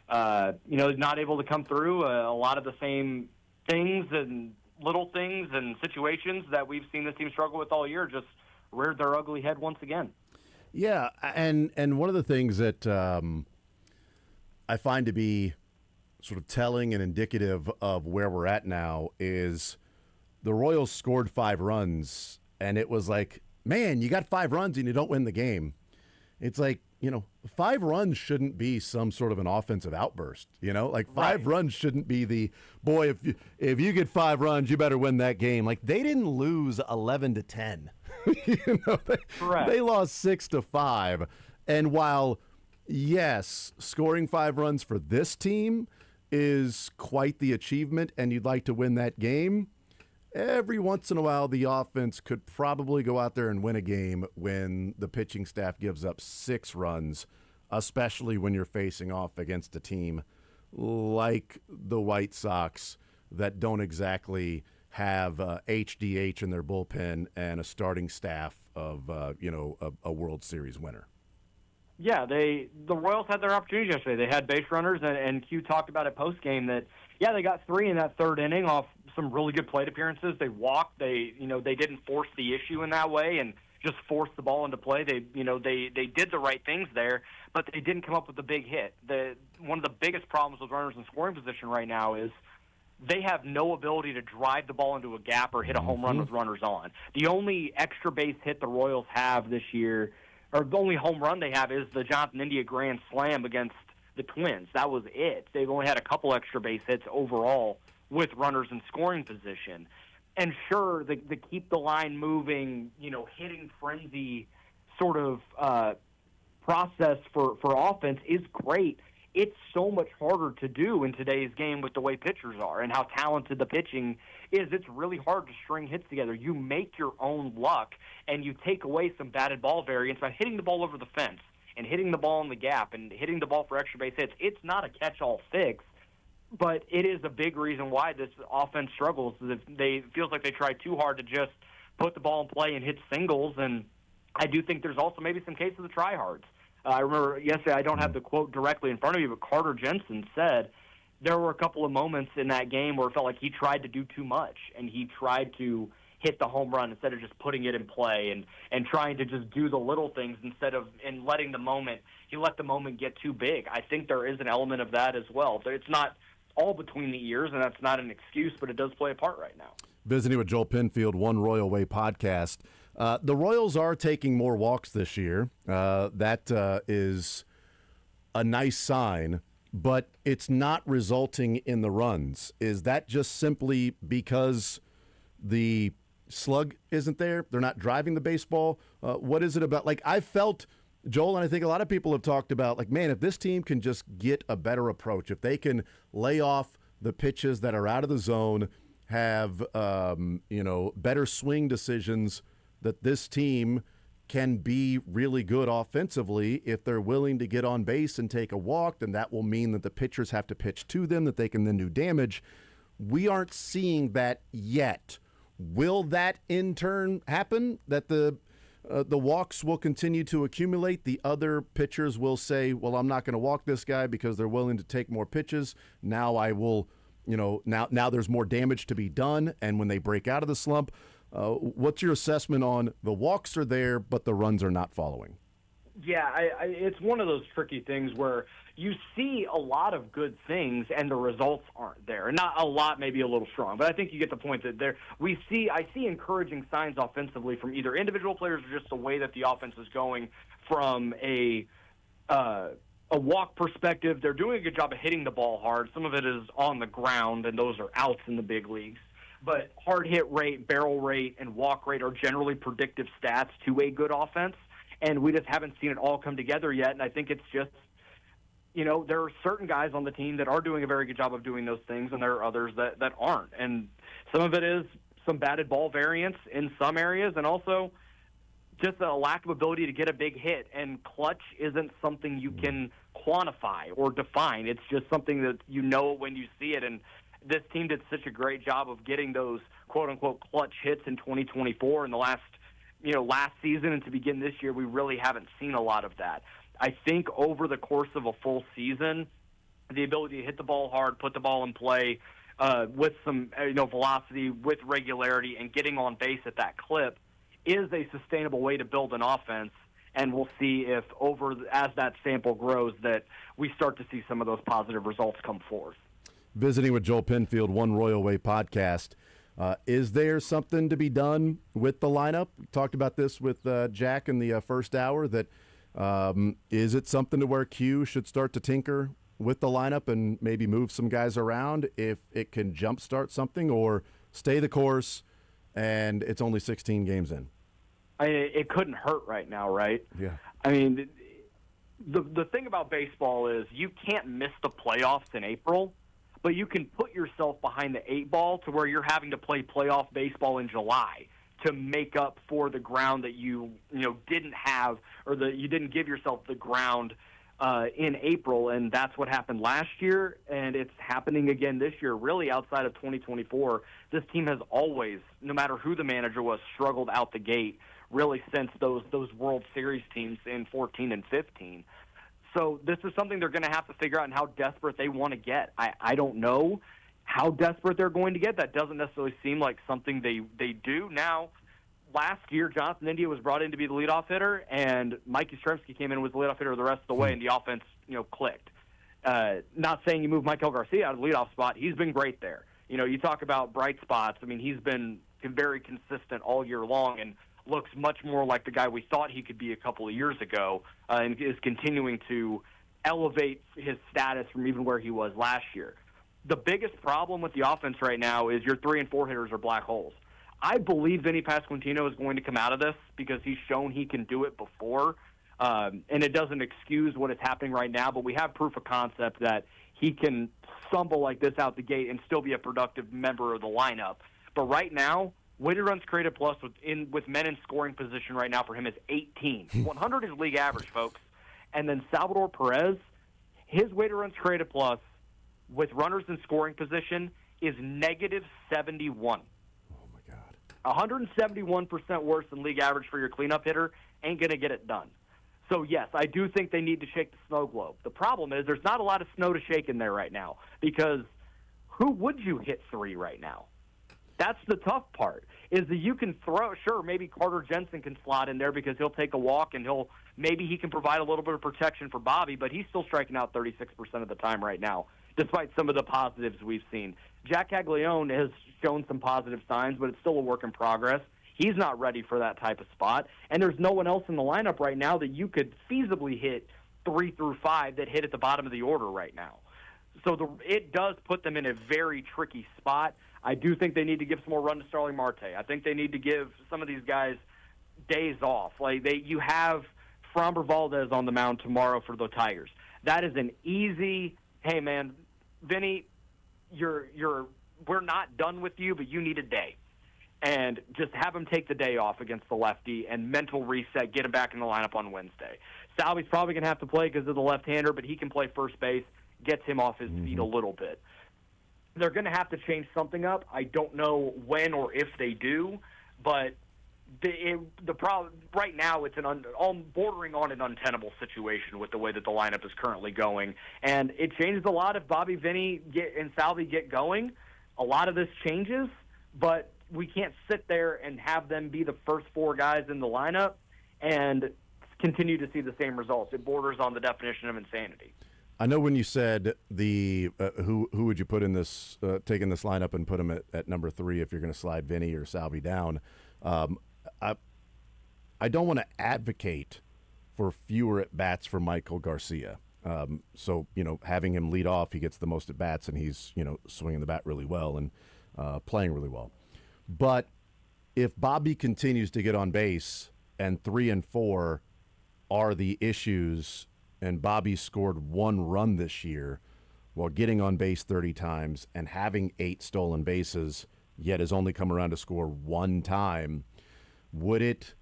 not able to come through. A lot of the same things and little things and situations that we've seen this team struggle with all year just reared their ugly head once again. Yeah, and one of the things that I find to be sort of telling and indicative of where we're at now is the Royals scored 5 runs, and it was like, man, you got 5 runs and you don't win the game. It's like, 5 runs shouldn't be some sort of an offensive outburst. Like 5 runs shouldn't be the, boy, if you get 5 runs, you better win that game. Like, they didn't lose 11-10. They lost 6-5. And while, yes, scoring 5 runs for this team is quite the achievement, and you'd like to win that game, every once in a while, the offense could probably go out there and win a game when the pitching staff gives up 6 runs, especially when you're facing off against a team like the White Sox that don't exactly have HDH in their bullpen and a starting staff of, a World Series winner. Yeah, the Royals had their opportunities yesterday. They had base runners, and Q talked about it postgame that, they got 3 in that 3rd inning off some really good plate appearances. They walked. They didn't force the issue in that way and just forced the ball into play. They did the right things there, but they didn't come up with the big hit. One of the biggest problems with runners in scoring position right now is they have no ability to drive the ball into a gap or hit a home run with runners on. The only extra base hit the Royals have this year, or the only home run they have, is the Jonathan India grand slam against the Twins. That was it. They've only had a couple extra base hits overall with runners in scoring position. And sure, the keep the line moving, hitting frenzy sort of process for offense is great. It's so much harder to do in today's game with the way pitchers are and how talented the pitching is. It's really hard to string hits together. You make your own luck, and you take away some batted ball variance by hitting the ball over the fence and hitting the ball in the gap and hitting the ball for extra base hits. It's not a catch-all fix, but it is a big reason why this offense struggles. It feels like they try too hard to just put the ball in play and hit singles, and I do think there's also maybe some cases of tryhards. I remember yesterday, I don't have the quote directly in front of me, but Carter Jensen said there were a couple of moments in that game where it felt like he tried to do too much, and he tried to hit the home run instead of just putting it in play and trying to just do the little things instead of and letting the moment – he let the moment get too big. I think there is an element of that as well. It's not all between the ears, and that's not an excuse, but it does play a part right now. Visiting with Joel Penfield, One Royal Way podcast. The Royals are taking more walks this year. That is a nice sign, but it's not resulting in the runs. Is that just simply because the slug isn't there? They're not driving the baseball? What is it about? Like, I felt, Joel, and I think a lot of people have talked about, like, man, if this team can just get a better approach, if they can lay off the pitches that are out of the zone, have better swing decisions, that this team can be really good offensively. If they're willing to get on base and take a walk, then that will mean that the pitchers have to pitch to them, that they can then do damage. We aren't seeing that yet. Will that in turn happen, that the walks will continue to accumulate? The other pitchers will say, well, I'm not going to walk this guy because they're willing to take more pitches. Now I will, now there's more damage to be done. And when they break out of the slump, what's your assessment on the walks are there, but the runs are not following? Yeah, it's one of those tricky things where you see a lot of good things and the results aren't there. Not a lot, maybe a little strong, but I think you get the point that I see encouraging signs offensively from either individual players or just the way that the offense is going from a walk perspective. They're doing a good job of hitting the ball hard. Some of it is on the ground, and those are outs in the big leagues. But hard hit rate, barrel rate, and walk rate are generally predictive stats to a good offense, and we just haven't seen it all come together yet. And I think it's just, there are certain guys on the team that are doing a very good job of doing those things, and there are others that aren't. And some of it is some batted ball variance in some areas, and also just a lack of ability to get a big hit. And clutch isn't something you can quantify or define. It's just something that you know when you see it. And this team did such a great job of getting those quote-unquote clutch hits in 2024 and the last season, and to begin this year, we really haven't seen a lot of that. I think over the course of a full season, the ability to hit the ball hard, put the ball in play with some velocity, with regularity, and getting on base at that clip is a sustainable way to build an offense. And we'll see if as that sample grows that we start to see some of those positive results come forth. Visiting with Joel Penfield, One Royal Way podcast. Is there something to be done with the lineup? We talked about this with Jack in the first hour, that is it something to where Q should start to tinker with the lineup and maybe move some guys around if it can jumpstart something, or stay the course and it's only 16 games in? It couldn't hurt right now, right? Yeah. I mean, the thing about baseball is you can't miss the playoffs in April, but you can put yourself behind the 8 ball to where you're having to play playoff baseball in July to make up for the ground that you didn't have, or that you didn't give yourself the ground in April. And that's what happened last year, and it's happening again this year. Really, outside of 2024, this team has always, no matter who the manager was, struggled out the gate, really since those World Series teams in 14 and 15. So this is something they're going to have to figure out, and how desperate they want to get. I don't know how desperate they're going to get. That doesn't necessarily seem like something they do. Now, last year, Jonathan India was brought in to be the leadoff hitter, and Mike Yastrzemski came in and was the leadoff hitter the rest of the way, and the offense clicked. Not saying you move Michael Garcia out of the leadoff spot. He's been great there. You talk about bright spots. I mean, he's been very consistent all year long and looks much more like the guy we thought he could be a couple of years ago, and is continuing to elevate his status from even where he was last year. The biggest problem with the offense right now is your 3 and 4 hitters are black holes. I believe Vinny Pasquantino is going to come out of this because he's shown he can do it before, and it doesn't excuse what is happening right now, but we have proof of concept that he can stumble like this out the gate and still be a productive member of the lineup. But right now, weighted runs created plus with men in scoring position right now for him is 18. 100 is league average, folks. And then Salvador Perez, his weighted runs created plus with runners in scoring position is negative 71. Oh, my God. 171% worse than league average for your cleanup hitter ain't going to get it done. So, yes, I do think they need to shake the snow globe. The problem is there's not a lot of snow to shake in there right now because who would you hit 3 right now? That's the tough part, is that you can throw, sure, maybe Carter Jensen can slot in there because he'll take a walk and maybe he can provide a little bit of protection for Bobby, but he's still striking out 36% of the time right now, despite some of the positives we've seen. Jack Caglione has shown some positive signs, but it's still a work in progress. He's not ready for that type of spot, and there's no one else in the lineup right now that you could feasibly hit 3 through 5 that hit at the bottom of the order right now. So it does put them in a very tricky spot. I do think they need to give some more run to Starling Marte. I think they need to give some of these guys days off. You have Framber Valdez on the mound tomorrow for the Tigers. That is an easy, hey man, Vinny, we're not done with you, but you need a day. And just have him take the day off against the lefty and mental reset, get him back in the lineup on Wednesday. Salvy's probably going to have to play because of the left-hander, but he can play first base, gets him off his feet a little bit. They're going to have to change something up. I don't know when or if they do, but the problem right now, it's bordering on an untenable situation with the way that the lineup is currently going. And it changes a lot if Bobby, Vinny, and Salvy get going. A lot of this changes, but we can't sit there and have them be the first 4 guys in the lineup and continue to see the same results. It borders on the definition of insanity. I know when you said who would you put in this, taking this lineup and put him at number 3 if you're going to slide Vinny or Salvy down. I don't want to advocate for fewer at bats for Michael Garcia. So having him lead off, he gets the most at bats, and he's swinging the bat really well and playing really well. But if Bobby continues to get on base and 3 and 4 are the issues, and Bobby scored 1 run this year while getting on base 30 times and having 8 stolen bases, yet has only come around to score 1 time, would it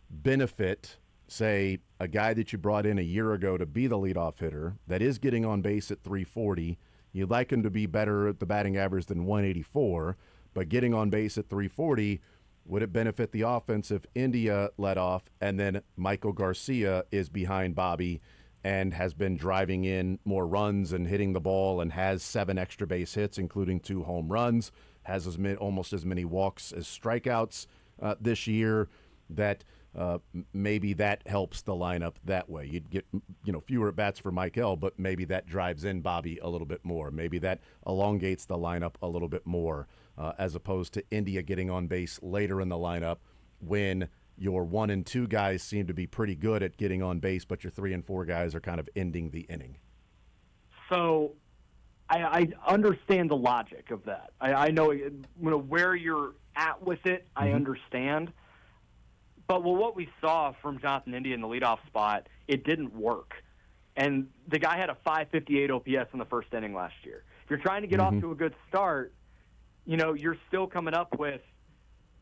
benefit, say, a guy that you brought in a year ago to be the leadoff hitter that is getting on base at 340? You'd like him to be better at the batting average than 184, but getting on base at 340, would it benefit the offense if India led off and then Michael Garcia is behind Bobby and has been driving in more runs and hitting the ball and has 7 extra base hits, including 2 home runs, has almost as many walks as strikeouts this year, that maybe that helps the lineup that way. You'd get fewer at-bats for Michael, but maybe that drives in Bobby a little bit more. Maybe that elongates the lineup a little bit more, as opposed to India getting on base later in the lineup when your 1 and 2 guys seem to be pretty good at getting on base, but your 3 and 4 guys are kind of ending the inning. So I understand the logic of that. I know where you're at with it. I understand. But what we saw from Jonathan India in the leadoff spot, it didn't work. And the guy had a 558 OPS in the first inning last year. If you're trying to get off to a good start, you're still coming up with,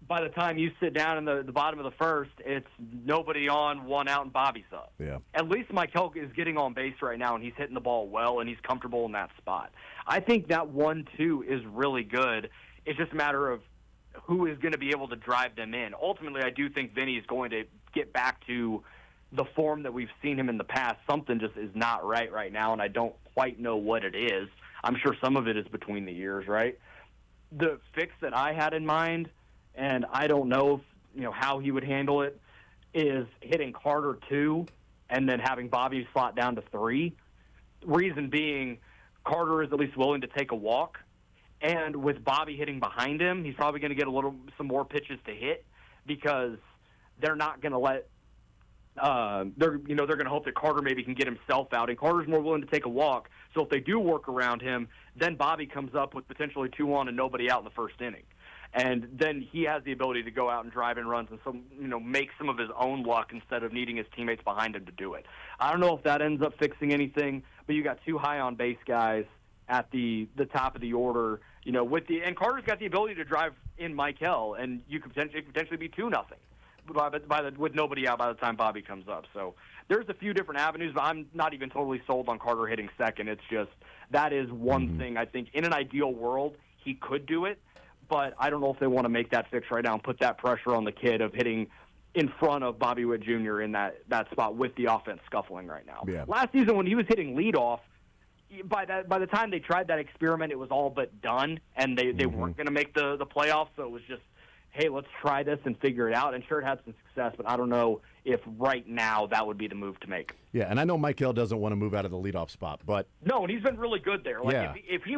by the time you sit down in the bottom of the first, it's nobody on, 1 out, and Bobby's up. Yeah. At least Michael is getting on base right now, and he's hitting the ball well, and he's comfortable in that spot. I think that 1-2 is really good. It's just a matter of who is going to be able to drive them in. Ultimately, I do think Vinny is going to get back to the form that we've seen him in the past. Something just is not right now, and I don't quite know what it is. I'm sure some of it is between the years, right? The fix that I had in mind, and I don't know how he would handle it, is hitting Carter 2 and then having Bobby slot down to 3. Reason being, Carter is at least willing to take a walk. And with Bobby hitting behind him, he's probably going to get some more pitches to hit because they're not going to let they're going to hope that Carter maybe can get himself out, and Carter's more willing to take a walk. So if they do work around him, then Bobby comes up with potentially 2 on and nobody out in the first inning, and then he has the ability to go out and drive in runs and make some of his own luck instead of needing his teammates behind him to do it. I don't know if that ends up fixing anything, but you got 2 high on base guys at the top of the order. And Carter's got the ability to drive in Michael, and you could potentially be 2-0 with nobody out by the time Bobby comes up. So there's a few different avenues, but I'm not even totally sold on Carter hitting second. It's just that is one thing I think in an ideal world he could do it, but I don't know if they want to make that fix right now and put that pressure on the kid of hitting in front of Bobby Witt Jr. in that spot with the offense scuffling right now. Yeah. Last season when he was hitting leadoff, by the time they tried that experiment, it was all but done, and they weren't going to make the playoffs. So it was just, hey, let's try this and figure it out. And sure, it had some success, but I don't know if right now that would be the move to make. Yeah, and I know Michael doesn't want to move out of the leadoff spot, but no, and he's been really good there. Like yeah. if we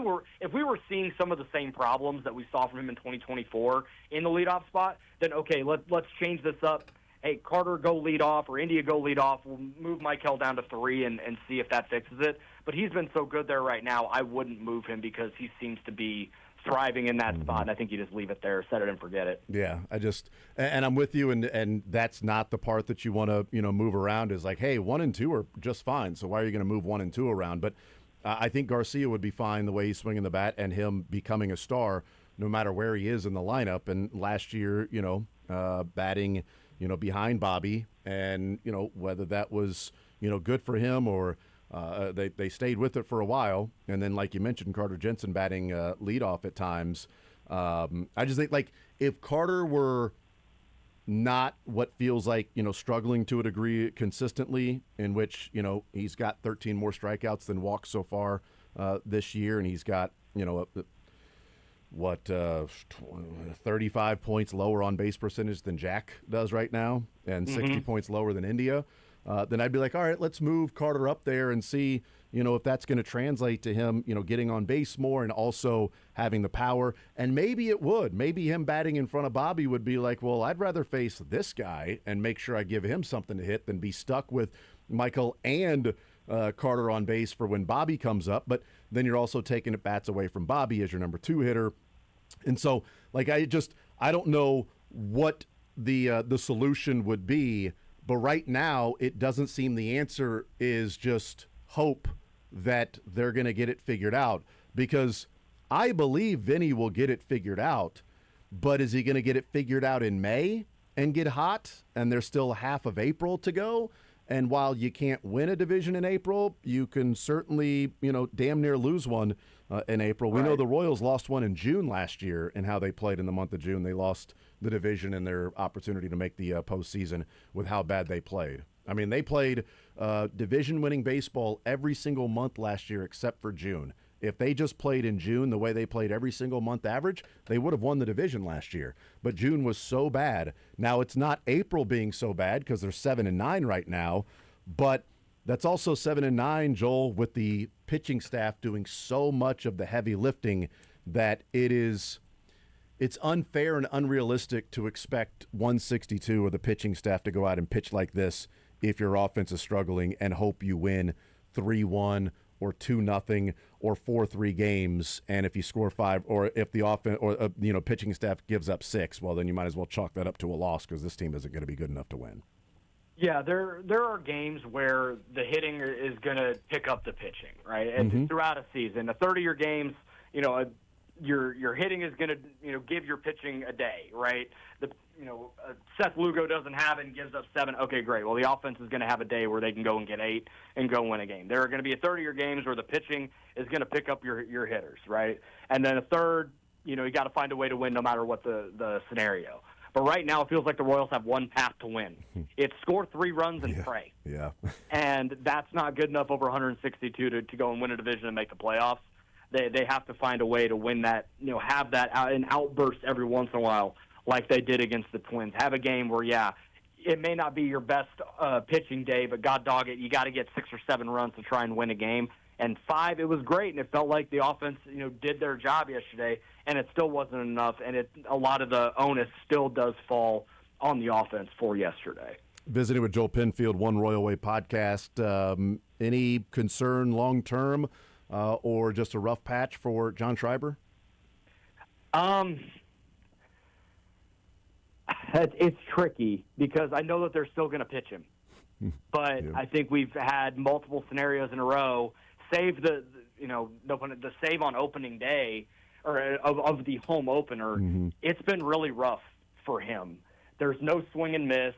were seeing some of the same problems that we saw from him in 2024 in the leadoff spot, then okay, let's change this up. Hey, Carter, go lead off, or India, go lead off. We'll move Michael down to 3 and see if that fixes it. But he's been so good there right now, I wouldn't move him because he seems to be thriving in that spot, and I think you just leave it there, set it and forget it. Yeah, and I'm with you, and that's not the part that you want to move around. Is like, hey, 1 and 2 are just fine, so why are you going to move 1 and 2 around? But I think Garcia would be fine the way he's swinging the bat and him becoming a star, no matter where he is in the lineup. And last year, batting, behind Bobby, and whether that was good for him or. They stayed with it for a while, and then, like you mentioned, Carter Jensen batting leadoff at times. I just think, like, if Carter were not what feels like, struggling to a degree consistently, in which, he's got 13 more strikeouts than walks so far this year, and he's got, 35 points lower on base percentage than Jack does right now, and 60 points lower than India. Then I'd be like, all right, let's move Carter up there and see, if that's going to translate to him, getting on base more and also having the power. And maybe it would. Maybe him batting in front of Bobby would be like, well, I'd rather face this guy and make sure I give him something to hit than be stuck with Michael and Carter on base for when Bobby comes up. But then you're also taking at bats away from Bobby as your number 2 hitter. And so, like, I don't know what the solution would be. But right now, it doesn't seem the answer is just hope that they're going to get it figured out. Because I believe Vinny will get it figured out. But is he going to get it figured out in May and get hot? And there's still half of April to go. And while you can't win a division in April, you can certainly, damn near lose one in April. We know the Royals lost one in June last year, and how they played in the month of June. They lost the division and their opportunity to make the postseason with how bad they played. I mean, they played division-winning baseball every single month last year except for June. If they just played in June the way they played every single month average, they would have won the division last year. But June was so bad. Now, it's not April being so bad because they're 7-9 right now, but that's also 7-9, Joel, with the pitching staff doing so much of the heavy lifting that it's unfair and unrealistic to expect 162 or the pitching staff to go out and pitch like this if your offense is struggling and hope you win 3-1 or 2-0 or 4-3 games. And if you score 5, or if the offense or pitching staff gives up 6, well, then you might as well chalk that up to a loss because this team isn't going to be good enough to win. Yeah, there are games where the hitting is going to pick up the pitching, right? And throughout a season, a third of your games, your hitting is going to give your pitching a day, right? Seth Lugo doesn't have it and gives up 7. Okay, great. Well, the offense is going to have a day where they can go and get 8 and go win a game. There are going to be a third of your games where the pitching is going to pick up your hitters, right? And then a third, you got to find a way to win no matter what the scenario. But right now, it feels like the Royals have one path to win. It's score 3 runs and pray. Yeah. And that's not good enough over 162 to go and win a division and make the playoffs. They have to find a way to win that, have that an outburst every once in a while like they did against the Twins. Have a game where, it may not be your best pitching day, but God dog it, you got to get 6 or 7 runs to try and win a game. And 5, it was great, and it felt like the offense, did their job yesterday, and it still wasn't enough, and a lot of the onus still does fall on the offense for yesterday. Visiting with Joel Penfield, One Royal Way podcast. Any concern long-term or just a rough patch for John Schreiber? It's tricky because I know that they're still going to pitch him. But I think we've had multiple scenarios in a row, save the save on opening day or of the home opener. It's been really rough for him. There's no swing and miss.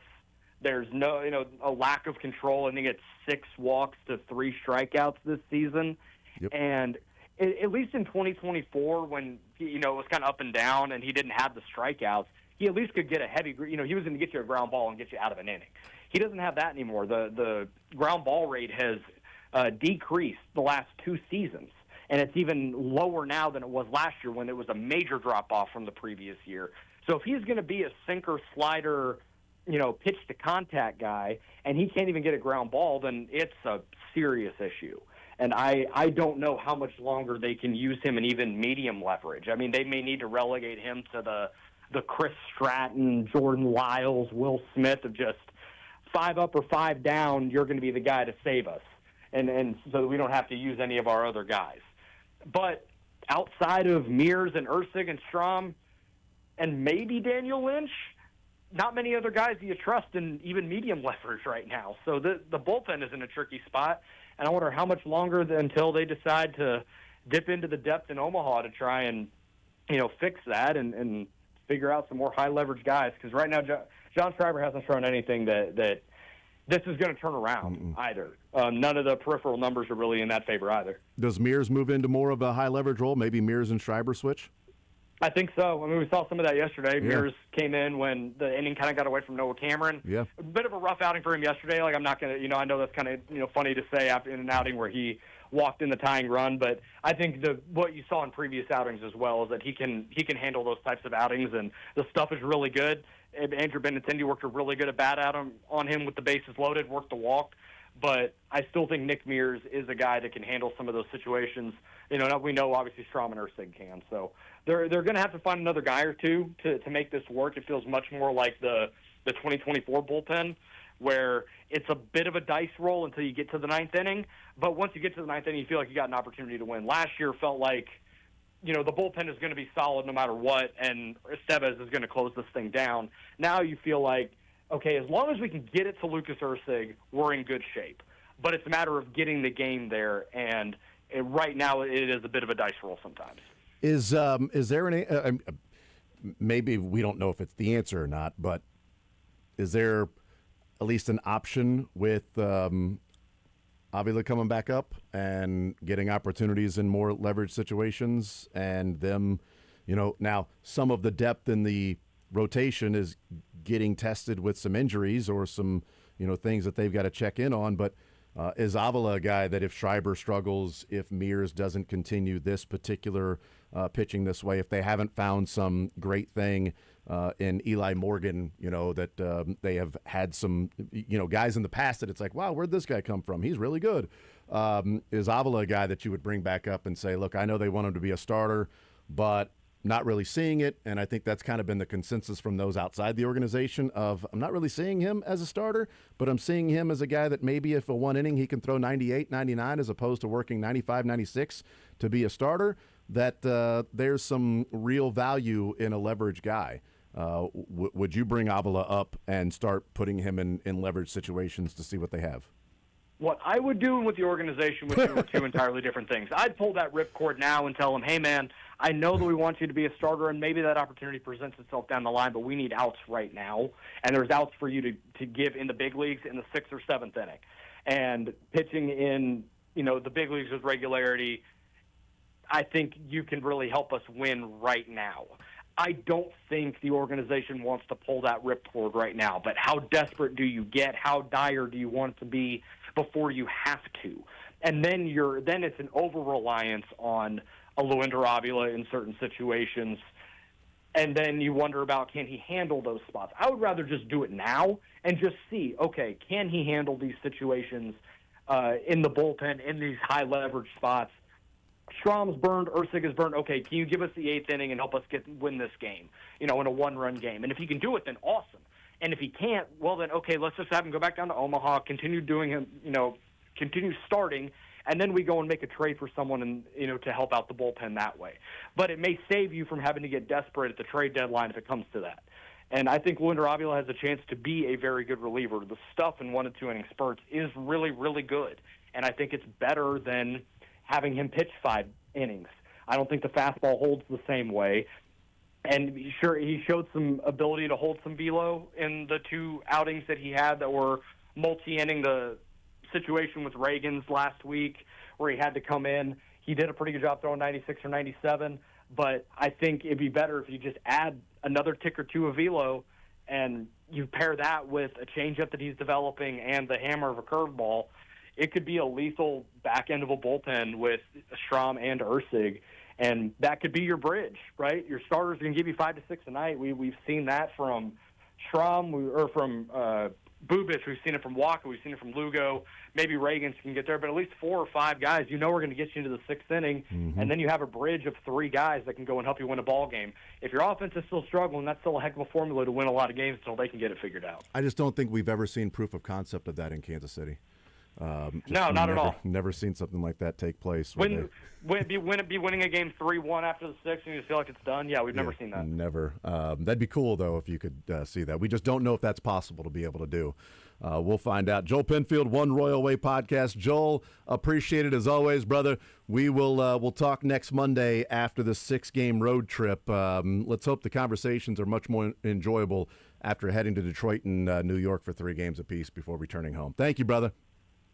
There's no, a lack of control. I think it's 6 walks to 3 strikeouts this season. Yep. And at least in 2024, when it was kind of up and down and he didn't have the strikeouts, he at least could get a heavy, he was going to get you a ground ball and get you out of an inning. He doesn't have that anymore. The ground ball rate has decreased the last 2 seasons, and it's even lower now than it was last year when it was a major drop-off from the previous year. So if he's going to be a sinker, slider, pitch-to-contact guy, and he can't even get a ground ball, then it's a serious issue. And I don't know how much longer they can use him in even medium leverage. I mean, they may need to relegate him to the Chris Stratton, Jordan Lyles, Will Smith of just 5 up or 5 down, you're going to be the guy to save us. And so we don't have to use any of our other guys. But outside of Mears and Ursig and Strom and maybe Daniel Lynch, not many other guys do you trust in even medium leverage right now. So the bullpen is in a tricky spot. And I wonder how much longer until they decide to dip into the depth in Omaha to try and, fix that and figure out some more high-leverage guys. Because right now, John Schreiber hasn't shown anything that this is going to turn around either. None of the peripheral numbers are really in that favor either. Does Mears move into more of a high-leverage role? Maybe Mears and Schreiber switch? I think so. I mean, we saw some of that yesterday. Yeah. Mears came in when the inning kind of got away from Noah Cameron. Yeah. A bit of a rough outing for him yesterday. Like, I'm not going to, I know that's kind of, funny to say after in an outing where he walked in the tying run, but I think what you saw in previous outings as well is that he can handle those types of outings, and the stuff is really good. Andrew Benintendi worked a really good at bat on him with the bases loaded, worked the walk. But I still think Nick Mears is a guy that can handle some of those situations. We know obviously Strom and Ursig can. So they're going to have to find another guy or two to make this work. It feels much more like the 2024 bullpen, where it's a bit of a dice roll until you get to the 9th inning. But once you get to the 9th inning, you feel like you got an opportunity to win. Last year felt like, the bullpen is going to be solid no matter what, and Estevez is going to close this thing down. Now you feel like, okay, as long as we can get it to Lucas Ursig, we're in good shape. But it's a matter of getting the game there, and right now it is a bit of a dice roll sometimes. Is there any maybe we don't know if it's the answer or not, but is there at least an option with Avila coming back up and getting opportunities in more leverage situations, and them, now some of the depth in the rotation is getting tested with some injuries or some, things that they've got to check in on. But is Avila a guy that if Schreiber struggles, if Mears doesn't continue this particular pitching this way, if they haven't found some great thing in Eli Morgan, that they have had some, guys in the past that it's like, wow, where'd this guy come from? He's really good. Is Avila a guy that you would bring back up and say, look, I know they want him to be a starter, but not really seeing it, and I think that's kind of been the consensus from those outside the organization of, I'm not really seeing him as a starter, but I'm seeing him as a guy that maybe if a one inning he can throw 98, 99 as opposed to working 95, 96 to be a starter, that there's some real value in a leverage guy. Would you bring Avila up and start putting him in leverage situations to see what they have? What I would do with the organization would do two entirely different things. I'd pull that ripcord now and tell them, hey, man, I know that we want you to be a starter, and maybe that opportunity presents itself down the line, but we need outs right now. And there's outs for you to give in the big leagues in the 6th or 7th inning. And pitching in, the big leagues with regularity, I think you can really help us win right now. I don't think the organization wants to pull that ripcord right now, but how desperate do you get? How dire do you want it to be before you have to? And then it's an over-reliance on a Luinder Avila in certain situations, and then you wonder about, can he handle those spots? I would rather just do it now and just see, okay, can he handle these situations in the bullpen, in these high-leverage spots? Strom's burned, Ursig is burned. Okay, can you give us the 8th inning and help us win this game, in a one-run game? And if he can do it, then awesome. And if he can't, well, then, okay, let's just have him go back down to Omaha, continue doing him, continue starting, and then we go and make a trade for someone and, to help out the bullpen that way. But it may save you from having to get desperate at the trade deadline if it comes to that. And I think Luinder Avila has a chance to be a very good reliever. The stuff in 1 and 2 inning spurts is really, really good. And I think it's better than having him pitch 5 innings. I don't think the fastball holds the same way. And sure, he showed some ability to hold some velo in the 2 outings that he had that were multi-inning. The situation with Reagan's last week where he had to come in, he did a pretty good job throwing 96 or 97, but I think it'd be better if you just add another tick or two of velo, and you pair that with a changeup that he's developing and the hammer of a curveball, it could be a lethal back end of a bullpen with Schramm and Ursig, and that could be your bridge, right? Your starters can give you 5 to 6 a night. We've seen that from Schramm or from Bubich. We've seen it from Walker. We've seen it from Lugo. Maybe Reagans can get there, but at least 4 or 5 guys are going to get you into the 6th inning, and then you have a bridge of 3 guys that can go and help you win a ball game. If your offense is still struggling, that's still a heck of a formula to win a lot of games until they can get it figured out. I just don't think we've ever seen proof of concept of that in Kansas City. No, not at all. Never seen something like that take place. Wouldn't it be winning a game 3-1 after the 6th and you feel like it's done? Yeah, we've never seen that. Never. That'd be cool, though, if you could see that. We just don't know if that's possible to be able to do. We'll find out. Joel Penfield, One Royal Way podcast. Joel, appreciate it as always, brother. We'll talk next Monday after the 6-game road trip. Let's hope the conversations are much more enjoyable after heading to Detroit and New York for 3 games apiece before returning home. Thank you, brother.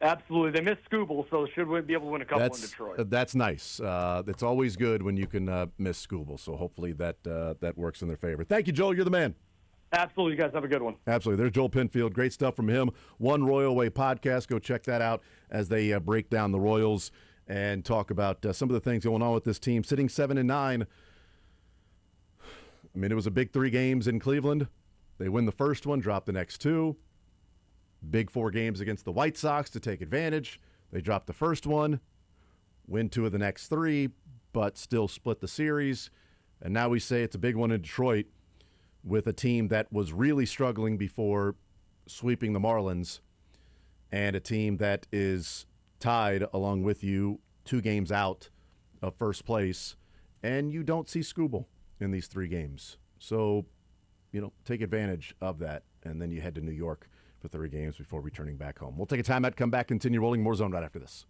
Absolutely. They missed Scooble, so should be able to win a couple in Detroit. That's nice. It's always good when you can miss Scooble, so hopefully that works in their favor. Thank you, Joel. You're the man. Absolutely. You guys have a good one. Absolutely. There's Joel Penfield. Great stuff from him. One Royal Way podcast. Go check that out as they break down the Royals and talk about some of the things going on with this team. Sitting 7-9. I mean, it was a big 3 games in Cleveland. They win the first one, drop the next 2. Big 4 games against the White Sox to take advantage. They drop the first one, win 2 of the next 3, but still split the series. And now we say it's a big one in Detroit with a team that was really struggling before sweeping the Marlins and a team that is tied along with you 2 games out of first place. And you don't see Scooble in these 3 games. So, take advantage of that. And then you head to New York for 3 games before returning back home. We'll take a timeout, come back, continue rolling more zone right after this.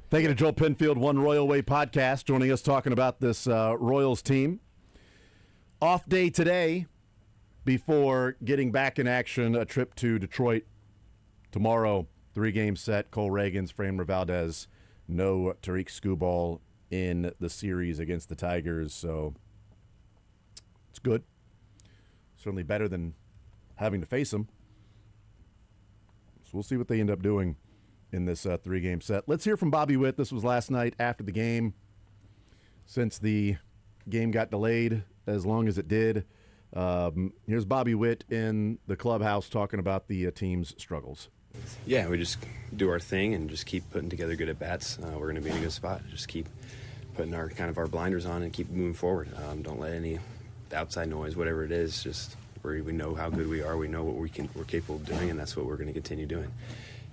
Thank you to Joel Penfield, One Royal Way podcast, joining us talking about this Royals team. Off day today before getting back in action, a trip to Detroit tomorrow. 3-game set, Cole Reagans, Framber Valdez, no Tariq Skubal in the series against the Tigers, so it's good. Certainly better than having to face them. So we'll see what they end up doing in this 3-game set. Let's hear from Bobby Witt. This was last night after the game. Since the game got delayed as long as it did, here's Bobby Witt in the clubhouse talking about the team's struggles. Yeah, we just do our thing and just keep putting together good at-bats. We're going to be in a good spot. Just keep putting our blinders on and keep moving forward. Don't let any outside noise, whatever it is, just we know how good we are. We know what we're capable of doing, and that's what we're going to continue doing.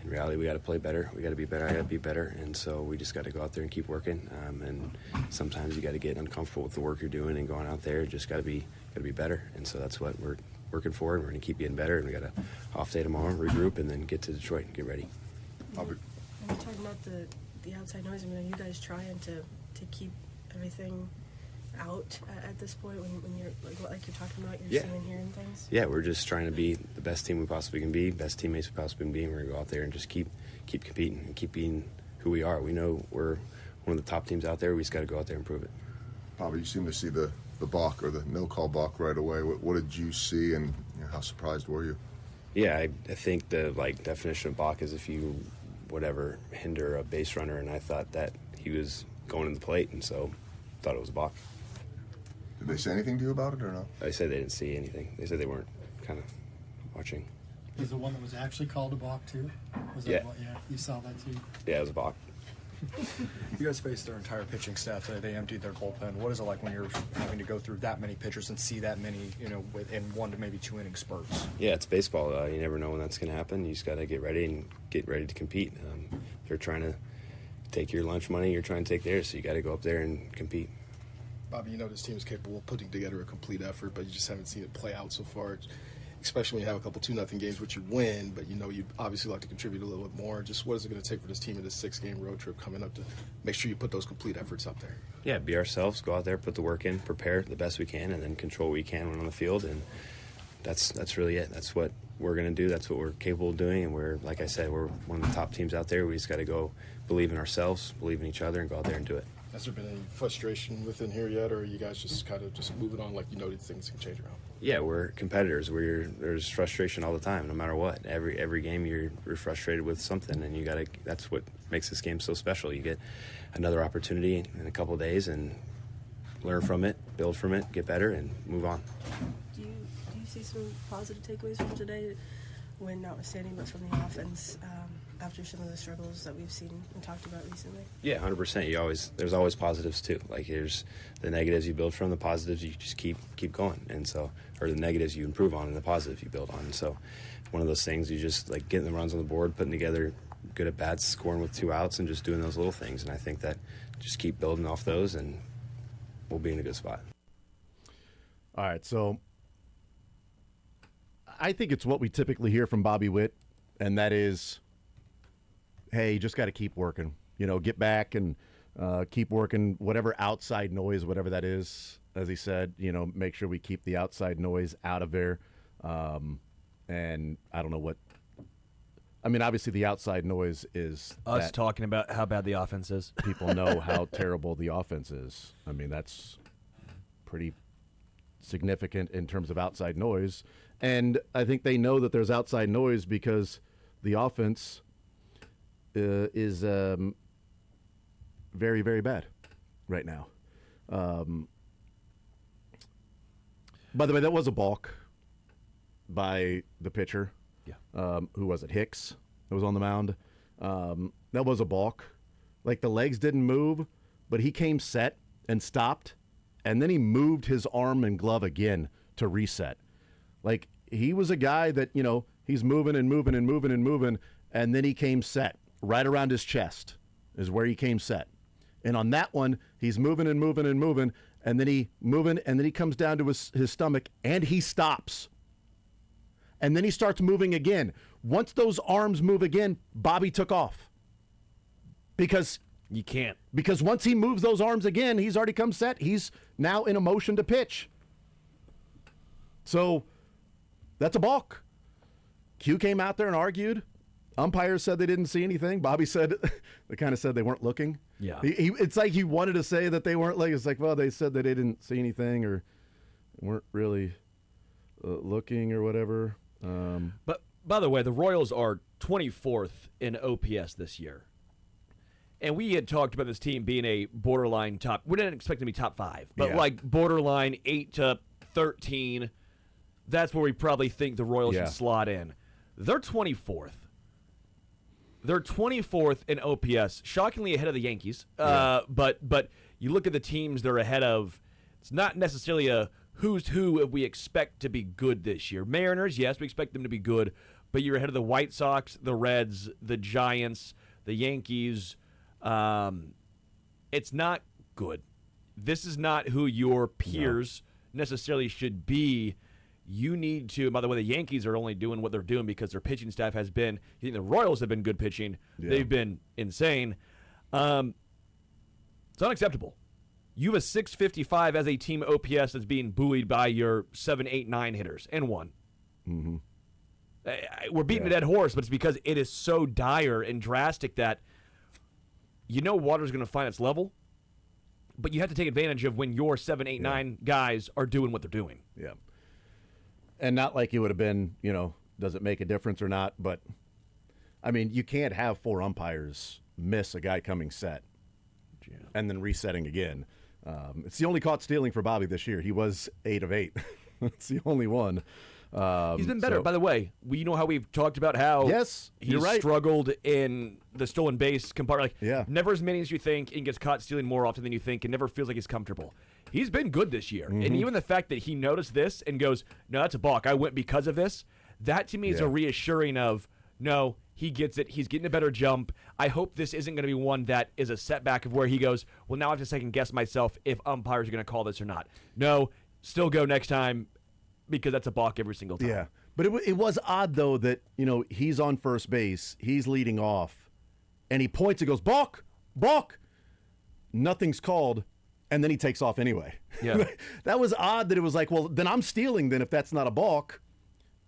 In reality, we got to play better. We got to be better. I got to be better, and so we just got to go out there and keep working. And sometimes you got to get uncomfortable with the work you're doing and going out there. Just got to be better, and so that's what we're working for, and we're going to keep getting better. And we got an off day tomorrow, regroup, and then get to Detroit and get ready. And you're talking about the outside noise. I mean, are you guys trying to keep everything out at this point when you're like you're talking about, you're seeing and hearing things? Yeah, we're just trying to be the best team we possibly can be, best teammates we possibly can be, and we're going to go out there and just keep competing and keep being who we are. We know we're one of the top teams out there. We just got to go out there and prove it. Bobby, you seem to see the balk or the no-call balk right away. What did you see, and how surprised were you? Yeah, I think the definition of balk is if you hinder a base runner, and I thought that he was going to the plate, and so thought it was a balk. Did they say anything to you about it or no? They said they didn't see anything. They said they weren't kind of watching. Was the one that was actually called a balk too? Was yeah. That what, yeah, you saw that too? Yeah, it was a balk. You guys faced their entire pitching staff today. They emptied their bullpen. What is it like when you're having to go through that many pitchers and see that many, in 1 to maybe 2 inning spurts? Yeah, it's baseball. You never know when that's going to happen. You just got to get ready to compete. They're trying to take your lunch money. You're trying to take theirs, so you got to go up there and compete. Bobby, this team is capable of putting together a complete effort, but you just haven't seen it play out so far. Especially when you have a couple 2-0 games, which you win, but you'd obviously like to contribute a little bit more. Just what is it going to take for this team in this 6-game road trip coming up to make sure you put those complete efforts up there? Yeah, be ourselves, go out there, put the work in, prepare the best we can, and then control what we can when on the field. And that's really it. That's what we're going to do. That's what we're capable of doing. And we're, like I said, we're one of the top teams out there. We just got to go believe in ourselves, believe in each other, and go out there and do it. Has there been any frustration within here yet, or are you guys just kind of just moving on like these things can change around? Yeah, we're competitors. There's frustration all the time, no matter what. Every game you're frustrated with something, and that's what makes this game so special. You get another opportunity in a couple of days and learn from it, build from it, get better, and move on. Do you see some positive takeaways from today, when notwithstanding, but from the offense, after some of the struggles that we've seen and talked about recently? Yeah, 100%. There's always positives too. Like, here's the negatives you build from, the positives you just keep going, and so, or the negatives you improve on, and the positives you build on. And so, one of those things, you just getting the runs on the board, putting together good at bats, scoring with 2 outs, and just doing those little things. And I think that just keep building off those, and we'll be in a good spot. All right, so I think it's what we typically hear from Bobby Witt, and that is, hey, you just got to keep working. Get back and keep working, whatever outside noise, whatever that is, as he said, make sure we keep the outside noise out of there. And I don't know what – I mean, obviously the outside noise is – us talking about how bad the offense is. People know how terrible the offense is. I mean, that's pretty significant in terms of outside noise. And I think they know that there's outside noise because the offense – is very, very bad right now. By the way, that was a balk by the pitcher. Yeah. Who was it? Hicks that was on the mound. That was a balk. Like, the legs didn't move, but he came set and stopped, and then he moved his arm and glove again to reset. Like, he was a guy that, he's moving and moving and moving and moving, and then he came set. Right around his chest is where he came set. And on that one, he's moving and moving and moving, and then he comes down to his stomach, and he stops. And then he starts moving again. Once those arms move again, Bobby took off. Because You can't. Because once he moves those arms again, he's already come set. He's now in a motion to pitch. So that's a balk. Q came out there and argued. Umpires said they didn't see anything. Bobby said they kind of said they weren't looking. Yeah. It's like he wanted to say that they weren't looking. It's like, well, they said that they didn't see anything or weren't really looking or whatever. But by the way, the Royals are 24th in OPS this year. And we had talked about this team being a borderline top. We didn't expect them to be top 5, but like borderline 8 to 13. That's where we probably think the Royals should slot in. They're 24th. They're 24th in OPS, shockingly ahead of the Yankees. But you look at the teams they're ahead of. It's not necessarily a who's who if we expect to be good this year. Mariners, yes, we expect them to be good, but you're ahead of the White Sox, the Reds, the Giants, the Yankees. It's not good. This is not who your peers necessarily should be. You need to, by the way, the Yankees are only doing what they're doing because their pitching staff has been, you think the Royals have been good pitching. Yeah. They've been insane. It's unacceptable. You have a 655 as a team OPS that's being buoyed by your 7, 8, 9 hitters and one. Mm-hmm. We're beating a dead horse, but it's because it is so dire and drastic that you know water's going to find its level, but you have to take advantage of when your 7, 8, 9 guys are doing what they're doing. Yeah. And not like it would have been, does it make a difference or not? But, I mean, you can't have 4 umpires miss a guy coming set and then resetting again. It's the only caught stealing for Bobby this year. He was 8 of 8. It's the only one. He's been better, by the way. We know how we've talked about how you're right. Struggled in the stolen base compartment. Never as many as you think, and gets caught stealing more often than you think, and never feels like he's comfortable. He's been good this year. Mm-hmm. And even the fact that he noticed this and goes, no, that's a balk. I went because of this. That to me is a reassuring of, no, he gets it. He's getting a better jump. I hope this isn't going to be one that is a setback of where he goes, well, now I have to second guess myself if umpires are going to call this or not. No, still go next time because that's a balk every single time. Yeah. But it was odd, though, that, he's on first base. He's leading off. And he points and goes, balk, balk. Nothing's called. And then he takes off anyway. Yeah. That was odd that it was like, well, then I'm stealing then if that's not a balk.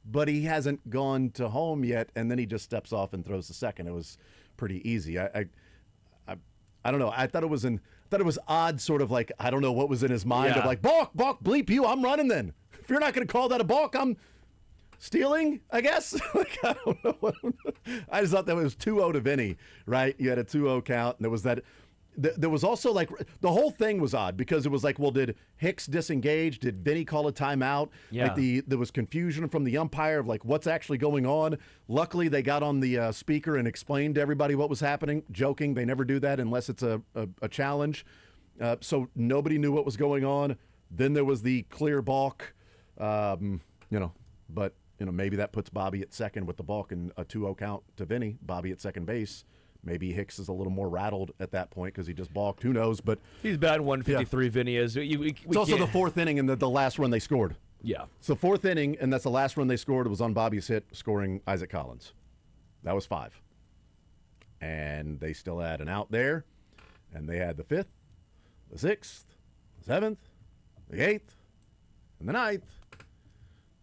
But he hasn't gone to home yet, and then he just steps off and throws the second. It was pretty easy. I don't know. I thought it was odd, sort of like, I don't know what was in his mind of like, balk, balk, bleep you, I'm running then. If you're not going to call that a balk, I'm stealing, I guess. I don't know. I just thought that it was 2-0 to Vinny, right? You had a 2-0 count, and there was that. There was also like the whole thing was odd because it was like, well, did Hicks disengage? Did Vinny call a timeout? Yeah. There was confusion from the umpire of like what's actually going on. Luckily, they got on the speaker and explained to everybody what was happening. Joking, they never do that unless it's a challenge. So nobody knew what was going on. Then there was the clear balk, but maybe that puts Bobby at second with the balk and a 2-0 count to Vinny. Bobby at second base. Maybe Hicks is a little more rattled at that point because he just balked. Who knows? But he's batting 153. Vinny is. It's also the fourth inning and the last run they scored. Yeah. It's the fourth inning, and that's the last run they scored. It was on Bobby's hit, scoring Isaac Collins. That was 5. And they still had an out there, and they had the 5th, the 6th, the 7th, the 8th, and the 9th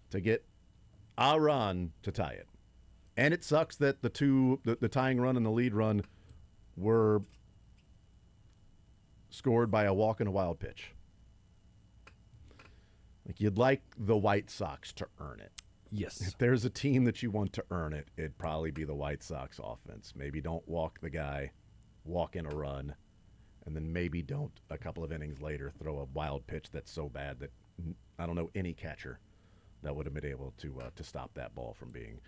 to get a run to tie it. And it sucks that the tying run and the lead run were scored by a walk and a wild pitch. Like, you'd like the White Sox to earn it. Yes. If there's a team that you want to earn it, it'd probably be the White Sox offense. Maybe don't walk the guy, walk in a run, and then maybe don't a couple of innings later throw a wild pitch that's so bad that I don't know any catcher that would have been able to stop that ball from being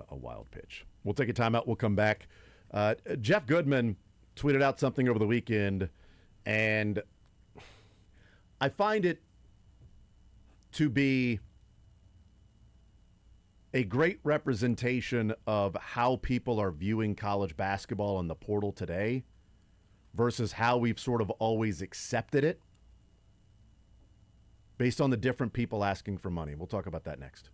a wild pitch. We'll take a timeout. We'll come back. Jeff Goodman tweeted out something over the weekend, and I find it to be a great representation of how people are viewing college basketball in the portal today versus how we've sort of always accepted it based on the different people asking for money. We'll talk about that next.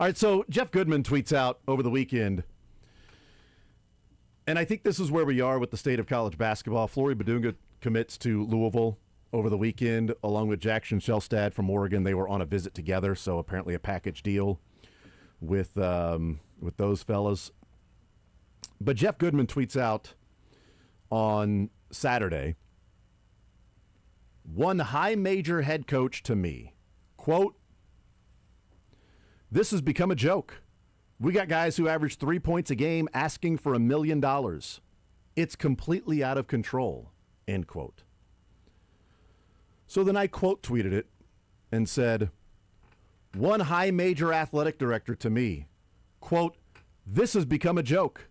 All right, so Jeff Goodman tweets out over the weekend, and I think this is where we are with the state of college basketball. Flory Badunga commits to Louisville over the weekend, along with Jackson Shelstad from Oregon. They were on a visit together, so apparently a package deal with those fellas. But Jeff Goodman tweets out on Saturday, one high major head coach to me, quote, "This has become a joke. We got guys who average 3 points a game asking for $1 million. It's completely out of control," end quote. So then I quote tweeted it and said, one high major athletic director to me, quote, "This has become a joke.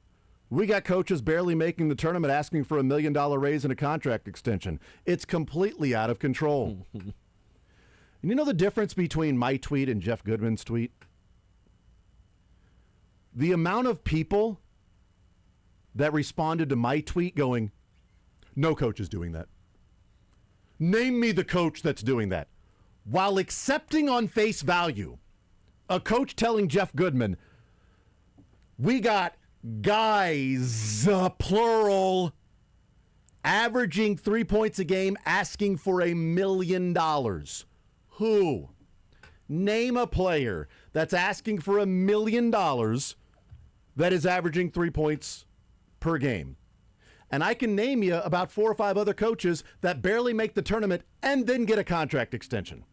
We got coaches barely making the tournament asking for $1 million raise and a contract extension. It's completely out of control." And you know the difference between my tweet and Jeff Goodman's tweet? The amount of people that responded to my tweet going, "No coach is doing that. Name me the coach that's doing that," while accepting on face value a coach telling Jeff Goodman, "We got guys, plural, averaging 3 points a game asking for $1 million. Who? Name a player that's asking for $1 million that is averaging 3 points per game. And I can name you about 4 or 5 other coaches that barely make the tournament and then get a contract extension.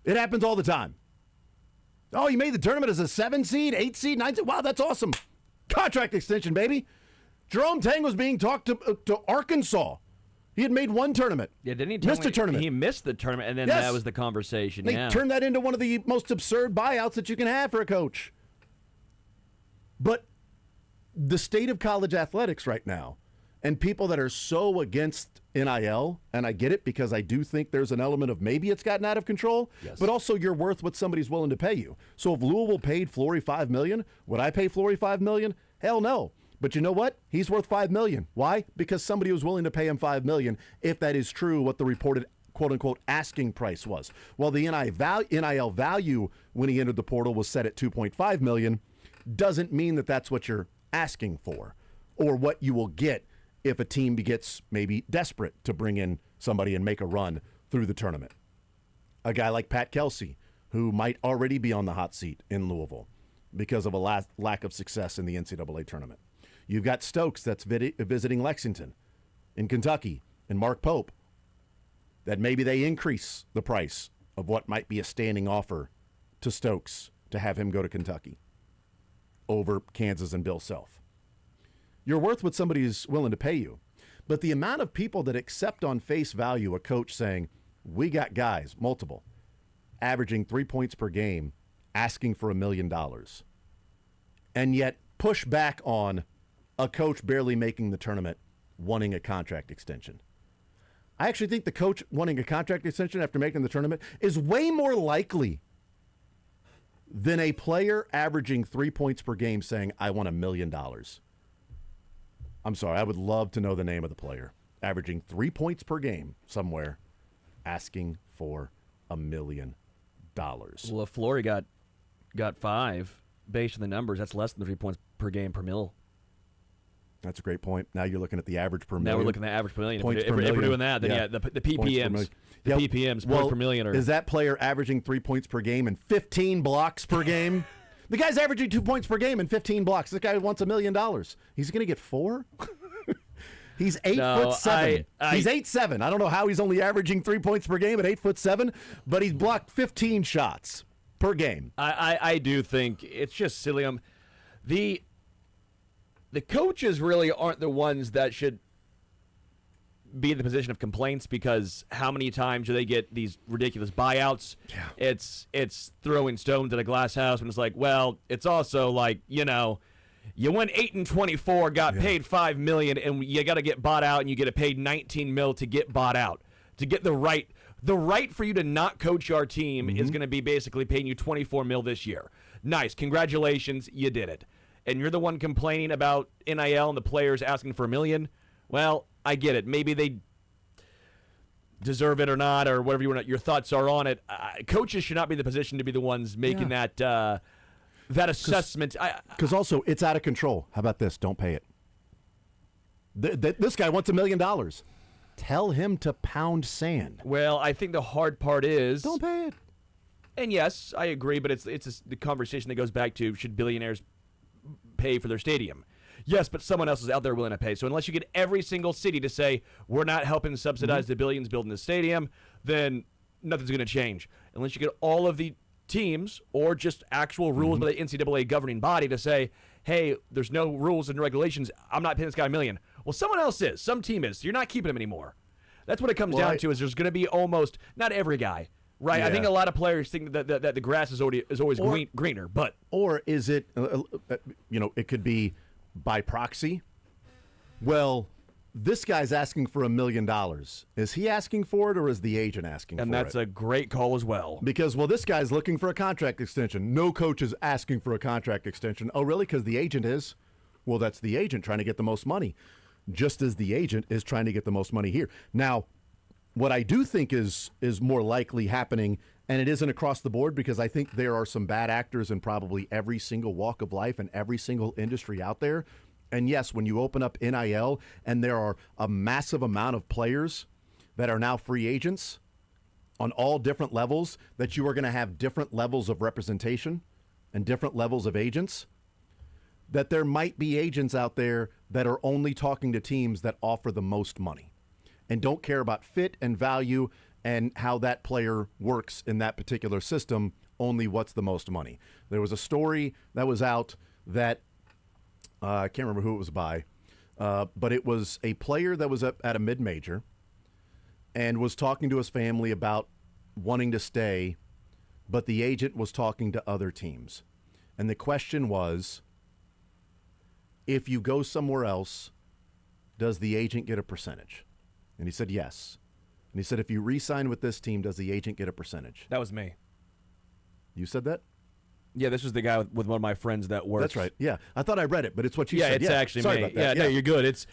It happens all the time. Oh, you made the tournament as a 7 seed, 8 seed, 9 seed? Wow, that's awesome. Contract extension, baby. Jerome Tang was being talked to Arkansas. He had made one tournament. Yeah, didn't he missed a tournament. He missed the tournament, and then Yes. that was the conversation. They turned that into one of the most absurd buyouts that you can have for a coach. But the state of college athletics right now, and people that are so against NIL, and I get it because I do think there's an element of maybe it's gotten out of control, but also you're worth what somebody's willing to pay you. So if Louisville paid Flory $5 million, would I pay Flory $5 million? Hell no. But you know what? He's worth $5 million. Why? Because somebody was willing to pay him $5 million, if that is true, what the reported quote-unquote asking price was. Well, the NIL value when he entered the portal was set at $2.5 million. Doesn't mean that that's what you're asking for or what you will get if a team gets maybe desperate to bring in somebody and make a run through the tournament. A guy like Pat Kelsey, who might already be on the hot seat in Louisville because of a lack of success in the NCAA tournament. You've got Stokes that's visiting Lexington in Kentucky, and Mark Pope, that maybe they increase the price of what might be a standing offer to Stokes to have him go to Kentucky over Kansas and Bill Self. You're worth what somebody is willing to pay you. But the amount of people that accept on face value a coach saying, we got guys, multiple, averaging 3 points per game, asking for $1 million, and yet push back on a coach barely making the tournament wanting a contract extension. I actually think the coach wanting a contract extension after making the tournament is way more likely than a player averaging 3 points per game saying, I want $1 million. I'm sorry, I would love to know the name of the player averaging 3 points per game somewhere, asking for $1 million. Well, if Flory got 5 based on the numbers, that's less than 3 points per game per mil. That's a great point. Now you're looking at the average per million. Now we're looking at the average per million. Points If per we're million. doing that, then the PPMs. The PPMs, points per million. Is that player averaging 3 points per game and 15 blocks per game? The guy's averaging 2 points per game and 15 blocks. This guy wants $1 million. He's going to get 4? He's 8'7". He's 8'7". I don't know how he's only averaging 3 points per game at 8'7", but he's blocked 15 shots per game. I do think it's just silly. The coaches really aren't the ones that should be in the position of complaints, because how many times do they get these ridiculous buyouts? Yeah. It's throwing stones at a glass house, and it's like, well, it's also like, you went 8-24, got paid $5 million, and you got to get bought out, and you get paid $19 million to get bought out, to get the right for you to not coach our team is going to be basically paying you $24 million this year. Nice, congratulations, you did it. And you're the one complaining about NIL and the players asking for $1 million. Well, I get it. Maybe deserve it or not, or whatever your thoughts are on it. Coaches should not be in the position to be the ones making that assessment. Because also, it's out of control. How about this? Don't pay it. This guy wants $1 million. Tell him to pound sand. Well, I think the hard part is don't pay it. And yes, I agree, but it's the conversation that goes back to, should billionaires pay for their stadium? Yes, but someone else is out there willing to pay. So unless you get every single city to say, we're not helping subsidize the billions building the stadium, then nothing's going to change. Unless you get all of the teams or just actual rules by the NCAA governing body to say, hey, there's no rules and regulations, I'm not paying this guy $1 million. Well, someone else is. Some team is. So you're not keeping him anymore. That's what it comes down to, is there's going to be almost, not every guy, right? Yeah. I think a lot of players think that the grass is always greener, but. Or is it, it could be by proxy. Well, this guy's asking for $1 million. Is he asking for it, or is the agent asking for it? And that's a great call as well. Because, this guy's looking for a contract extension. No coach is asking for a contract extension. Oh, really? Because the agent is? Well, that's the agent trying to get the most money, just as the agent is trying to get the most money here. Now, what I do think is more likely happening, and it isn't across the board, because I think there are some bad actors in probably every single walk of life and every single industry out there. And yes, when you open up NIL and there are a massive amount of players that are now free agents on all different levels, that you are going to have different levels of representation and different levels of agents, that there might be agents out there that are only talking to teams that offer the most money and don't care about fit and value and how that player works in that particular system, only what's the most money. There was a story that was out that I can't remember who it was by, but it was a player that was at a mid-major and was talking to his family about wanting to stay, but the agent was talking to other teams. And the question was, if you go somewhere else, does the agent get a percentage? And he said yes. And he said, if you re-sign with this team, does the agent get a percentage? That was me. You said that? Yeah, this was the guy with one of my friends that works. That's right. Yeah, I thought I read it, but it's what you said. It's actually Sorry me. about that. No, you're good. It's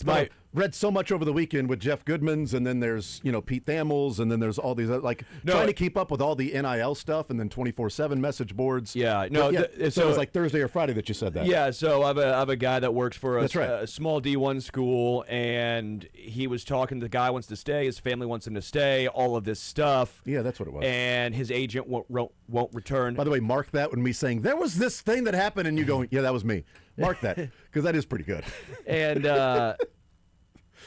my. Read so much over the weekend with Jeff Goodman's, and then there's Pete Thamels, and then there's all these trying to keep up with all the NIL stuff, and then 24/7 message boards. Yeah, so it was like Thursday or Friday that you said that. Yeah, so I have a guy that works for a small D1 school, and he was talking. The guy wants to stay. His family wants him to stay. All of this stuff. Yeah, that's what it was. And his agent won't return. By the way, mark that when me saying there was this thing that happened, and you going, yeah, that was me. Mark that, because that is pretty good. And.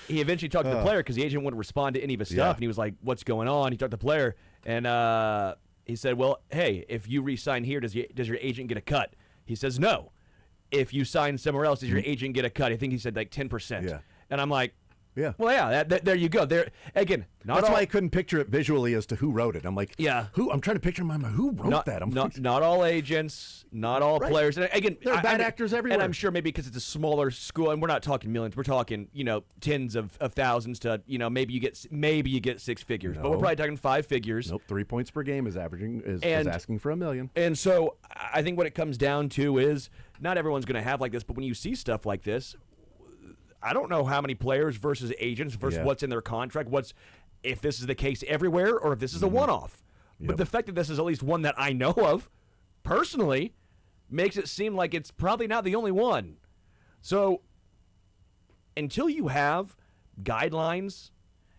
He eventually talked to the player because the agent wouldn't respond to any of his stuff. And he was like, what's going on? He talked to the player, and he said, well, hey, if you re-sign here, does your agent get a cut? He says, no. If you sign somewhere else, does your agent get a cut? I think he said like 10%. Yeah. And I'm like, yeah. Well, yeah, there you go. There again. That's why I couldn't picture it visually as to who wrote it. I'm like, yeah, who? I'm trying to picture in my mind who wrote that. Not all agents, not all players. And again, there are bad actors everywhere. And I'm sure maybe because it's a smaller school, and we're not talking millions. We're talking tens of thousands to maybe you get six figures, but we're probably talking 5 figures. Nope, 3 points per game is asking for $1 million. And so I think what it comes down to is not everyone's going to have like this, but when you see stuff like this. I don't know how many players versus agents versus what's in their contract, if this is the case everywhere or if this is a one-off. Yep. But the fact that this is at least one that I know of personally makes it seem like it's probably not the only one. So until you have guidelines,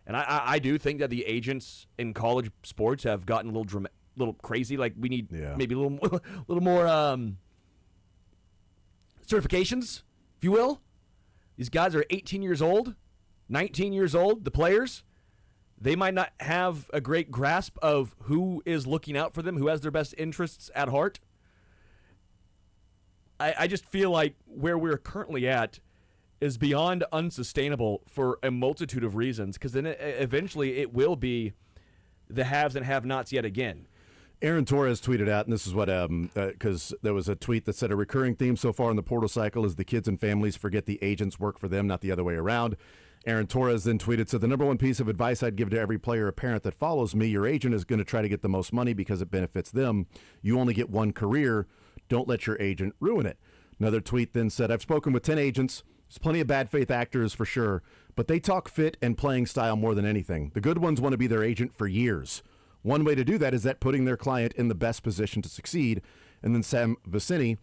and I do think that the agents in college sports have gotten a little crazy. Like we need maybe a little more certifications, if you will. These guys are 18 years old, 19 years old, the players. They might not have a great grasp of who is looking out for them, who has their best interests at heart. I just feel like where we're currently at is beyond unsustainable for a multitude of reasons, because then eventually it will be the haves and have-nots yet again. Aaron Torres tweeted out, and this is what, because there was a tweet that said, a recurring theme so far in the portal cycle is the kids and families forget the agents work for them, not the other way around. Aaron Torres then tweeted, so the number one piece of advice I'd give to every player or parent that follows me, your agent is going to try to get the most money because it benefits them. You only get one career. Don't let your agent ruin it. Another tweet then said, I've spoken with 10 agents. There's plenty of bad faith actors for sure, but they talk fit and playing style more than anything. The good ones want to be their agent for years. One way to do that is that putting their client in the best position to succeed. And then Sam Vicini,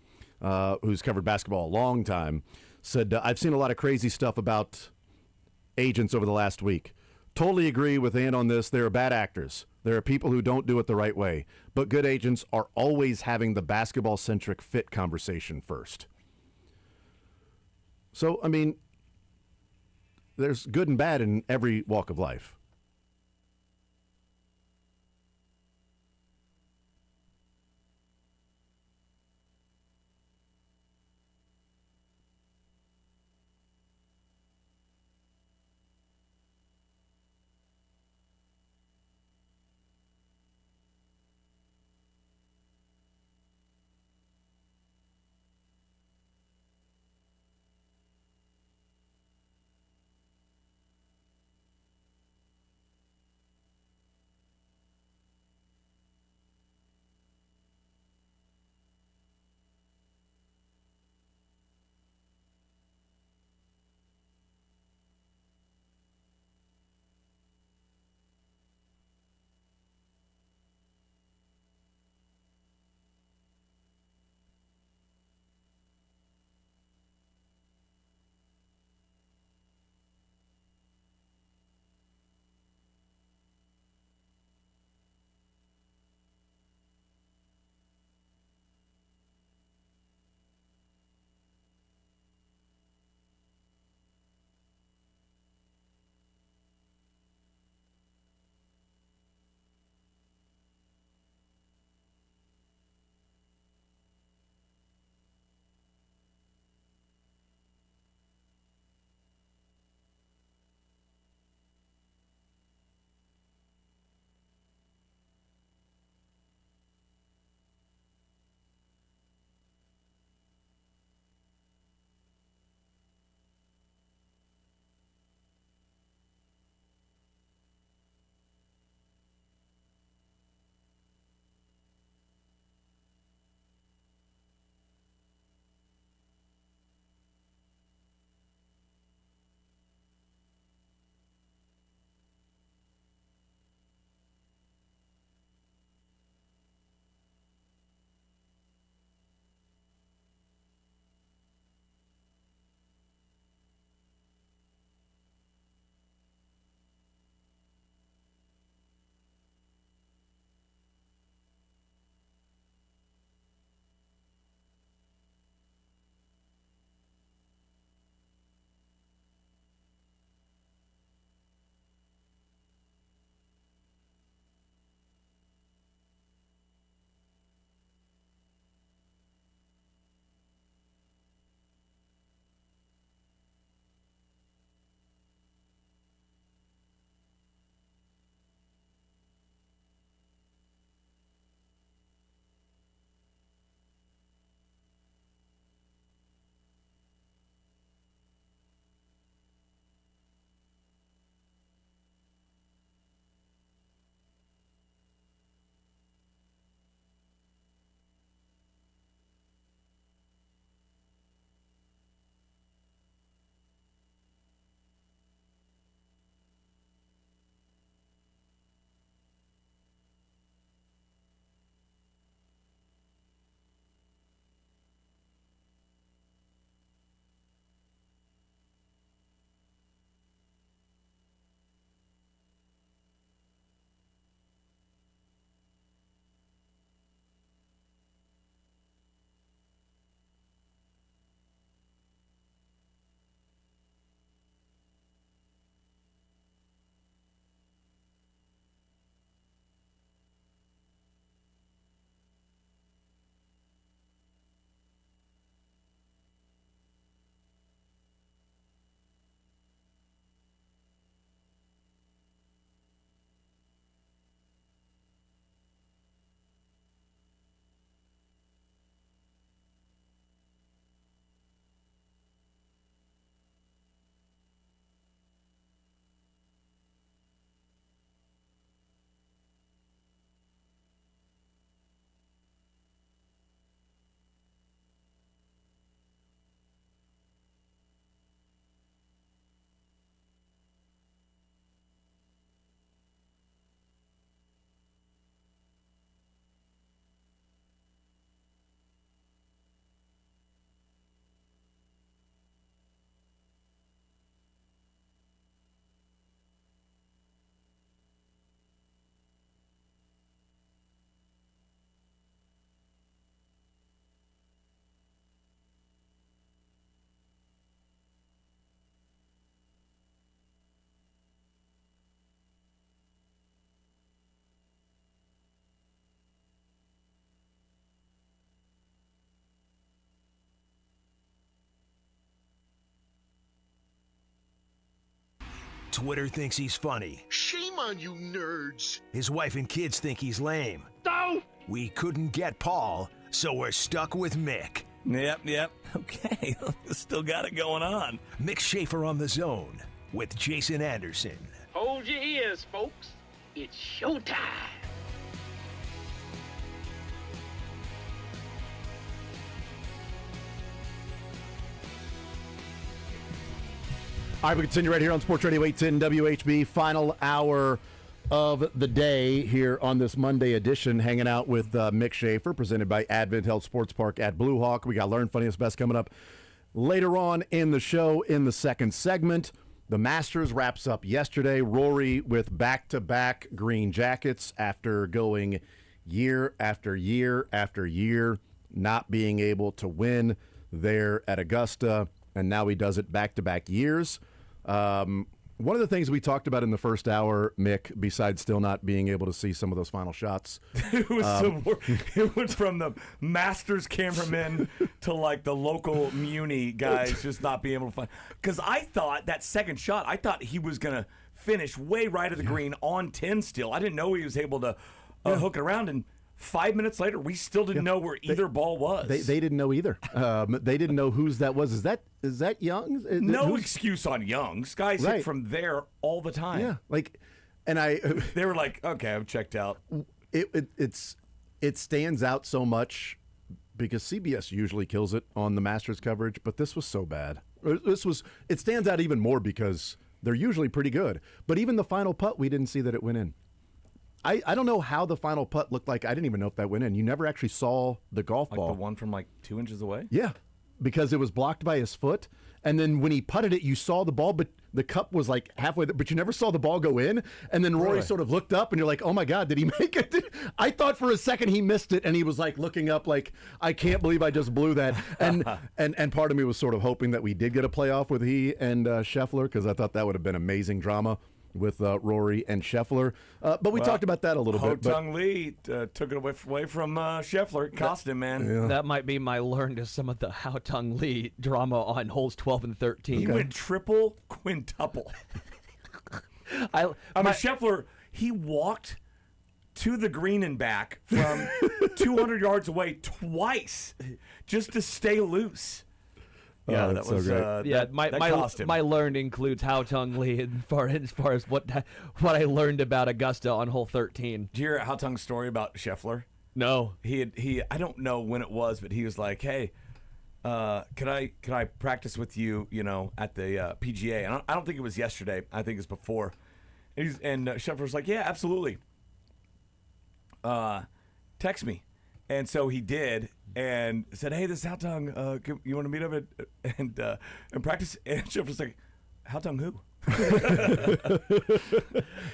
who's covered basketball a long time, said, I've seen a lot of crazy stuff about agents over the last week. Totally agree with Ann on this. There are bad actors. There are people who don't do it the right way. But good agents are always having the basketball-centric fit conversation first. So, I mean, there's good and bad in every walk of life. Twitter thinks he's funny. Shame on you nerds. His wife and kids think he's lame. No! We couldn't get Paul, so we're stuck with Mick. Yep. Okay, still got it going on. Mick Schaefer on The Zone with Jason Anderson. Hold your ears, folks. It's showtime. All right, we continue right here on Sports Radio 810 WHB. Final hour of the day here on this Monday edition, hanging out with Mick Schaefer, presented by Advent Health Sports Park at Blue Hawk. We got Learn Funniest Best coming up later on in the show in the second segment. The Masters wraps up yesterday. Rory with back-to-back green jackets after going year after year after year, not being able to win there at Augusta, and now he does it back-to-back years. One of the things we talked about in the first hour, Mick, besides still not being able to see some of those final shots. It went from the Masters cameramen to like the local Muni guys just not being able to find. Because I thought that second shot, I thought he was going to finish way right of the green on 10 still. I didn't know he was able to hook it around. And 5 minutes later, we still didn't know where either ball was. They didn't know either. They didn't know whose that was. Is that Young? No excuse on Young's. Guys hit from there all the time. Yeah, they were like, okay, I'm checked out. It stands out so much because CBS usually kills it on the Masters coverage, but this was so bad. It stands out even more because they're usually pretty good. But even the final putt, we didn't see that it went in. I don't know how the final putt looked like. I didn't even know if that went in. You never actually saw the golf ball. Like the one from like 2 inches away? Yeah, because it was blocked by his foot. And then when he putted it, you saw the ball, but the cup was like halfway there, but you never saw the ball go in. And then Rory sort of looked up and you're like, oh my God, did he make it? I thought for a second he missed it and he was like looking up like, I can't believe I just blew that. And part of me was sort of hoping that we did get a playoff with he and Scheffler because I thought that would have been amazing drama with Rory and Scheffler. But we talked about that a little bit. Ho-Tung Lee took it away from Scheffler. It cost him, man. Yeah. That might be my learn to some of the Ho-Tung Lee drama on holes 12 and 13. He went triple, quintuple. I mean, Scheffler, he walked to the green and back from 200 yards away twice just to stay loose. Yeah, that was so great. My learned includes Ho-Tung Lee as far as what I learned about Augusta on hole 13. Did you hear Ho-Tung's story about Scheffler? No. He I don't know when it was, but he was like, "Hey, can I practice with you? You know, at the PGA?" And I don't think it was yesterday. I think it's before. And Scheffler's like, "Yeah, absolutely. Text me." And so he did, and said, "Hey, this is Ho-Tung. You want to meet up and practice?" And Scheffler's like, "Ho-Tung who?"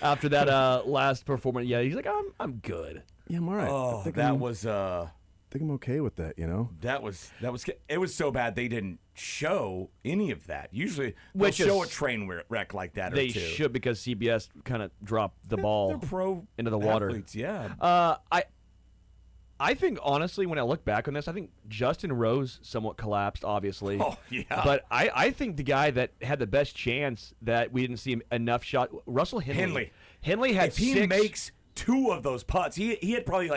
After that last performance, yeah, he's like, I'm good. Yeah, I'm all right. Oh, I think I'm okay with that. You know, that was it was so bad they didn't show any of that. Usually, they'll Which show is- a train wreck like that. They or two. should because CBS kind of dropped the ball They're pro into the water. athletes, yeah. I think, honestly, when I look back on this, I think Justin Rose somewhat collapsed, obviously. Oh, yeah. But I think the guy that had the best chance that we didn't see him enough shot, Russell Henley. Henley had if he 6. makes 2 of those putts, he had probably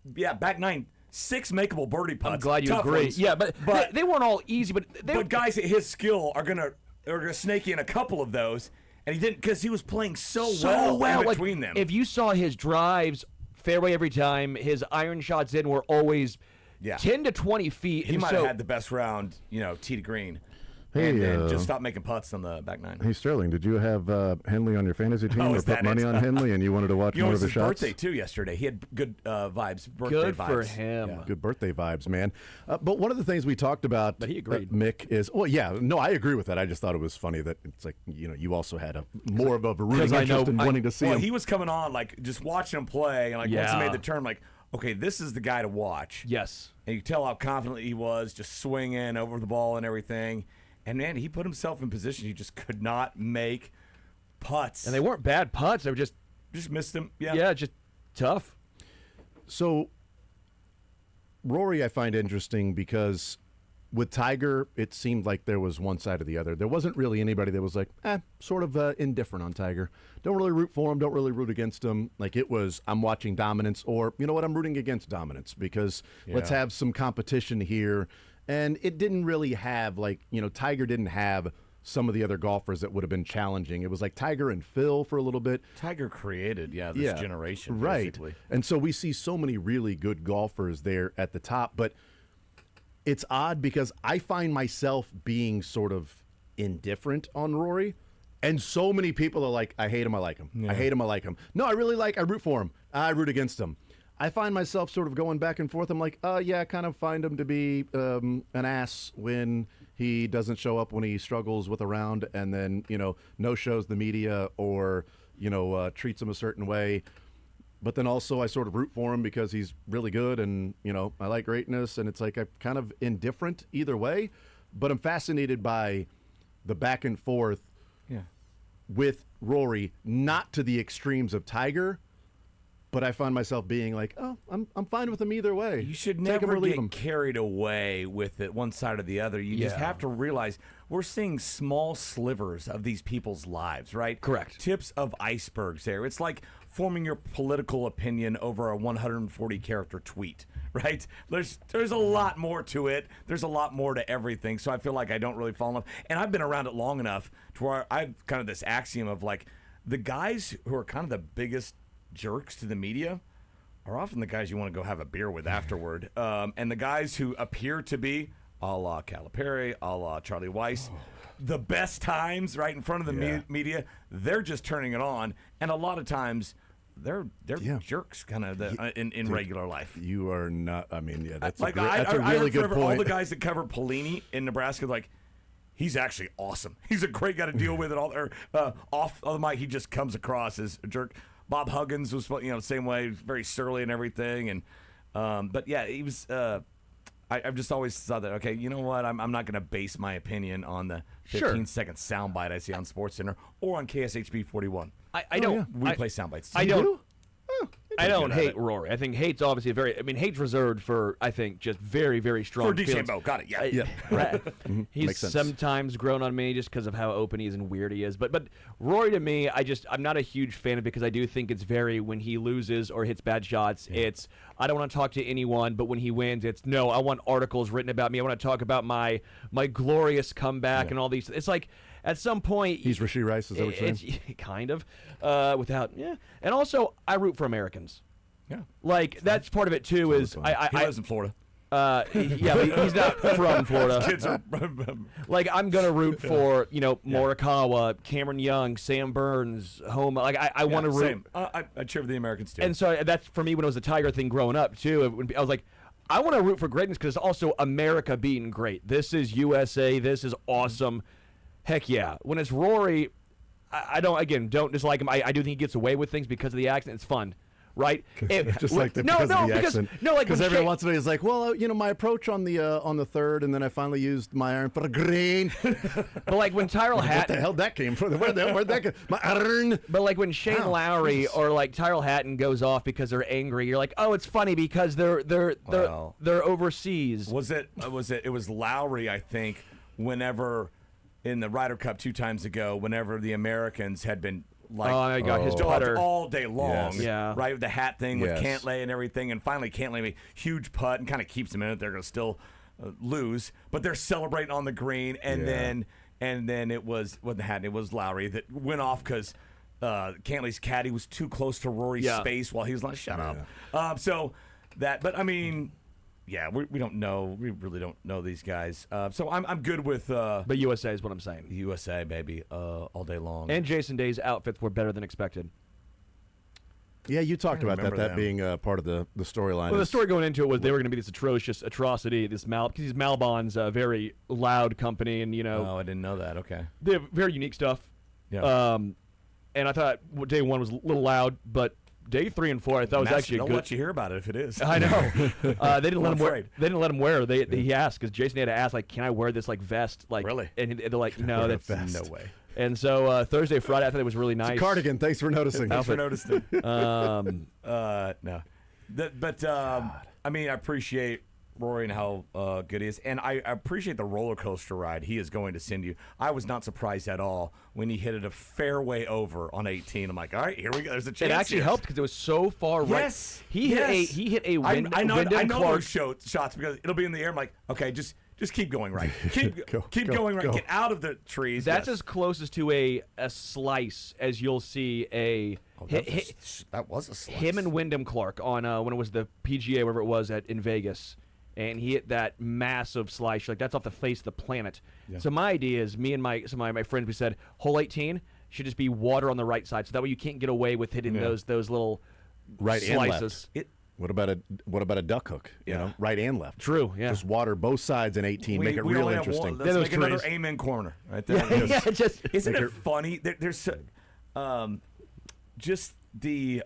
back 9, 6 makeable birdie putts. I'm glad you Tough agree. ones. Yeah, but they weren't all easy. But guys at his skill are gonna snake in a couple of those, and he didn't because he was playing so well in between them. If you saw his drives fairway every time, his iron shots in were always 10 to 20 feet. He might have had the best round, tee to green. Hey, and then just stop making putts on the back 9. Hey, Sterling, did you have Henley on your fantasy team or put money on Henley and you wanted to watch more it of was the his shots? birthday, too, yesterday. He had good vibes. Good vibes. for him. Yeah. Good birthday vibes, man. But one of the things we talked about, but he agreed. Mick, is, I agree with that. I just thought it was funny that it's like, you also had more of a rooting interest in wanting to see him. He was coming on, just watching him play, and once he made the turn, okay, this is the guy to watch. Yes. And you tell how confident he was, just swinging over the ball and everything. And, man, he put himself in position. He just could not make putts. And they weren't bad putts. They were just missed him. Yeah. Yeah, just tough. So, Rory I find interesting because with Tiger, it seemed like there was one side or the other. There wasn't really anybody that was like, sort of indifferent on Tiger. Don't really root for him, don't really root against him. Like it was, I'm watching dominance, or you know what, I'm rooting against dominance because let's have some competition here. And it didn't really have Tiger didn't have some of the other golfers that would have been challenging. It was like Tiger and Phil for a little bit. Tiger created, this generation, right? Basically. And so we see so many really good golfers there at the top, but it's odd because I find myself being sort of indifferent on Rory, and so many people are like, I hate him, I like him. I hate him, I like him. No, I root for him. I root against him. I find myself sort of going back and forth. I'm like, I kind of find him to be an ass when he doesn't show up when he struggles with a round, and then, no shows the media or, treats him a certain way. But then also I sort of root for him because he's really good and, I like greatness. And it's like I'm kind of indifferent either way. But I'm fascinated by the back and forth with Rory, not to the extremes of Tiger. But I find myself being like, I'm fine with him either way. You should Take never him or leave get him. carried away with it, one side or the other. You just have to realize we're seeing small slivers of these people's lives, right? Correct. Tips of icebergs there. It's like forming your political opinion over a 140-character tweet, right? There's a lot more to it. There's a lot more to everything. So I feel like I don't really fall in love. And I've been around it long enough to where I've kind of this axiom of like the guys who are kind of the biggest jerks to the media are often the guys you want to go have a beer with afterward. And the guys who appear to be, a la Calipari, a la Charlie Weiss, the best times right in front of the media, they're just turning it on. And a lot of times they're jerks kind of in regular life. You are not, that's like that's a really good point. All the guys that cover Pelini in Nebraska, like, he's actually awesome. He's a great guy to deal with. Off the mic, he just comes across as a jerk. Bob Huggins was, same way, very surly and everything. And but yeah, he was. I've just always thought that, okay, you know what? I'm not going to base my opinion on the 15-second soundbite I see on SportsCenter or on KSHB 41. I don't replay soundbites. I don't. I don't hate Rory. I think hate's obviously hate's reserved for, I think, just very, very strong For feelings. DeChambeau, got it, Right. He's Makes sense. sometimes grown on me just because of how open he is and weird he is. But Rory, to me, I'm not a huge fan of it because I do think it's very, when he loses or hits bad shots, it's, I don't want to talk to anyone, but when he wins, it's, no, I want articles written about me. I want to talk about my glorious comeback and all these. It's like, at some point, he's Rashee Rice, is that what you're saying? Kind of. And also, I root for Americans. Yeah. Like, that's part of it, too, is he lives in Florida. But he's not from Florida. Kids are like, I'm going to root for, Morikawa, Cameron Young, Sam Burns, Holmes. Like, I want to root. Same. I cheer for the Americans, too. And so that's, for me, when it was the Tiger thing growing up, too, I was like, I want to root for greatness because it's also America being great. This is USA. This is awesome. Heck yeah. When it's Rory, I don't dislike him. I do think he gets away with things because of the accent. It's fun, right? Just like that because of the accent. Because every once in a while he's like, well, my approach on the third, and then I finally used my iron for the green. But like when Tyrell Hatton, what the hell that came from? Where'd that go? My iron. But like when Shane Lowry or like Tyrell Hatton goes off because they're angry, you're like, oh, it's funny because they're overseas. It was Lowry, I think, whenever in the Ryder Cup 2 times ago, whenever the Americans had been like, oh my God, his putter all day long, yeah, right, with the hat thing with Cantlay and everything, and finally Cantlay made a huge putt and kind of keeps them in it. They're going to still lose, but they're celebrating on the green, and then it wasn't Hatton, it was Lowry that went off because Cantlay's caddy was too close to Rory's space while he was like, shut up. But I mean. Yeah, we don't know. We really don't know these guys. So I'm good with. But USA is what I'm saying. USA, baby, all day long. And Jason Day's outfits were better than expected. Yeah, you talked about that being part of the storyline. Well, the story going into it was they were going to be this atrocious atrocity. Because Malbon's a very loud company, and Oh, I didn't know that. Okay. They have very unique stuff. Yeah. And I thought day 1 was a little loud, but day 3 and 4, I thought was actually they'll good. let you hear about it if it is. I know. They didn't let him wear. They didn't let him wear. He asked because Jason had to ask, like, can I wear this like vest? Like, really? And they're like, no, that's no way. And so Thursday, Friday, I thought it was really nice. It's a cardigan. Thanks for noticing. Thanks for noticing. No. I mean, I appreciate Rory and how good he is. And I appreciate the roller coaster ride he is going to send you. I was not surprised at all when he hit it a fairway over on 18. I'm like, all right, here we go. There's a chance. It actually helped because it was so far right. Yes. He hit a I know Wyndham Clark those shots because it'll be in the air. I'm like, okay, just keep going right. Keep going right. Go. Get out of the trees. That's as close as to a slice as you'll see a. That was a slice. Him and Wyndham Clark on when it was the PGA, wherever it was in Vegas, and he hit that massive slice. Like that's off the face of the planet. Yeah. So my idea is, me and some of my friends, we said hole 18 should just be water on the right side, so that way you can't get away with hitting those little right slices. And left. What about a duck hook? You know, right and left. True. Yeah. Just water both sides in 18. Make it real interesting. Let's make another amen corner right there. Isn't it funny? There's just the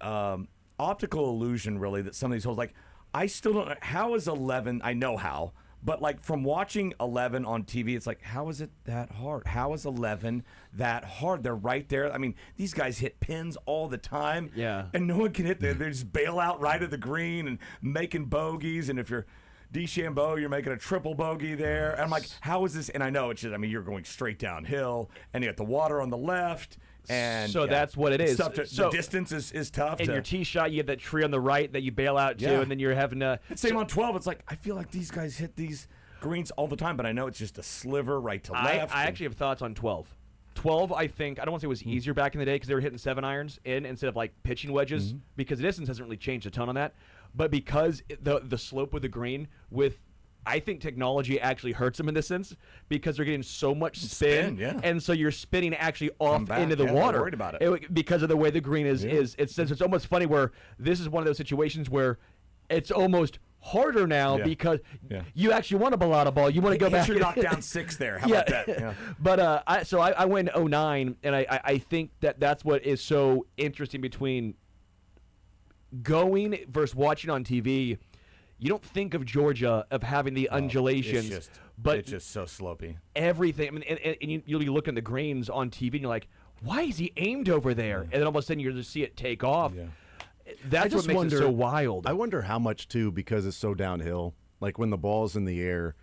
optical illusion, really, that some of these holes, like, I still don't know. How is 11? I know how. But, like, from watching 11 on TV, it's like, how is it that hard? How is 11 that hard? They're right there. I mean, these guys hit pins all the time. Yeah. And no one can hit them. They just bail out right at the green and making bogeys. And if you're DeChambeau, you're making a triple bogey there. And I'm like, how is this? And I know it's just, I mean, you're going straight downhill, and you got the water on the left. And so that's what it is. The distance is tough. And your tee shot, you have that tree on the right that you bail out to, and then you're having to. Same on 12. It's like, I feel like these guys hit these greens all the time, but I know it's just a sliver right to left. I actually have thoughts on 12. 12, I think, I don't want to say it was easier back in the day because they were hitting 7 irons in instead of like pitching wedges, because the distance hasn't really changed a ton on that. But because the slope of the green with, I think technology actually hurts them in this sense because they're getting so much spin, and so you're spinning actually off into the water. Worried about it. Because of the way the green is. It's almost funny where this is one of those situations where it's almost harder now because you actually want a balata ball. You want to go back. You knock down 6 there. How about that? Yeah. But I went 09, and I think that's what is so interesting between going versus watching on TV. You don't think of Georgia of having the undulations, but it's just so slopey. Everything. I mean, and you'll be looking at the greens on TV, and you're like, "Why is he aimed over there?" And then all of a sudden, you just see it take off. Yeah. That's what makes it so wild. I wonder how much too, because it's so downhill. Like when the ball's in the air,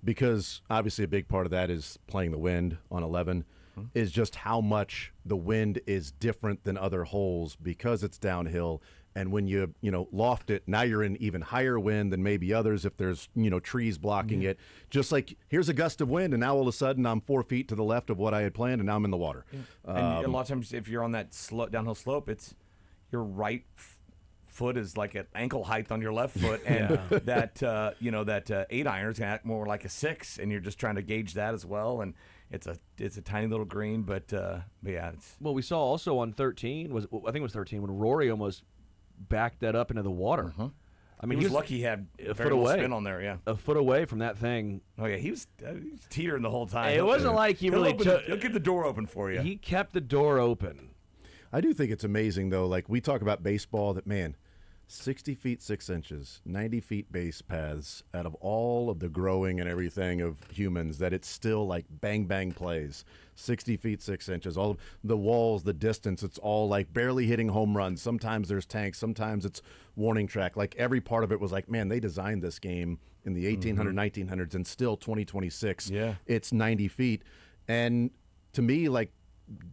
because obviously a big part of that is playing the wind on 11. Is just how much the wind is different than other holes because it's downhill. And when you loft it, now you're in even higher wind than maybe others if there's, trees blocking it. Just like here's a gust of wind, and now all of a sudden I'm 4 feet to the left of what I had planned, and now I'm in the water. Yeah. And a lot of times if you're on that downhill slope, it's your right foot is like at ankle height on your left foot, and that 8 iron is going to act more like a 6, and you're just trying to gauge that as well. And it's a tiny little green, but yeah. It's, well, we saw also on 13 I think it was 13 when Rory almost backed that up into the water. I mean, he was lucky he had a foot away. Spin on there, a foot away from that thing. Oh yeah, he was teetering the whole time. It wasn't like he really took. He'll keep the door open for you. He kept the door open. I do think it's amazing though. Like we talk about baseball, that man, 60 feet 6 inches, 90 feet base paths. Out of all of the growing and everything of humans, that it's still like bang bang plays. 60 feet 6 inches, all of the walls, the distance, it's all like barely hitting home runs. Sometimes there's tanks, sometimes it's warning track. Like every part of it was like, man, they designed this game in the 1900s, and still 2026, it's 90 feet. And to me, like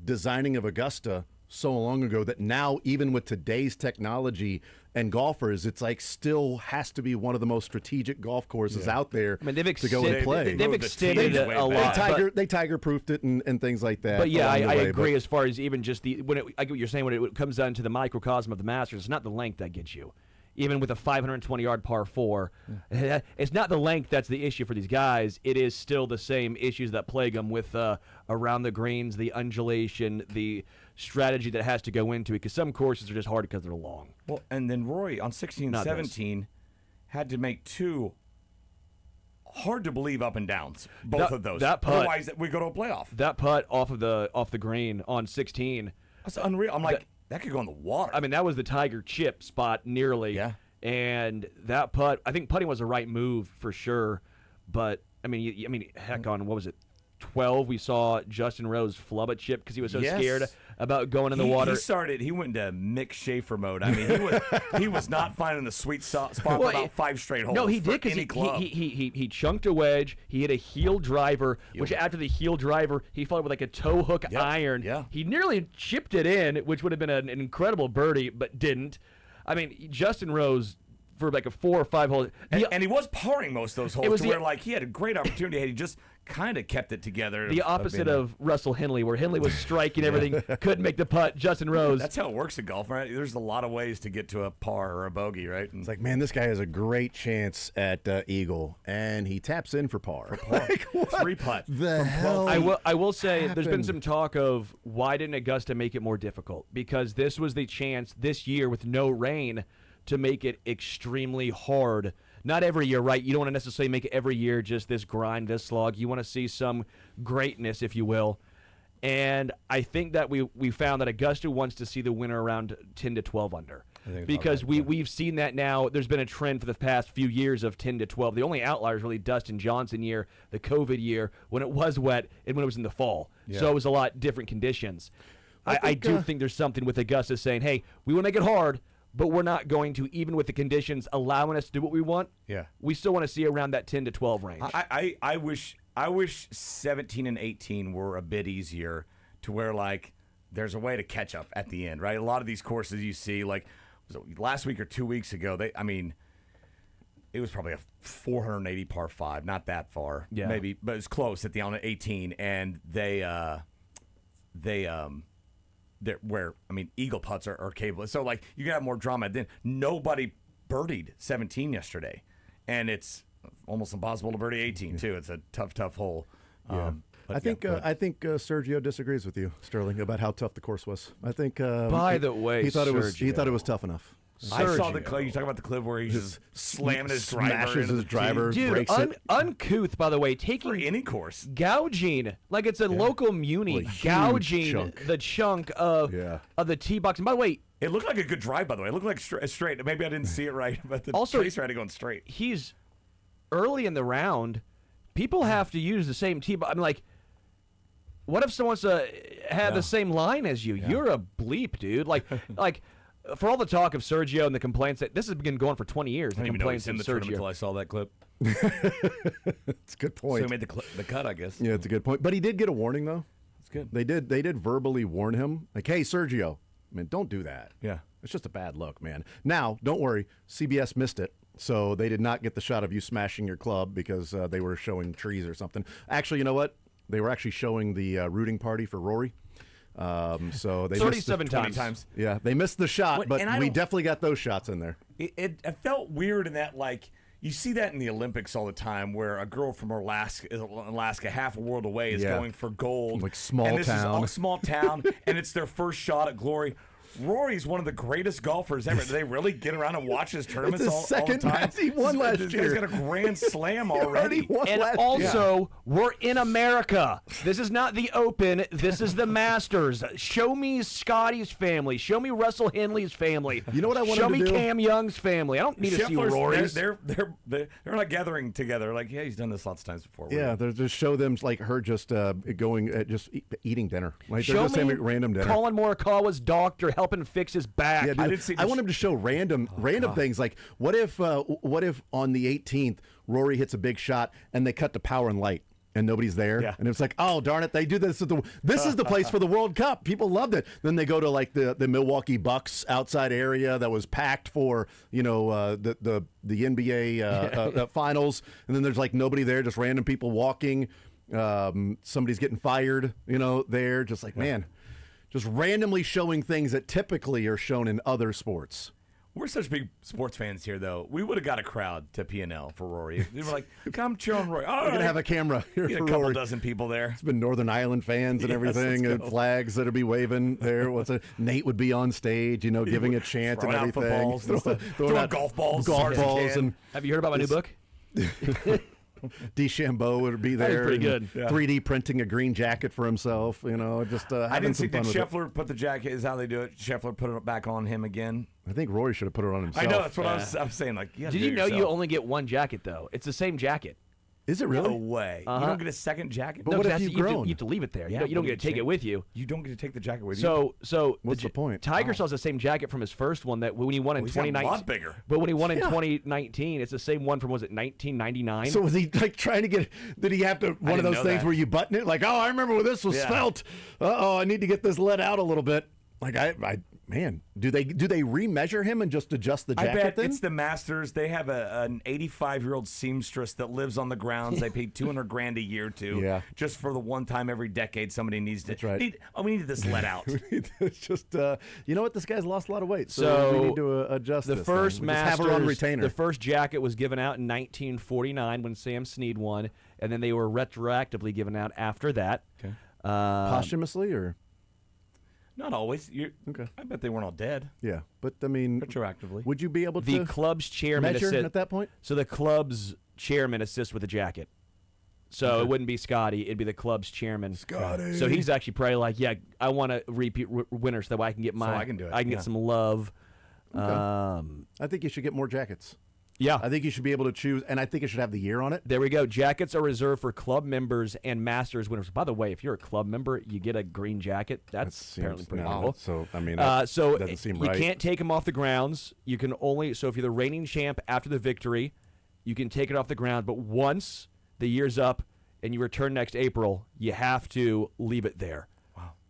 designing of Augusta so long ago, that now even with today's technology and golfers, it's like still has to be one of the most strategic golf courses out there. I mean, they've to go and play. They've extended it a lot. They tiger proofed it and things like that. But yeah, I agree. As far as even just I get what you're saying, when it comes down to the microcosm of the Masters, it's not the length that gets you. Even with a 520-yard par 4, it's not the length that's the issue for these guys. It is still the same issues that plague them with around the greens, the undulation, the strategy that has to go into it, because some courses are just hard because they're long. Well, and then Rory on 16 and 17 had to make 2 hard-to-believe up and downs, both of those. That putt, otherwise, we go to a playoff. That putt off the green on 16. That's unreal. I'm like, that could go in the water. I mean, that was the Tiger chip spot nearly. Yeah. And that putt, I think putting was the right move for sure. But I mean, heck, on what was it, 12, we saw Justin Rose flub a chip because he was so Yes. scared about going in the water. He went into Mick Schaefer mode. I mean, he was not finding the sweet spot for about 5 straight holes. No, he did because he chunked a wedge. He hit a heel driver, which after the heel driver, he followed with like a toe hook iron. Yeah. He nearly chipped it in, which would have been an incredible birdie, but didn't. I mean, Justin Rose, for like a 4 or 5 hole. And he was parring most of those holes It was to the- where like he had a great opportunity had he just kind of kept it together. The opposite of Russell Henley, where Henley was striking everything, couldn't make the putt. Justin Rose. That's how it works in golf, right? There's a lot of ways to get to a par or a bogey, right? And It's like, man, this guy has a great chance at Eagle, and he taps in for par. Like, what 3 putt. the hell? I will say there's been happened? some talk of why didn't Augusta make it more difficult? Because this was the chance this year with no rain to make it extremely hard. Not every year, right? You don't want to necessarily make it every year just this grind, this slog. You want to see some greatness, if you will. And I think that we found that Augusta wants to see the winner around 10 to 12 under. Because we've seen that now. There's been a trend for the past few years of 10 to 12. The only outlier is really Dustin Johnson year, the COVID year, when it was wet and when it was in the fall. Yeah. So it was a lot different conditions. I do think there's something with Augusta saying, hey, we want to make it hard, but we're not going to, even with the conditions allowing us to do what we want. Yeah. We still want to see around that 10 to 12 range. I wish 17 and 18 were a bit easier to where like there's a way to catch up at the end, right? A lot of these courses you see, like was it last week or 2 weeks ago, it was probably a 480 par 5, not that far, maybe, but it's close at the on 18, and eagle putts are capable. So like you can have more drama. Then nobody birdied 17 yesterday, and it's almost impossible to birdie 18 too. It's a tough hole. Yeah. I think Sergio disagrees with you, Sterling, about how tough the course was. I think. By the way, he thought it was Sergio. tough enough. I saw the clip. You talking about the clip where he's just slamming his driver, smashes his driver, Dude, breaks it. uncouth, by the way, taking for any course, gouging like it's a local muni, Well, gouging chunk. the chunk of the tee box. And by the way, it looked like a good drive. By the way, it looked like straight. Maybe I didn't see it right, but the tracer had to go straight. He's early in the round. People have to use the same tee box. I mean, like, what if someone's have the same line as you? You're a bleep, dude. Like. For all the talk of Sergio and the complaints that this has been going for 20 years, I didn't even know he was in the tournament until I saw that clip. It's a good point. So he made the cut, I guess. Yeah, it's a good point. But he did get a warning, though. It's good. They did verbally warn him, like, "Hey, Sergio, don't do that. Yeah, it's just a bad look, man." Now, don't worry, CBS missed it, so they did not get the shot of you smashing your club because they were showing trees or something. Actually, you know what? They were actually showing the rooting party for Rory. So they 37 times. Yeah, they missed the shot, but we definitely got those shots in there. It felt weird in that, like, you see that in the Olympics all the time, where a girl from Alaska, half a world away, is going for gold. Like small and this town. is all small town, and it's their first shot at glory. Rory's one of the greatest golfers ever. Do they really get around and watch his tournaments It's his all the second time? match. He won last This year. guy's got a grand slam already. And also, we're in America. This is not the Open. This is the Masters. Show me Scotty's family. Show me Russell Henley's family. You know what I want Show him to me do? Cam Young's family. I don't need to see Scheffler's- Rory's. They're not gathering together. Like, yeah, he's done this lots of times before. Yeah, they're just show them like her just eating dinner. Like they're Show just me having random dinner. Colin Morikawa's doctor helping fix his back. Yeah, dude, I want him to show random things. Like, what if on the 18th Rory hits a big shot and they cut to power and light and nobody's there, and it's like, oh darn it, they do this at this is the place for the World Cup. People loved it. Then they go to like the Milwaukee Bucks outside area that was packed for the NBA finals, and then there's like nobody there, just random people walking. Somebody's getting fired, there, just like man. Just randomly showing things that typically are shown in other sports. We're such big sports fans here, though. We would have got a crowd to P&L for Rory. They were like, come cheer on Rory. We're going to have a camera here Get for a couple Rory. dozen people there. It's been Northern Ireland fans and Yes, everything, let's and go. flags that'll be waving there. Nate would be on stage, giving a chant and Throwing out everything. footballs and stuff. Throwing out golf balls. Golf as hard as he balls. can. And Have you heard about my new book? DeChambeau would be That was there. pretty and good. 3D printing a green jacket for himself. Just I having didn't see, some fun did with it. Scheffler put the jacket, is how they do it. Scheffler put it back on him again. I think Rory should have put it on himself. I know, that's what I was saying. Like, Did you know you only get one jacket, though? It's the same jacket. Is it really? No way. You don't get a second jacket? But what if you've grown? You have to leave it there. Yeah, you don't get to take it with you. You don't get to take the jacket with you. So what's the point? Tiger still has the same jacket from his first one that when he won in he's got a 2019. lot bigger. But when he won in 2019, it's the same one from, was it 1999? So was he like trying to get? Did he have to one of those things where you button it? Like, oh, I remember when this was felt. I need to get this let out a little bit. Like man, do they remeasure him and just adjust the jacket? I bet then? it's the Masters. They have an 85-year-old seamstress that lives on the grounds. They pay $200,000 a year to, just for the one time every decade somebody needs to. That's right. We need this let out. It's just you know what? This guy's lost a lot of weight, so we need to adjust. The this first thing. Masters, just have her on retainer. the first jacket was given out in 1949 when Sam Snead won, and then they were retroactively given out after that. Okay. Posthumously, or not always. Okay. I bet they weren't all dead. Yeah, but I mean, retroactively. Would you be able to? The club's chairman measure assist at that point. So the club's chairman assists with the jacket. So it wouldn't be Scotty; it'd be the club's chairman. Scotty. So he's actually probably like, yeah, I want to repeat winner so that way I can get I can do it. I can get some love. Okay. I think you should get more jackets. Yeah. I think you should be able to choose, and I think it should have the year on it. There we go. Jackets are reserved for club members and Masters winners. By the way, if you're a club member, you get a green jacket. That's apparently pretty cool. So, I mean, that doesn't seem right. You can't take them off the grounds. You can only, so if you're the reigning champ after the victory, you can take it off the ground. But once the year's up and you return next April, you have to leave it there.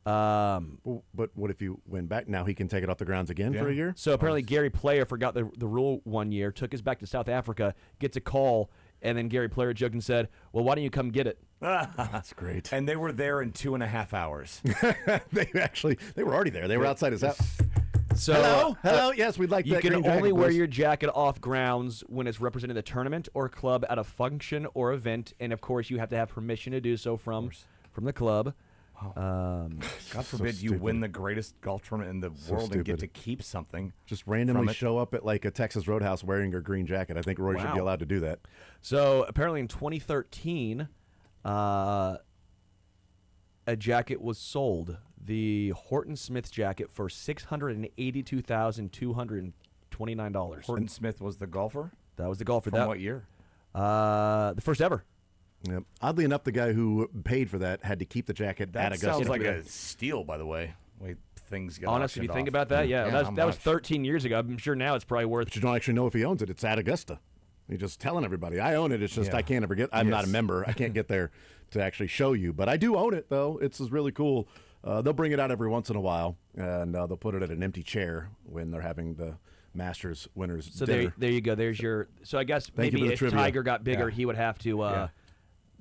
But what if you win back? Now he can take it off the grounds again for a year? So apparently Gary Player forgot the rule one year, took us back to South Africa, gets a call, and then Gary Player joked and said, well, why don't you come get it? That's great. And they were there in 2.5 hours. They were already there. They were outside his house. So, hello. Yes, we'd like you that. You can green only jacket, wear please. your jacket off grounds when it's representing the tournament or club at a function or event, and of course you have to have permission to do so from the club. God forbid you win the greatest golf tournament in the world and get to keep something. Just randomly show up at like a Texas Roadhouse wearing your green jacket. I think Roy should be allowed to do that. So apparently in 2013, a jacket was sold, the Horton Smith jacket, for $682,229. Horton Smith was the golfer? That was the golfer. From what year? The first ever. Yep. Oddly enough, the guy who paid for that had to keep the jacket at Augusta. That sounds like a steal, by the way. Way things get honestly, if you auctioned think off. about that, that was 13 years ago. I'm sure now it's probably worth. But you don't actually know if he owns it. It's at Augusta. He's just telling everybody, I own it. It's just I can't ever get. I'm not a member. I can't get there to actually show you. But I do own it, though. It's really cool. They'll bring it out every once in a while, and they'll put it at an empty chair when they're having the Masters winners So dinner. there you go. There's your. So I guess Thank you maybe for the if trivia. Tiger got bigger, he would have to.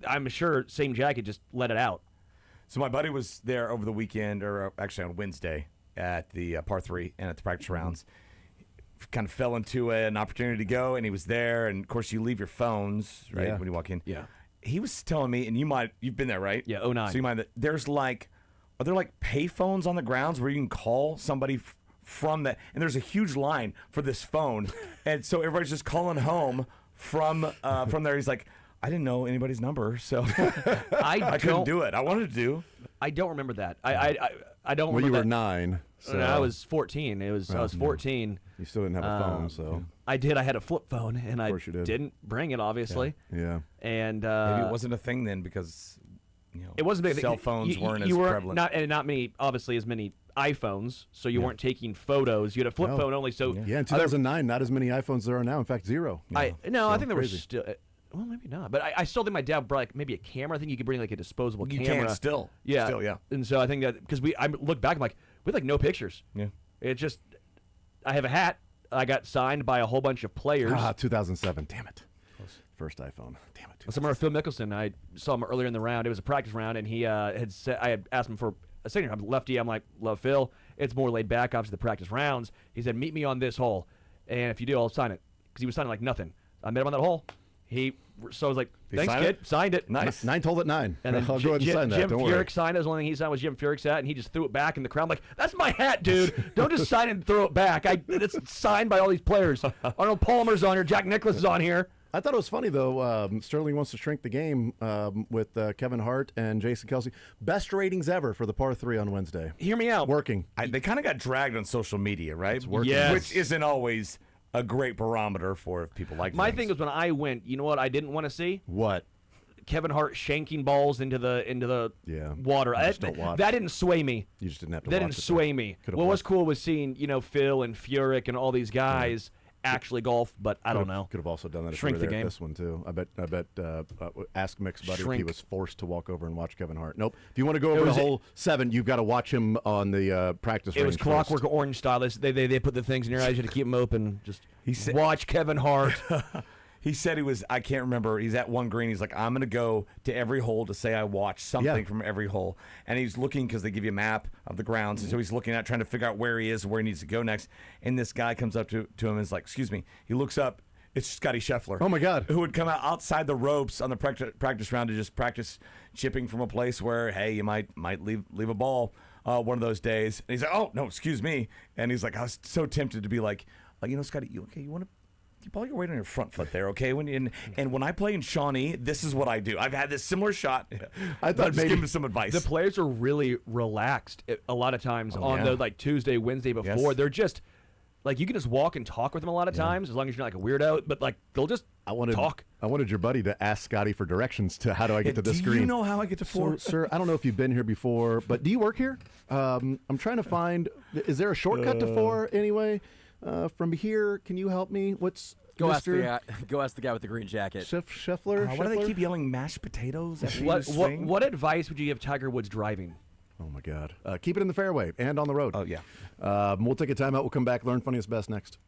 I'm sure same jacket, just let it out. So my buddy was there over the weekend, or actually on Wednesday, at the par 3 and at the practice rounds. Kind of fell into an opportunity to go, and he was there. And of course, you leave your phones right when you walk in. Yeah. He was telling me, and you've been there, right? Yeah, 09. So you might. Are there like pay phones on the grounds where you can call somebody from that? And there's a huge line for this phone, and so everybody's just calling home from there. He's like, I didn't know anybody's number, so I couldn't do it. I wanted to do. I don't remember that. I don't. Well, remember you were that. 9. So. I was 14. I was 14. You still didn't have a phone, so. I did. I had a flip phone, and I you did. didn't bring it, obviously. Yeah. And maybe it wasn't a thing then because it wasn't big. Cell phones weren't as weren't prevalent. Not many, obviously, as many iPhones, so you weren't taking photos. You had a flip phone only. So in 2009, not as many iPhones there are now. In fact, 0. I think there was still. Well, maybe not, but I still think my dad brought maybe a camera. I think you could bring like a disposable You camera. can still. Yeah. Still, yeah. And so I think that because I look back, I'm like, we had like no pictures. Yeah. It just, I have a hat. I got signed by a whole bunch of players. 2007. Damn it. First iPhone. Damn it. I remember Phil Mickelson. I saw him earlier in the round. It was a practice round, and he had said, I had asked him for a signature. I'm lefty. I'm like, love Phil. It's more laid back after the practice rounds. He said, meet me on this hole, and if you do, I'll sign it. Because he was signing like nothing. I met him on that hole. So I was like, thanks, kid. Signed it. Nice. 9 told at 9. And then I'll go ahead and sign that. Jim Don't Furyk worry. signed it. The only thing he signed was Jim Furyk's hat, and he just threw it back in the crowd. I'm like, that's my hat, dude. Don't just sign it and throw it back. It's signed by all these players. Arnold Palmer's on here. Jack Nicklaus is on here. I thought it was funny, though. Sterling wants to shrink the game with Kevin Hart and Jason Kelsey. Best ratings ever for the par 3 on Wednesday. Hear me out. Working. They kind of got dragged on social media, right? It's working. Yes. Which isn't always a great barometer for if people like My things. thing was when I went, you know what I didn't want to see? What? Kevin Hart shanking balls into the Yeah. water. You just don't watch. That didn't sway me. You just didn't have to That watch didn't it, sway though. me. Could've What was watched- cool was seeing Phil and Furyk and all these guys actually golf, but I don't know. Could have also done that if Shrink you were the there at game. this one too. I bet. Ask Mick's buddy if he Shrink. was forced to walk over and watch Kevin Hart. Nope. If you want to go over It the was- whole 7, you've got to watch him on the practice It range was Clockwork first. Orange style. They put the things in your eyes. You had to keep them open. Just watch Kevin Hart. He said he was, I can't remember, he's at one green. He's like, I'm going to go to every hole to say I watched something from every hole. And he's looking, because they give you a map of the grounds. And so he's looking at, trying to figure out where he is, where he needs to go next. And this guy comes up to him and is like, excuse me. He looks up. It's Scotty Scheffler. Oh, my God. Who would come out outside the ropes on the practice round to just practice chipping from a place where, hey, you might leave a ball one of those days. And he's like, oh, no, excuse me. And he's like, I was so tempted to be like, Scotty, you want to keep all your weight on your front foot there, okay? And when I play in Shawnee, this is what I do. I've had this similar shot. I thought just maybe give him some advice. The players are really relaxed a lot of times on yeah. the Tuesday, Wednesday before. Yes. They're just you can just walk and talk with them a lot of times as long as you're not like a weirdo. But they'll just talk. I wanted your buddy to ask Scotty for directions to how do I get to this do green. you know how I get to 4? Sir, I don't know if you've been here before, but do you work here? I'm trying to find. Is there a shortcut to 4 anyway? From here, can you help me? What's Go ask Mr. the guy with the green jacket. Scheffler? Why do they Scheffler? keep yelling mashed potatoes after you What swing? what advice would you give Tiger Woods driving? Oh, my God. Keep it in the fairway and on the road. Oh, yeah. We'll take a timeout. We'll come back. Learn Funniest Best next.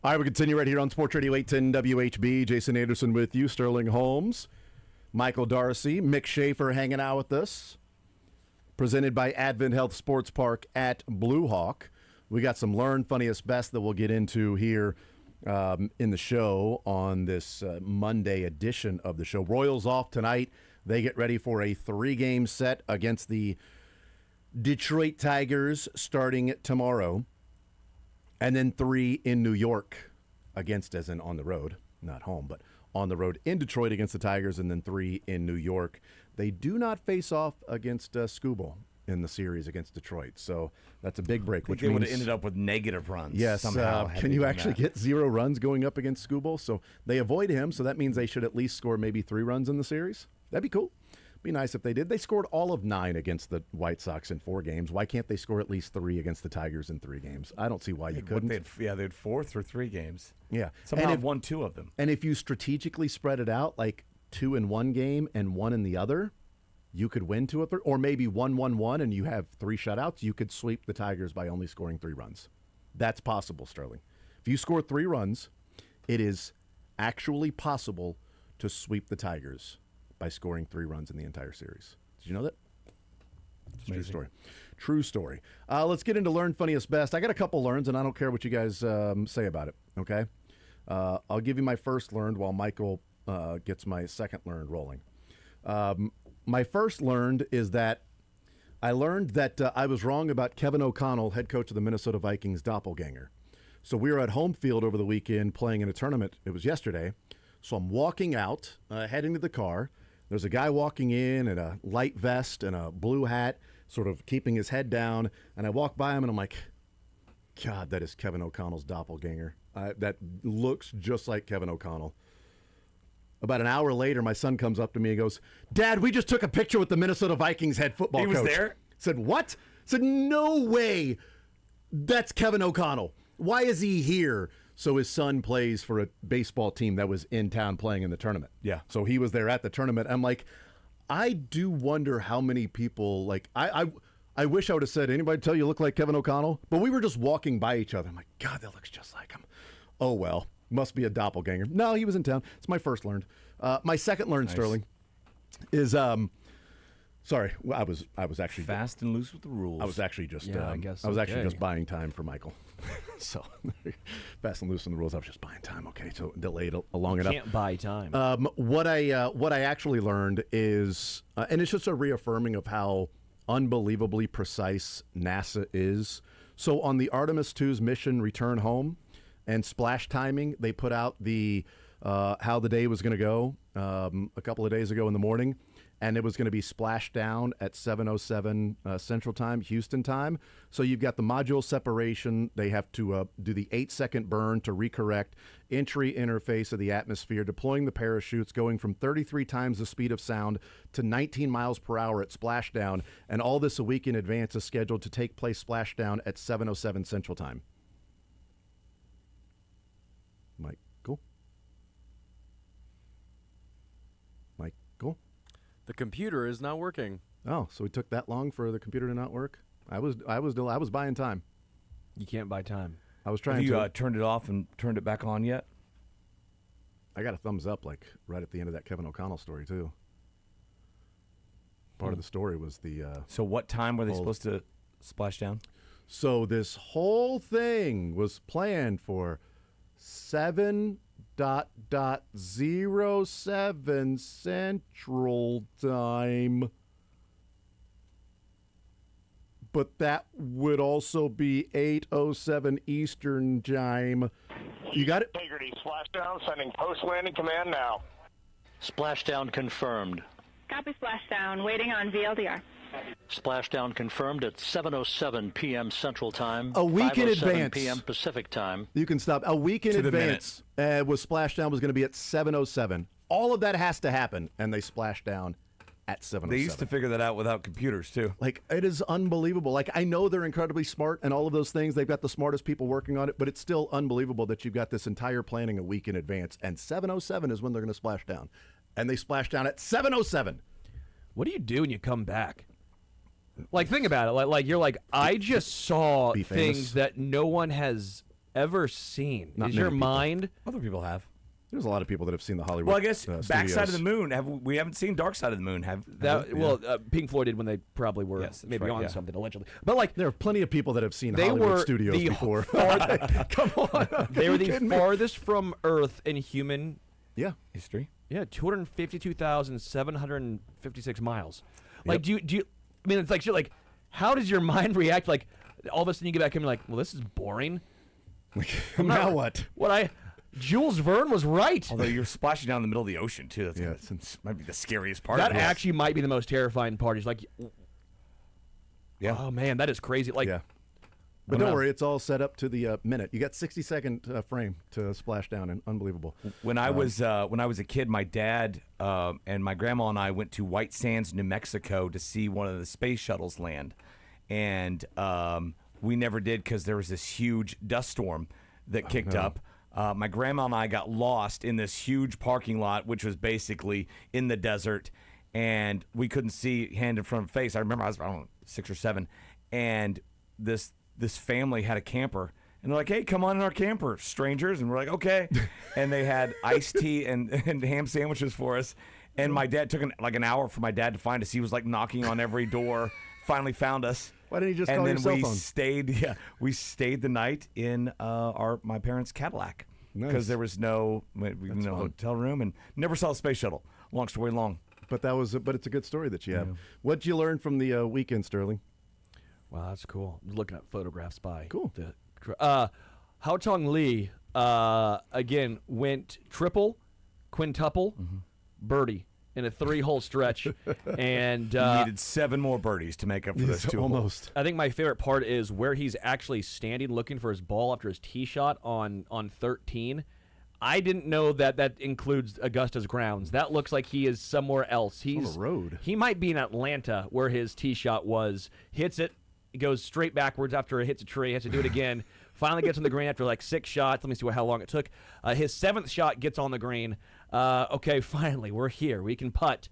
All right, we continue right here on Sports Radio 810 WHB. Jason Anderson with you, Sterling Holmes, Michael Darcy, Mick Schaefer hanging out with us. Presented by Advent Health Sports Park at Blue Hawk. We got some Learn Funniest Best that we'll get into here in the show on this Monday edition of the show. Royals off tonight. They get ready for a 3-game set against the Detroit Tigers starting tomorrow. And then 3 in New York against, as in on the road, not home, but on the road in Detroit against the Tigers, and then 3 in New York. They do not face off against Skubal in the series against Detroit, so that's a big break. Which they would have means, ended up with negative runs. yes, somehow. can you actually get 0 runs going up against Skubal? So they avoid him, so that means they should at least score maybe 3 runs in the series. That'd be cool. Be nice if they did. They scored all of 9 against the White Sox in 4 games. Why can't they score at least 3 against the Tigers in 3 games? I don't see why you couldn't. They had 4 through 3 games. Yeah, somehow have won 2 of them. And if you strategically spread it out, like 2 in one game and 1 in the other, you could win 2 or 3, or maybe 1-1-1, and you have 3 shutouts. You could sweep the Tigers by only scoring 3 runs. That's possible, Sterling. If you score 3 runs, it is actually possible to sweep the Tigers by scoring 3 runs in the entire series. Did you know that? It's a true story. True story. Let's get into Learn Funniest Best. I got a couple learns, and I don't care what you guys say about it, okay? I'll give you my first learned while Michael gets my second learned rolling. My first learned is that I learned that I was wrong about Kevin O'Connell, head coach of the Minnesota Vikings, doppelganger. So we were at home field over the weekend playing in a tournament. It was yesterday. So I'm walking out, heading to the car. There's a guy walking in a light vest and a blue hat, sort of keeping his head down. And I walk by him, and I'm like, God, that is Kevin O'Connell's doppelganger. That looks just like Kevin O'Connell. About an hour later, my son comes up to me and goes, Dad, we just took a picture with the Minnesota Vikings head football coach. He was there? Said, what? Said, no way. That's Kevin O'Connell. Why is he here? So his son plays for a baseball team that was in town playing in the tournament. Yeah. So he was there at the tournament. I'm like, I do wonder how many people, like, I wish I would have said, anybody tell you look like Kevin O'Connell? But we were just walking by each other. I'm like, God, that looks just like him. Oh, well, must be a doppelganger. No, he was in town. It's my first learned. My second learned, nice. Sterling, is, sorry, I was actually fast and loose with the rules. I was actually just, I guess I was actually just buying time for Michael. So fast and loose in the rules. I was just buying time. Okay, so delayed long enough. Can't buy time. What I actually learned is, and it's just a reaffirming of how unbelievably precise NASA is. So on the Artemis 2's mission return home and splash timing, they put out the how the day was going to go a couple of days ago in the morning. And it was going to be splashed down at 7:07 Central Time, Houston time. So you've got the module separation. They have to do the 8-second burn to recorrect, entry interface of the atmosphere, deploying the parachutes, going from 33 times the speed of sound to 19 miles per hour at splashdown. And all this a week in advance is scheduled to take place splashdown at 7:07 Central Time. Michael? Michael? The computer is not working. Oh, so it took that long for the computer to not work? I was buying time. You can't buy time. I was trying Have you to. turned it off and turned it back on yet? I got a thumbs up, like right at the end of that Kevin O'Connell story too. Part of the story was the. So what time were they supposed to splash down? So this whole thing was planned for 7:07 Central Time. But that would also be 8:07 Eastern Time. You got it? Integrity, splashdown, sending post-landing command now. Splashdown confirmed. Copy splashdown, waiting on VLDR. Splashdown confirmed at 7:07 p.m. Central Time. A week in advance. 5:07 p.m. Pacific Time. You can stop. A week in advance was splashdown was going to be at 7:07. All of that has to happen, and they splashed down at 7:07. They used to figure that out without computers, too. Like, it is unbelievable. Like, I know they're incredibly smart and all of those things. They've got the smartest people working on it, but it's still unbelievable that you've got this entire planning a week in advance, and 7:07 is when they're going to splash down. And they splash down at 7:07. What do you do when you come back? Like, think about it. Like you're like, I just saw things that no one has ever seen. Not Is your many people. mind? Other people have. There's a lot of people that have seen the Hollywood. Well, I guess Backside of the Studios. Moon. We haven't seen Dark Side of the Moon. Have That we? well, Pink Floyd did when they probably were Yes, that's maybe right, on yeah. something allegedly. But like There are plenty of people that have seen they Hollywood were Studios the before. Come on, they were the farthest from Earth in human history. Yeah, 252,756 miles. Like, do you? I mean, it's like shit. Like, how does your mind react? Like, all of a sudden you get back and be like, well, this is boring. Now what? Jules Verne was right. Although you're splashing down in the middle of the ocean too. That's might be the scariest part. That of it. actually might be the most terrifying part. Is like, oh man, that is crazy. Like, But don't worry, it's all set up to the minute. You got 60-second frame to splash down, and unbelievable. When I was a kid, my dad and my grandma and I went to White Sands, New Mexico, to see one of the space shuttles land, and we never did because there was this huge dust storm that kicked up. My grandma and I got lost in this huge parking lot, which was basically in the desert, and we couldn't see hand in front of face. I remember I don't know, 6 or 7, and this family had a camper, and they're like, "Hey, come on in our camper, strangers." And we're like, "Okay." And they had iced tea and ham sandwiches for us. And my dad took an hour for my dad to find us. He was like knocking on every door, finally found us. Why didn't he just and call then your cell we phone? we stayed the night in my parents' Cadillac because Nice. there was no hotel room, and never saw a space shuttle. Long story long. But it's a good story that you have. What'd you learn from the weekend, Sterling? wow, that's cool. I'm looking at photographs by Cool. Hao Chong Lee again went triple, quintuple, birdie in a 3-hole stretch, and He needed 7 more birdies to make up for those 2 holes. Almost. I think my favorite part is where he's actually standing looking for his ball after his tee shot on 13. I didn't know that includes Augusta's grounds. That looks like he is somewhere else. He's on the road. He might be in Atlanta where his tee shot was. Hits it, goes straight backwards after it hits a tree. Has to do it again. Finally gets on the green after like 6 shots. Let me see how long it took. His 7th shot gets on the green. Okay, finally, we're here. We can putt.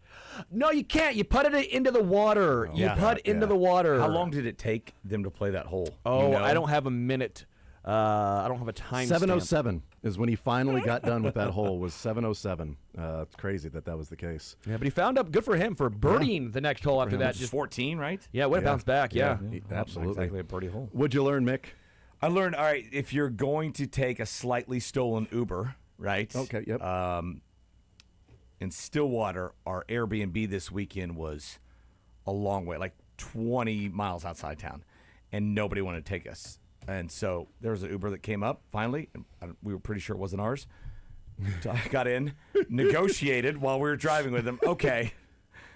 No, you can't. You putted it into the water. You putt into the water. How long did it take them to play that hole? Oh, You know? I don't have a minute. I don't have a time 7:07 is when he finally got done with that hole. Was 7:07. It's crazy that was the case. Yeah, but he found up. Good for him for birdieing the next hole after that. Just 14, right? Yeah, way to bounce back. Yeah. Absolutely. Exactly a birdie hole. What'd you learn, Mick? I learned, all right, if you're going to take a slightly stolen Uber, right? Okay, yep. In Stillwater, our Airbnb this weekend was a long way, like 20 miles outside town, and nobody wanted to take us. And so there was an Uber that came up finally, and we were pretty sure it wasn't ours. So I got in, negotiated while we were driving with him. Okay,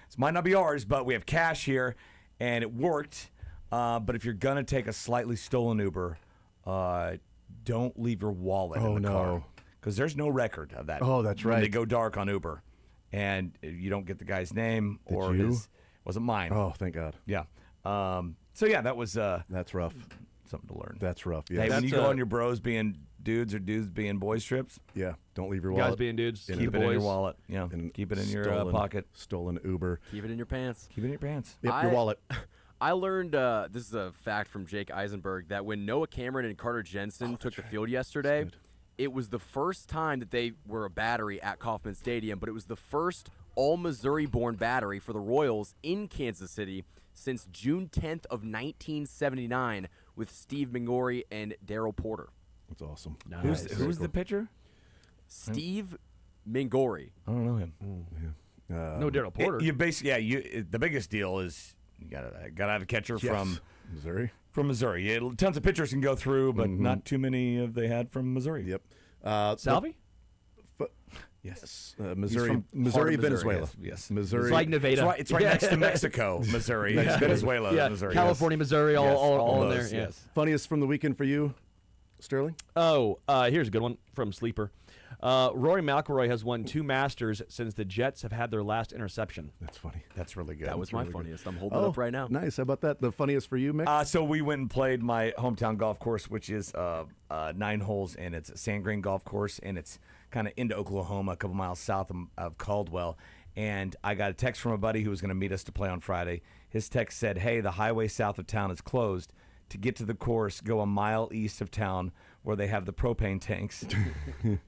this might not be ours, but we have cash here, and it worked. But if you're going to take a slightly stolen Uber, don't leave your wallet in the car. Because there's no record of that. Oh, that's when right. They go dark on Uber, and you don't get the guy's name or you? his. Wasn't mine. Oh, thank God. Yeah. So yeah, that was that's rough. Something to learn. That's rough. Yeah. Hey, when you go on your bros being dudes or dudes being boys trips, yeah, don't leave your wallet. Guys being dudes, keep it in your wallet. Yeah, and keep it in your pocket. Stolen Uber. Keep it in your pants. Keep it in your pants. Yep, your wallet. I learned this is a fact from Jake Eisenberg that when Noah Cameron and Carter Jensen took the field yesterday, it was the first time that they were a battery at Kauffman Stadium, but it was the first all-Missouri-born battery for the Royals in Kansas City since June 10th of 1979 with Steve Mingori and Darryl Porter. That's awesome. Nice. Who's the pitcher? Steve Mingori. I don't know him. No Darryl Porter. You basically, the biggest deal is you gotta have a catcher from Missouri. From Missouri, yeah, tons of pitchers can go through, but not too many have they had from Missouri. Yep. Salvi? Yes. Missouri, Venezuela. Yes. Missouri. It's like Nevada. It's right next to Mexico, Missouri. Venezuela, yeah. Missouri. California, Missouri, all in there. those, Yeah. yes. Funniest from the weekend for you, Sterling? Oh, here's a good one from Sleeper. Rory McIlroy has won 2 Masters since the Jets have had their last interception. That's funny. That's really good. That was my funniest. I'm holding Oh, it up right now. Nice. How about that? The funniest for you, Mick? So we went and played my hometown golf course, which is 9 holes, and it's a sand grain golf course, and it's kind of into Oklahoma, a couple miles south of Caldwell. And I got a text from a buddy who was going to meet us to play on Friday. His text said, "Hey, the highway south of town is closed. To get to the course, go a mile east of town, where they have the propane tanks.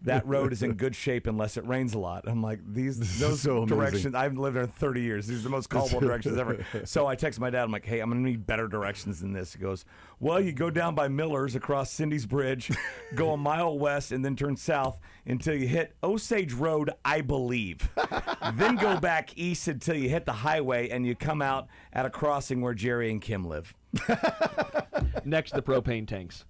That road is in good shape unless it rains a lot. I'm like, those so directions. I've lived there 30 years. These are the most callable directions ever. So I text my dad. I'm like, hey, I'm going to need better directions than this. He goes, well, you go down by Miller's across Cindy's Bridge, go a mile west, and then turn south until you hit Osage Road, I believe. Then go back east until you hit the highway and you come out at a crossing where Jerry and Kim live. Next to the propane tanks.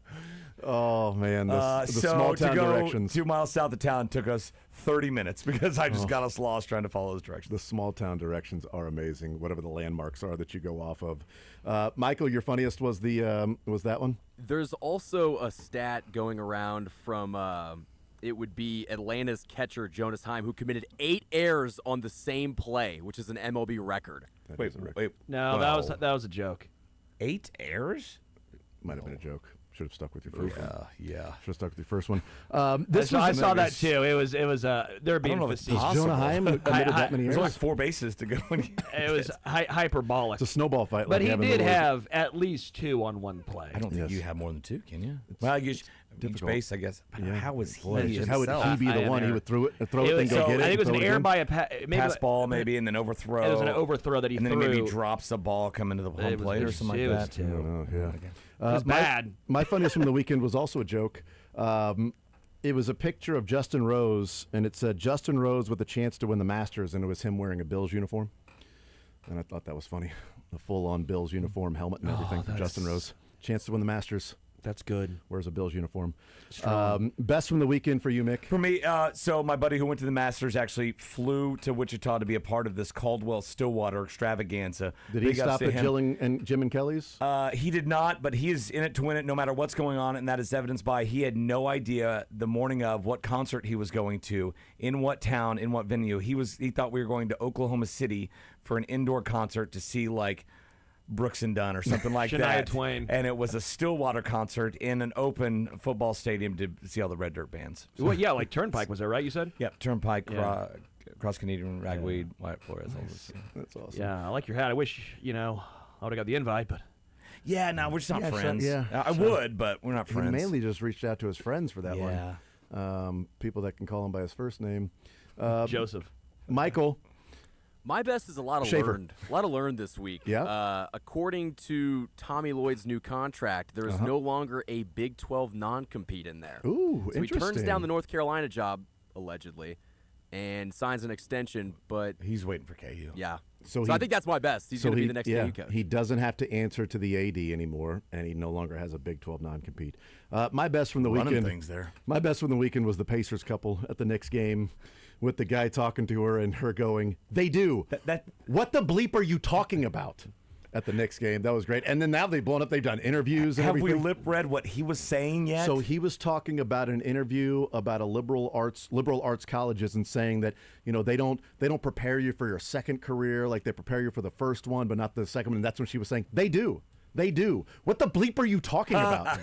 Oh, man. The small town directions. 2 miles south of town took us 30 minutes because I just got us lost trying to follow those directions. The small town directions are amazing, whatever the landmarks are that you go off of. Michael, your funniest was was that one? There's also a stat going around from it would be Atlanta's catcher Jonas Heim, who committed 8 errors on the same play, which is an MLB record. Wait. No, that was a joke. 8 errors? Might have been a joke. Should have stuck with your first one. Yeah. Should have stuck with your first one. I saw that too. It was they're being facetious. Jonah Heim committed that many errors? There's only 4 bases to go. It was hyperbolic. It's a snowball fight. But like he having did the have at least 2 on one play. I don't think you have more than 2, can you? Well, I guess each base, I guess. Yeah. How was he? How would he be the one? He would throw it and go get it. I think it was an error by a pass ball, maybe, and then overthrow. It was an overthrow that he threw. And then maybe drops a ball coming to the home plate or something like that. It was bad. My funniest from the weekend was also a joke. It was a picture of Justin Rose, and it said Justin Rose with a chance to win the Masters, and it was him wearing a Bills uniform. And I thought that was funny. A full-on Bills uniform, helmet, and everything for Justin Rose. Chance to win the Masters. That's good. Wears a Bills uniform. Best from the weekend for you, Mick? For me, so my buddy who went to the Masters actually flew to Wichita to be a part of this Caldwell-Stillwater extravaganza. Did he stop at Jim and Kelly's? He did not, but he is in it to win it no matter what's going on, and that is evidenced by he had no idea the morning of what concert he was going to, in what town, in what venue. He thought we were going to Oklahoma City for an indoor concert to see, like, Brooks and Dunn or something like Shania that. Twain. And it was a Stillwater concert in an open football stadium to see all the Red Dirt bands. So, well, yeah, like Turnpike was there, right? You said? Yep, Turnpike, Cross Canadian, Ragweed, Wyatt Flores. Nice. That's awesome. Yeah, I like your hat. I wish, I would have got the invite, but. Yeah, no, we're just not friends. Yeah, I would, but we're not friends. He mainly just reached out to his friends for that one. People that can call him by his first name. Joseph. Michael. My best is a lot of learned this week. Yeah. According to Tommy Lloyd's new contract, there is no longer a Big 12 non-compete in there. Ooh, so he turns down the North Carolina job, allegedly, and signs an extension, but he's waiting for KU. Yeah. So I think that's my best. He's going to be the next KU coach. He doesn't have to answer to the AD anymore, and he no longer has a Big 12 non-compete. My best from the weekend. Things there. My best from the weekend was the Pacers couple at the Knicks game, with the guy talking to her and her going, "They do." What the bleep are you talking about? At the Knicks game, that was great. And then now they've blown up. They've done interviews. And Have we lip read what he was saying yet? So he was talking about an interview about a liberal arts colleges and saying that they don't prepare you for your second career like they prepare you for the first one, but not the second one. And that's when she was saying they do. They do. What the bleep are you talking about?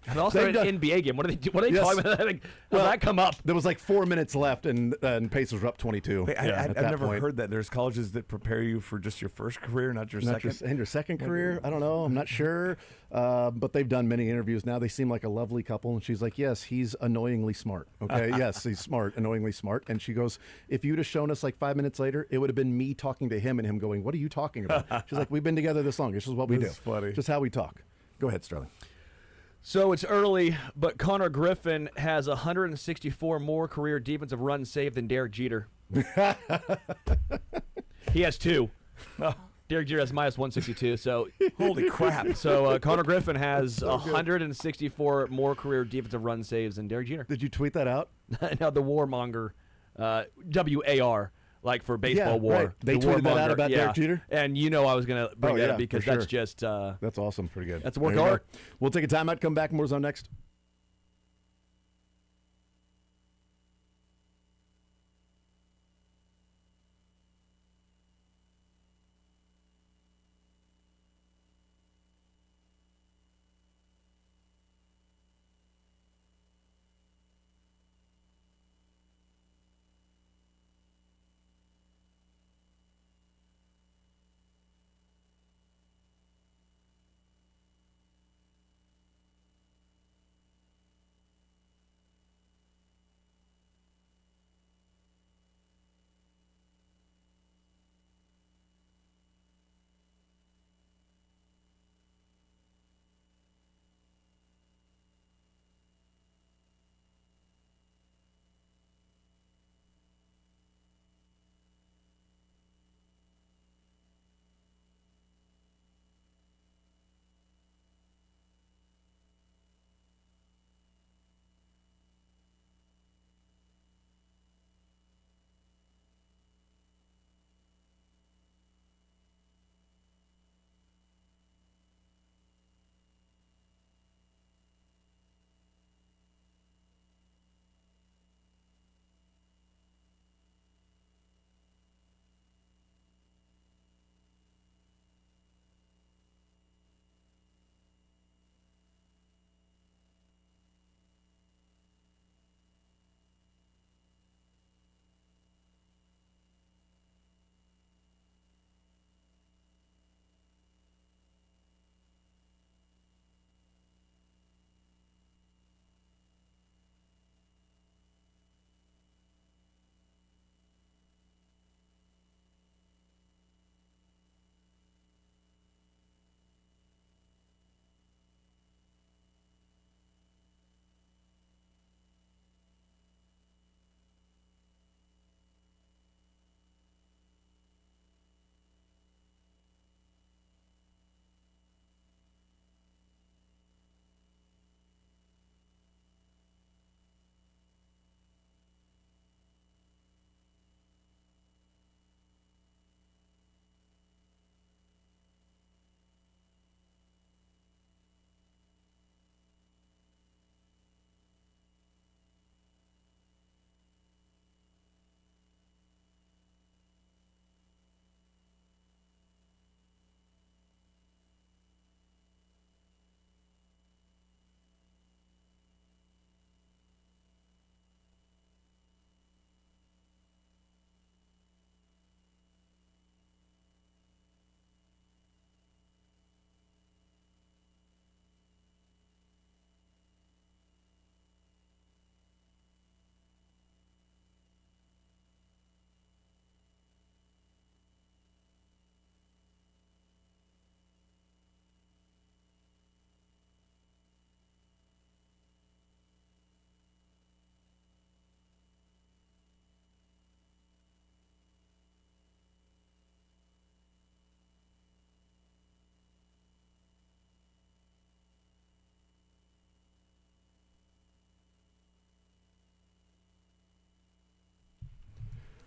And also an NBA game. What are they talking about? Like, how did that come up? There was like 4 minutes left, and Pacers were up 22. I've never heard that. There's colleges that prepare you for just your first career, not your second. And your second career? I don't know. I'm not sure. But they've done many interviews now. They seem like a lovely couple. And she's like, yes, he's annoyingly smart. Okay, yes, he's smart, annoyingly smart. And she goes, if you'd have shown us like 5 minutes later, it would have been me talking to him and him going, what are you talking about? She's like, we've been together this long. This is what we do. Funny. Just how we talk. Go ahead, Sterling. So it's early, but Connor Griffin has 164 more career defensive runs saved than Derek Jeter. He has 2. Derek Jeter has minus 162. So holy crap! So Connor Griffin has 164 more career defensive run saves than Derek Jeter. Did you tweet that out? No, the Warmonger, WAR. Like for baseball war. Right. They tweeted that out about Derek Jeter? And I was going to bring that up because that's just... that's awesome. Pretty good. That's a work of art. We'll take a timeout, come back, more Zone next.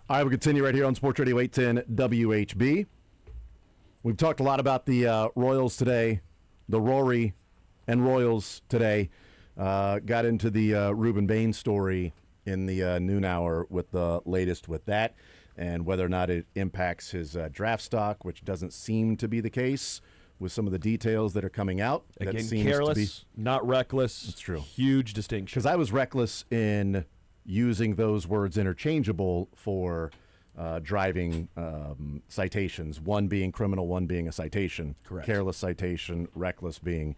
All right, we'll continue right here on Sports Radio 810 WHB. We've talked a lot about the Royals today, the Rory and Royals today. Got into the Reuben Bain story in the noon hour with the latest with that and whether or not it impacts his draft stock, which doesn't seem to be the case with some of the details that are coming out. Again, that seems careless, to be, not reckless. That's true. Huge distinction. Because I was reckless in using those words interchangeable for driving citations, one being criminal, one being a citation. Correct. Careless citation, reckless being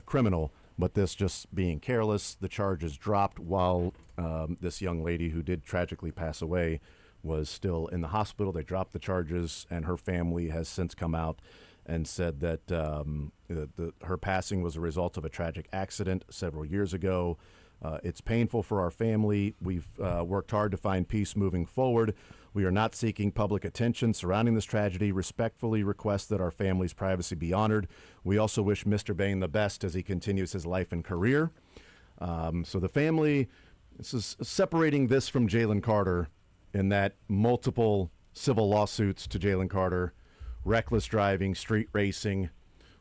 criminal, but this just being careless. The charges dropped while this young lady who did tragically pass away was still in the hospital. They dropped the charges, and her family has since come out and said that her passing was a result of a tragic accident several years ago. It's painful for our family. We've worked hard to find peace moving forward. We are not seeking public attention surrounding this tragedy. Respectfully request that our family's privacy be honored. We also wish Mr. Bain the best as he continues his life and career. So the family, this is separating this from Jalen Carter in that multiple civil lawsuits to Jalen Carter, reckless driving, street racing,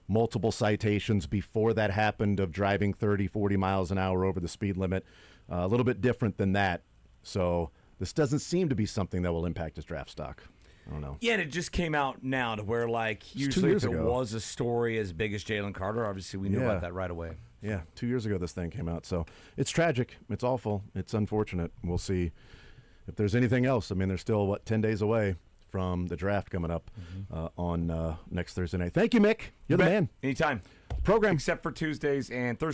multiple citations before that happened of driving 30, 40 miles an hour over the speed limit. A little bit different than that. So this doesn't seem to be something that will impact his draft stock. I don't know. Yeah, and it just came out now to where, like, usually if it was a story as big as Jalen Carter, obviously we knew about that right away. Yeah, 2 years ago this thing came out. So it's tragic. It's awful. It's unfortunate. We'll see if there's anything else. I mean, there's still, 10 days away from the draft coming up on next Thursday night. Thank you, Mick. You're the man. Anytime. Program. Except for Tuesdays and Thursdays.